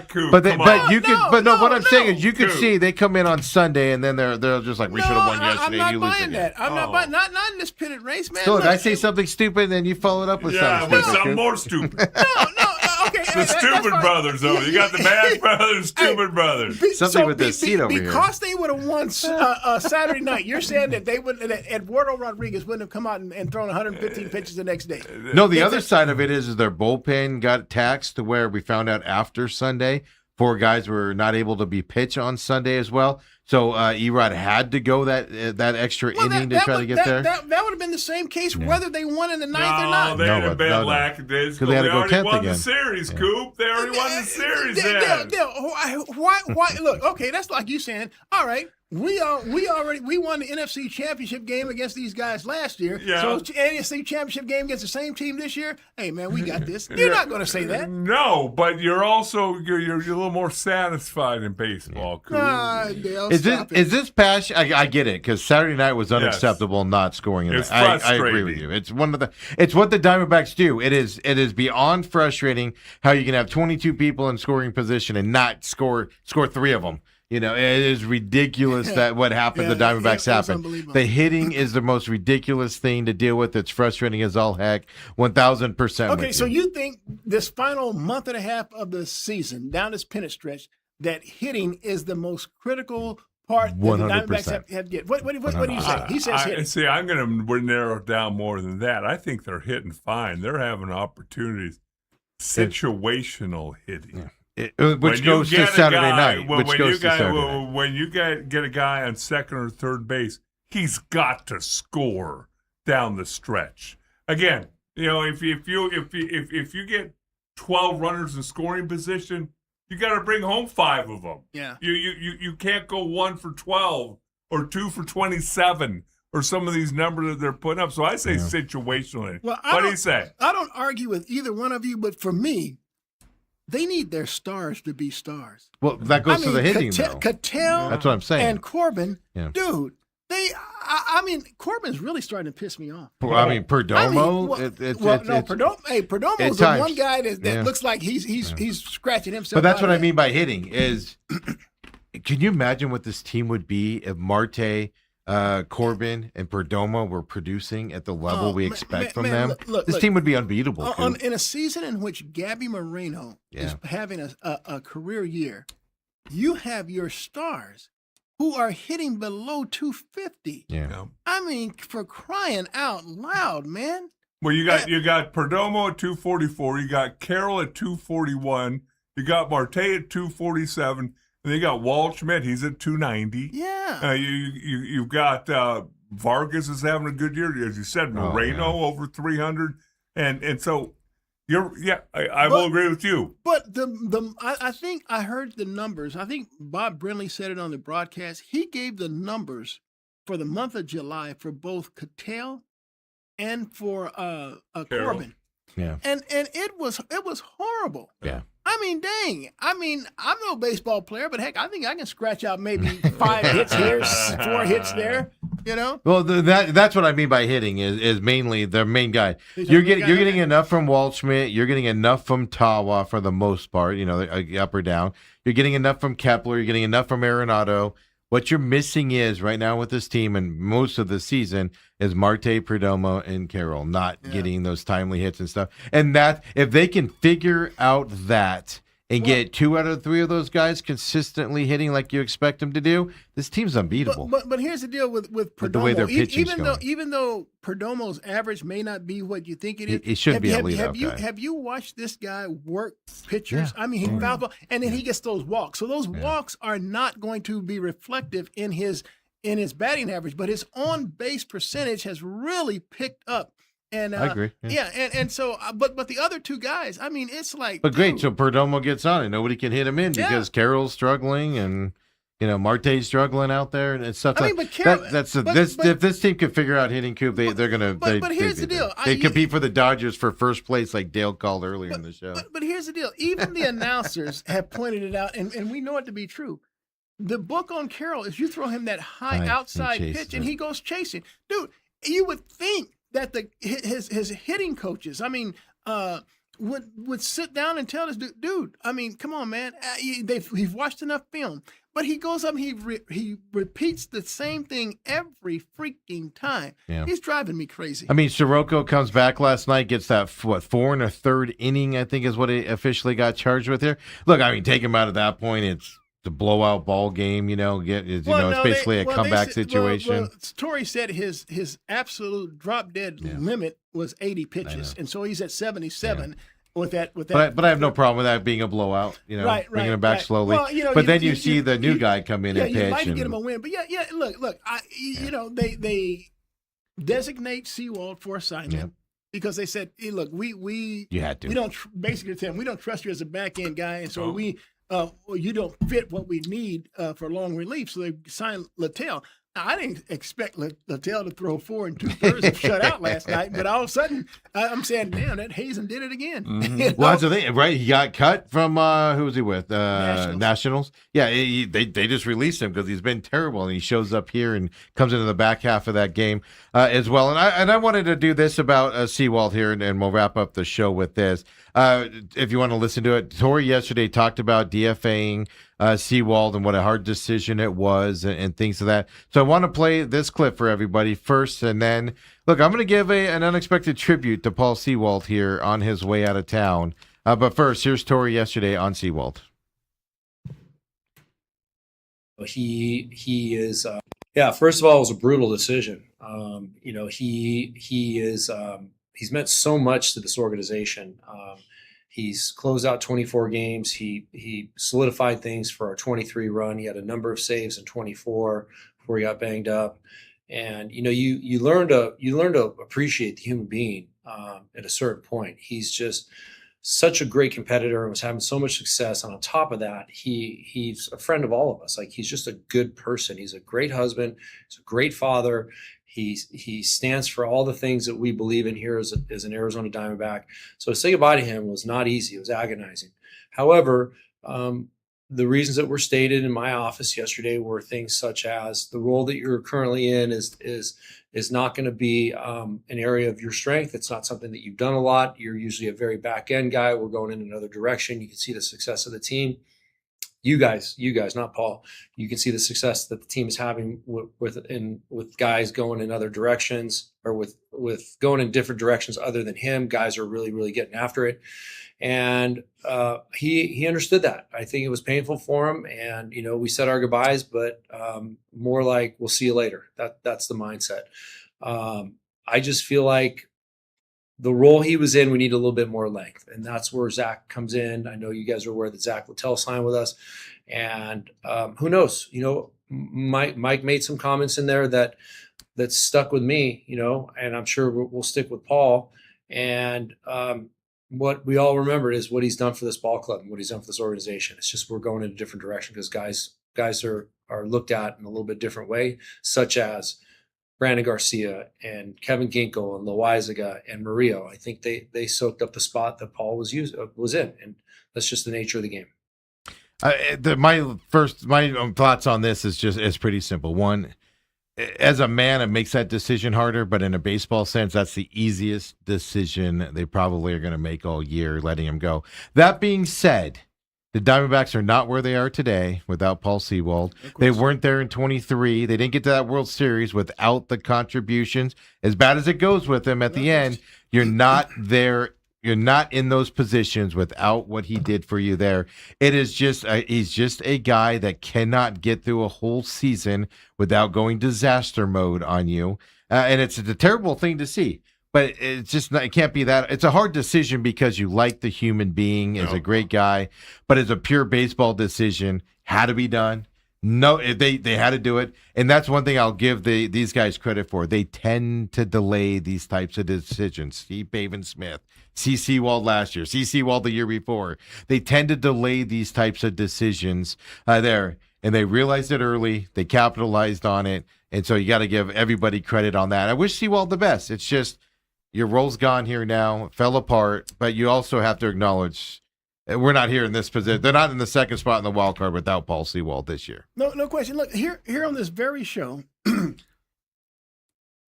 Coop, But come but on. you could No, but no, no, what I'm saying no. is you could Coop. see they come in on Sunday and then they're just like we should have won yesterday. I'm and you not lose buying again. that. I'm not Oh. buying not in this pitted race, man. So Look, did I say something stupid and then you followed up with Yeah, something with stupid? something Coop? more stupid. No, okay. The stupid brothers, though. You got the bad brothers, stupid brothers. Something with the seat over here. Because they would have won Saturday night, you're saying that that Eduardo Rodriguez wouldn't have come out and thrown 115 pitches the next day. No, the other side of it is their bullpen got taxed to where we found out after Sunday 4 guys were not able to be pitched on Sunday as well. So Erod had to go that extra inning to try to get there. That would have been the same case whether they won in the ninth or No, not. they'd No, have been no. lackadaisical. 'Cause they had to go already 10th won again. the series, Yeah. Coop. They already won the series then. Why? Look, okay, that's like you saying. All right, we won the NFC Championship game against these guys last year. Yeah. So NFC Championship game against the same team this year. Hey man, we got this. You're not going to say that. No, but you're also you're a little more satisfied in baseball, Coop. Dale, Is stop it. this passion? I get it because Saturday night was unacceptable not scoring. In It's that. I agree with frustrating. you. It's what the Diamondbacks do. It is beyond frustrating how you can have 22 people in scoring position and not score 3 of them. You know, it is ridiculous that what happened to the Diamondbacks yeah, it was happened. unbelievable. The hitting is the most ridiculous thing to deal with. It's frustrating as all heck. 1,000%. Okay, so you think this final month and a half of the season, down this pennant stretch, that hitting is the most critical part that the 100%. Diamondbacks have to get? What do you say? He says hitting. See, I'm going to narrow it down more than that. I think they're hitting fine. They're having opportunities. Situational hitting. Which goes to Saturday night. When you get a guy on second or third base, he's got to score down the stretch. Again, you know, if you get 12 runners in scoring position, you got to bring home 5 of them. Yeah. You can't go 1 for 12 or 2 for 27 or some of these numbers that they're putting up. So I say situationally. Well, What do you say? I don't argue with either one of you, but for me, they need their stars to be stars. Well, that goes to the hitting, though. Cattell That's what I'm saying. and Corbin, Yeah. dude, I mean, Corbin's really starting to piss me off. I mean, Perdomo. Perdomo's at the times. one guy that Yeah. looks like he's scratching himself. But that's out what of I mean by hitting is, can you imagine what this team would be if Marte, Corbin, and Perdomo were producing at the level we expect from them? Look, This team would be unbeatable. Coop. in a season in which Gabby Moreno is having a career year, you have your stars who are hitting below 250. Yeah. I mean, for crying out loud, man. Well, you got Perdomo at 244, you got Carroll at 241, you got Marte at 247, and you got Waldschmidt, he's at 290. Yeah. You've got Vargas is having a good year, as you said. Moreno over 300, and so I will agree with you. But I think I heard the numbers. I think Bob Brenly said it on the broadcast. He gave the numbers for the month of July for both Cattell and for Corbin. Yeah. And it was horrible. Yeah. I mean, dang. I mean, I'm no baseball player, but heck, I think I can scratch out maybe 5 hits here, 4 hits there. You know. Well, that's what I mean by hitting is mainly their main guy. You're getting enough from Waldschmidt. You're getting enough from Tawa for the most part. You know, up or down. You're getting enough from Kepler. You're getting enough from Arenado. What you're missing is right now with this team and most of the season is Marte, Perdomo, and Carroll not getting those timely hits and stuff. And that if they can figure out that and get 2 out of 3 of those guys consistently hitting like you expect them to do, this team's unbeatable. But here's the deal with Perdomo. The way their pitching's even though Perdomo's average may not be what you think it is, it should be a leadoff guy. Have you watched this guy work pitchers? Yeah. I mean, he fouls ball, and then he gets those walks. So those walks are not going to be reflective in his batting average, but his on base percentage has really picked up. And I agree. Yeah, and so, but the other 2 guys, I mean, it's like. But great, so Perdomo gets on it. Nobody can hit him in because Carroll's struggling and Marte's struggling out there and stuff. I mean, but Carroll, if this team could figure out hitting Coop, they're gonna. But here's the deal: they compete for the Dodgers for first place, like Dale called earlier in the show. But here's the deal: even the announcers have pointed it out, and we know it to be true. the book on Carroll is you throw him that high Right, he outside chases pitch and it. he goes chasing. Dude, you would think that his hitting coaches, I mean, would sit down and tell this dude, I mean, come on, man. He's watched enough film. But he goes up and he repeats the same thing every freaking time. Yeah. He's driving me crazy. I mean, Sirocco comes back last night, gets that, 4 1/3 inning, I think is what he officially got charged with here. Look, I mean, take him out at that point. It's the blowout ball game, it's basically a comeback situation. Well, Torrey said his absolute drop dead limit was 80 pitches, and so he's at 77 with that. But I have no problem with that being a blowout. Bringing him back slowly. Well, but then you see the new guy come in and pitch. Yeah, you like to get him a win, but look, they designate Seawald for assignment. Because they said, hey, look, you had to. We don't basically tell him we don't trust you as a back end guy, and so you don't fit what we need for long relief. So they signed Littell. Now, I didn't expect Littell to throw 4 2/3 of shutout last night, but all of a sudden I'm saying, damn, that Hazen did it again. Mm-hmm. Well, that's the thing, right? He got cut from who was he with? Nationals. Yeah, they just released him because he's been terrible, and he shows up here and comes into the back half of that game as well. And I wanted to do this about Seawald here, and we'll wrap up the show with this. If you want to listen to it, Torrey yesterday talked about DFAing Seawald and what a hard decision it was and things of that. So I want to play this clip for everybody first, and then, look, I'm going to give an unexpected tribute to Paul Seawald here on his way out of town. But first, here's Torrey yesterday on Seawald. He is, first of all, it was a brutal decision. He's meant so much to this organization. He's closed out 24 games. He solidified things for our 23 run. He had a number of saves in 24 before he got banged up. And you learn to appreciate the human being at a certain point. He's just such a great competitor and was having so much success. And on top of that, he's a friend of all of us. Like, he's just a good person. He's a great husband. He's a great father. He stands for all the things that we believe in here as an Arizona Diamondback. So to say goodbye to him was not easy. It was agonizing. However, the reasons that were stated in my office yesterday were things such as the role that you're currently in is not going to be an area of your strength. It's not something that you've done a lot. You're usually a very back end guy. We're going in another direction. You can see the success of the team. You guys, not Paul. You can see the success that the team is having with guys going in other directions, or with going in different directions other than him. Guys are really, really getting after it. And he understood that. I think it was painful for him. And, we said our goodbyes, but more like, we'll see you later. That's the mindset. I just feel like the role he was in, we need a little bit more length. And that's where Zach comes in. I know you guys are aware that Zach Littell signed with us. And who knows? Mike made some comments in there that stuck with me, and I'm sure we'll stick with Paul. And what we all remember is what he's done for this ball club and what he's done for this organization. It's just we're going in a different direction because guys are looked at in a little bit different way, such as Brandon Garcia and Kevin Ginkel and Loizaga and Murillo. I think they soaked up the spot that Paul was in, and that's just the nature of the game. My thoughts on this is pretty simple. One, as a man, it makes that decision harder, but in a baseball sense, that's the easiest decision they probably are going to make all year, letting him go. That being said, the Diamondbacks are not where they are today without Paul Seawald. They weren't there in 23. They didn't get to that World Series without the contributions. As bad as it goes with him at the end, you're not there. You're not in those positions without what he did for you there. It is just he's just a guy that cannot get through a whole season without going disaster mode on you. And it's a terrible thing to see. But it's just not, it can't be that. It's a hard decision because you like the human being as a great guy, but as a pure baseball decision, had to be done. No, they had to do it, and that's one thing I'll give these guys credit for. They tend to delay these types of decisions. Steve Baven-Smith, C. Seawald last year, C. Seawald the year before. They tend to delay these types of decisions there, and they realized it early. They capitalized on it, and so you got to give everybody credit on that. I wish Seawald the best. It's just, your role's gone here now. It fell apart, but you also have to acknowledge we're not here in this position. They're not in the second spot in the wild card without Paul Sewald this year. No question. Look, here on this very show,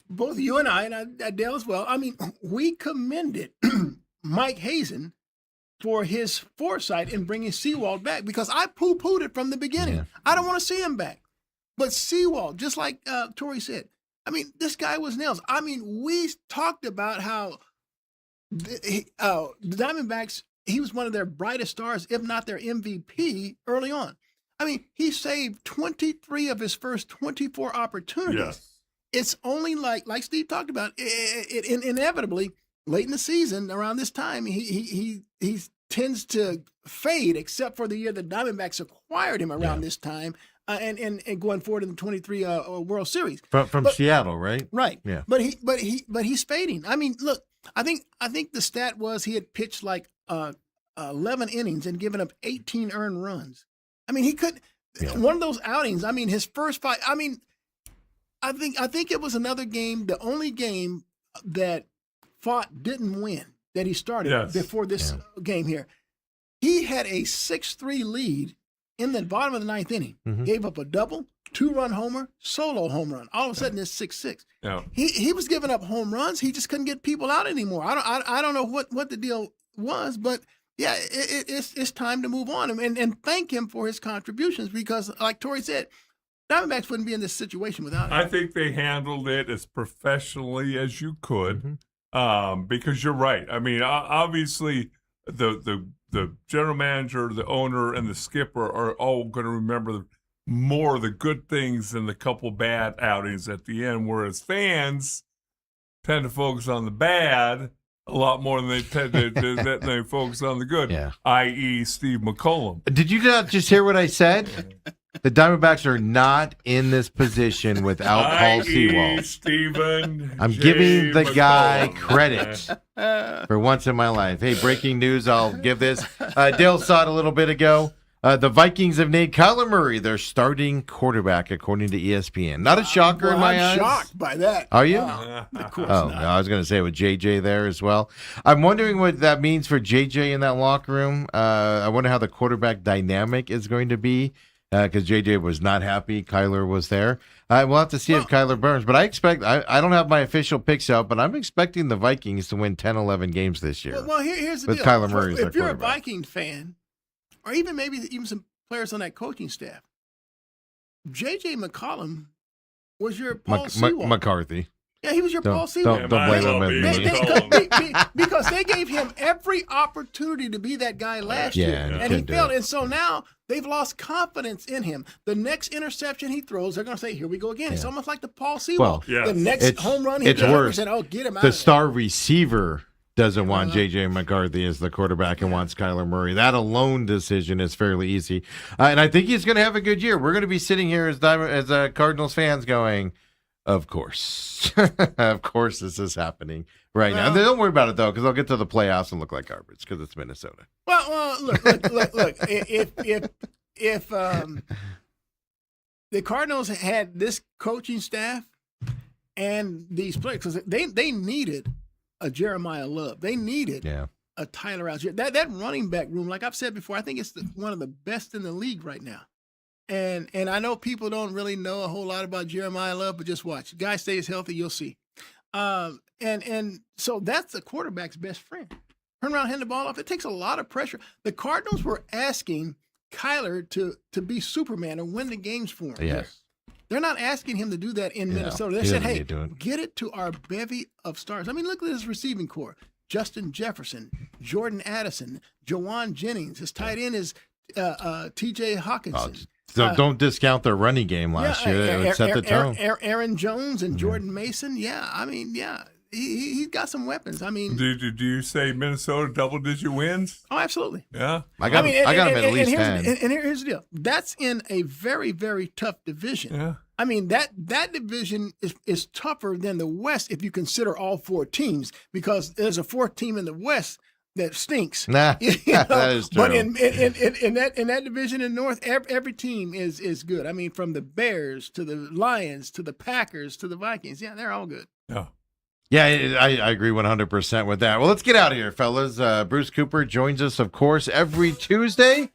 both you and Dale as well, I mean, we commended Mike Hazen for his foresight in bringing Sewald back because I poo-pooed it from the beginning. Yeah. I don't want to see him back. But Sewald, just like Tori said, I mean, this guy was nails. I mean, we talked about how the Diamondbacks, he was one of their brightest stars, if not their MVP early on. I mean, he saved 23 of his first 24 opportunities. Yes. It's only like Steve talked about, it inevitably, late in the season, around this time, he tends to fade, except for the year the Diamondbacks acquired him around this time, and going forward in the 23 World Series From Seattle, right? Right. Yeah. But he's fading. I mean, look, I think the stat was he had pitched like 11 innings and given up 18 earned runs. I mean, he could one of those outings. I mean, his first 5. I mean, I think it was another game, the only game that Fott didn't win that he started before this game here. He had a 6-3 lead in the bottom of the 9th inning. Gave up a double, 2-run homer, solo home run. All of a sudden, it's 6-6. Yeah. He was giving up home runs. He just couldn't get people out anymore. I don't know what the deal was, but yeah, it's time to move on and thank him for his contributions because, like Tori said, Diamondbacks wouldn't be in this situation without him. I think they handled it as professionally as you could, because you're right. I mean, obviously, the general manager, the owner, and the skipper are all going to remember more of the good things than the couple bad outings at the end, whereas fans tend to focus on the bad a lot more than they tend to they focus on the good, i.e. Steve McCollum. Did you not just hear what I said? The Diamondbacks are not in this position without Paul Sewald. Stephen I'm J. giving the guy McCollum. credit for once in my life. Hey, breaking news, I'll give this. Dale saw it a little bit ago. The Vikings have named Kyler Murray their starting quarterback, according to ESPN. Not a shocker in my eyes. I'm shocked by that. Are you? Of course Oh, not. I was going to say with JJ there as well. I'm wondering what that means for JJ in that locker room. I wonder how the quarterback dynamic is going to be. Because JJ was not happy Kyler was there. We'll have to see if Kyler burns. But I don't have my official picks out, but I'm expecting the Vikings to win 10, 11 games this year. Well, here's the with deal. Kyler Murray as their if you're a quarterback. Viking fan, or even some players on that coaching staff, J.J. McCollum was your Paul Sewald. McCarthy. Yeah, he was your Paul Sewald. Don't blame him at me. Because they gave him every opportunity to be that guy last year, and he failed. And so now they've lost confidence in him. The next interception he throws, they're going to say, "Here we go again." It's almost like the Paul Sewald. Well, the next home run he it's worse. said, "Oh, get him out." The of star receiver doesn't want J.J. McCarthy as the quarterback and wants Kyler Murray. That alone decision is fairly easy. And I think he's going to have a good year. We're going to be sitting here as Cardinals fans going, of course. Of course this is happening right now. Don't worry about it, though, because they'll get to the playoffs and look like garbage because it's Minnesota. Well, look. If the Cardinals had this coaching staff and these players, because they needed a Jeremiah Love. They needed a Tyler Algier. That running back room, like I've said before, I think it's one of the best in the league right now. And I know people don't really know a whole lot about Jeremiah Love, but just watch. Guy stays healthy, you'll see. And so that's the quarterback's best friend. Turn around, hand the ball off. It takes a lot of pressure. The Cardinals were asking Kyler to be Superman and win the games for him. Yes. They're not asking him to do that in Minnesota. They said, hey, get it to our bevy of stars. I mean, look at his receiving core. Justin Jefferson, Jordan Addison, Jawan Jennings. His tight end is T.J. Hawkinson. So don't discount their running game last year. It would set the tone. Aaron Jones and Jordan Mason. Yeah, I mean, he's got some weapons. I mean, do you say Minnesota double-digit wins? Oh, absolutely. Yeah, I got him at least 10. And here's the deal: that's in a very, very tough division. Yeah. I mean that division is tougher than the West if you consider all four teams, because there's a fourth team in the West that stinks. That is true. But in that division in North, every team is good. I mean, from the Bears to the Lions to the Packers to the Vikings, they're all good. Yeah. Yeah, I agree 100% with that. Well, let's get out of here, fellas. Bruce Cooper joins us, of course, every Tuesday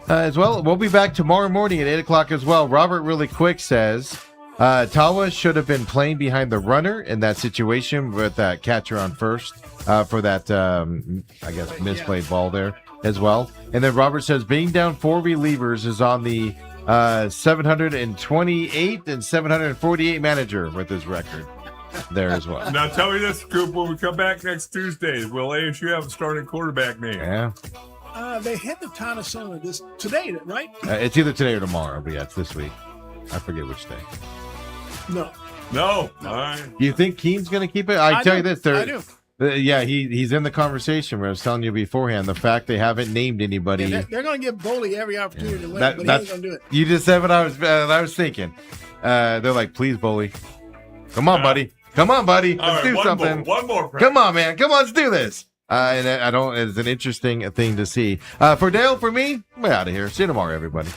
as well. We'll be back tomorrow morning at 8 o'clock as well. Robert, really quick, says Tawa should have been playing behind the runner in that situation with that catcher on first for that, I guess, misplayed ball there as well. And then Robert says being down 4 relievers is on the 728 and 748 manager with his record there as well. Now tell me this, Coop, when we come back next Tuesday, will ASU have a starting quarterback name? Yeah. They hit the Tana Center today, right? It's either today or tomorrow, but yeah, it's this week. I forget which day. No. No. All right. Do you think Keene's going to keep it? I tell you this. I do. Yeah, he's in the conversation where I was telling you beforehand. The fact they haven't named anybody. Yeah, they're going to give Boley every opportunity to win, but he ain't going to do it. You just said what I was thinking. They're like, please, Boley. Come on, buddy. Come on, buddy. Let's do something. One more. Come on, man. Come on, let's do this. And I don't. It's an interesting thing to see. For Dale, for me, we're out of here. See you tomorrow, everybody.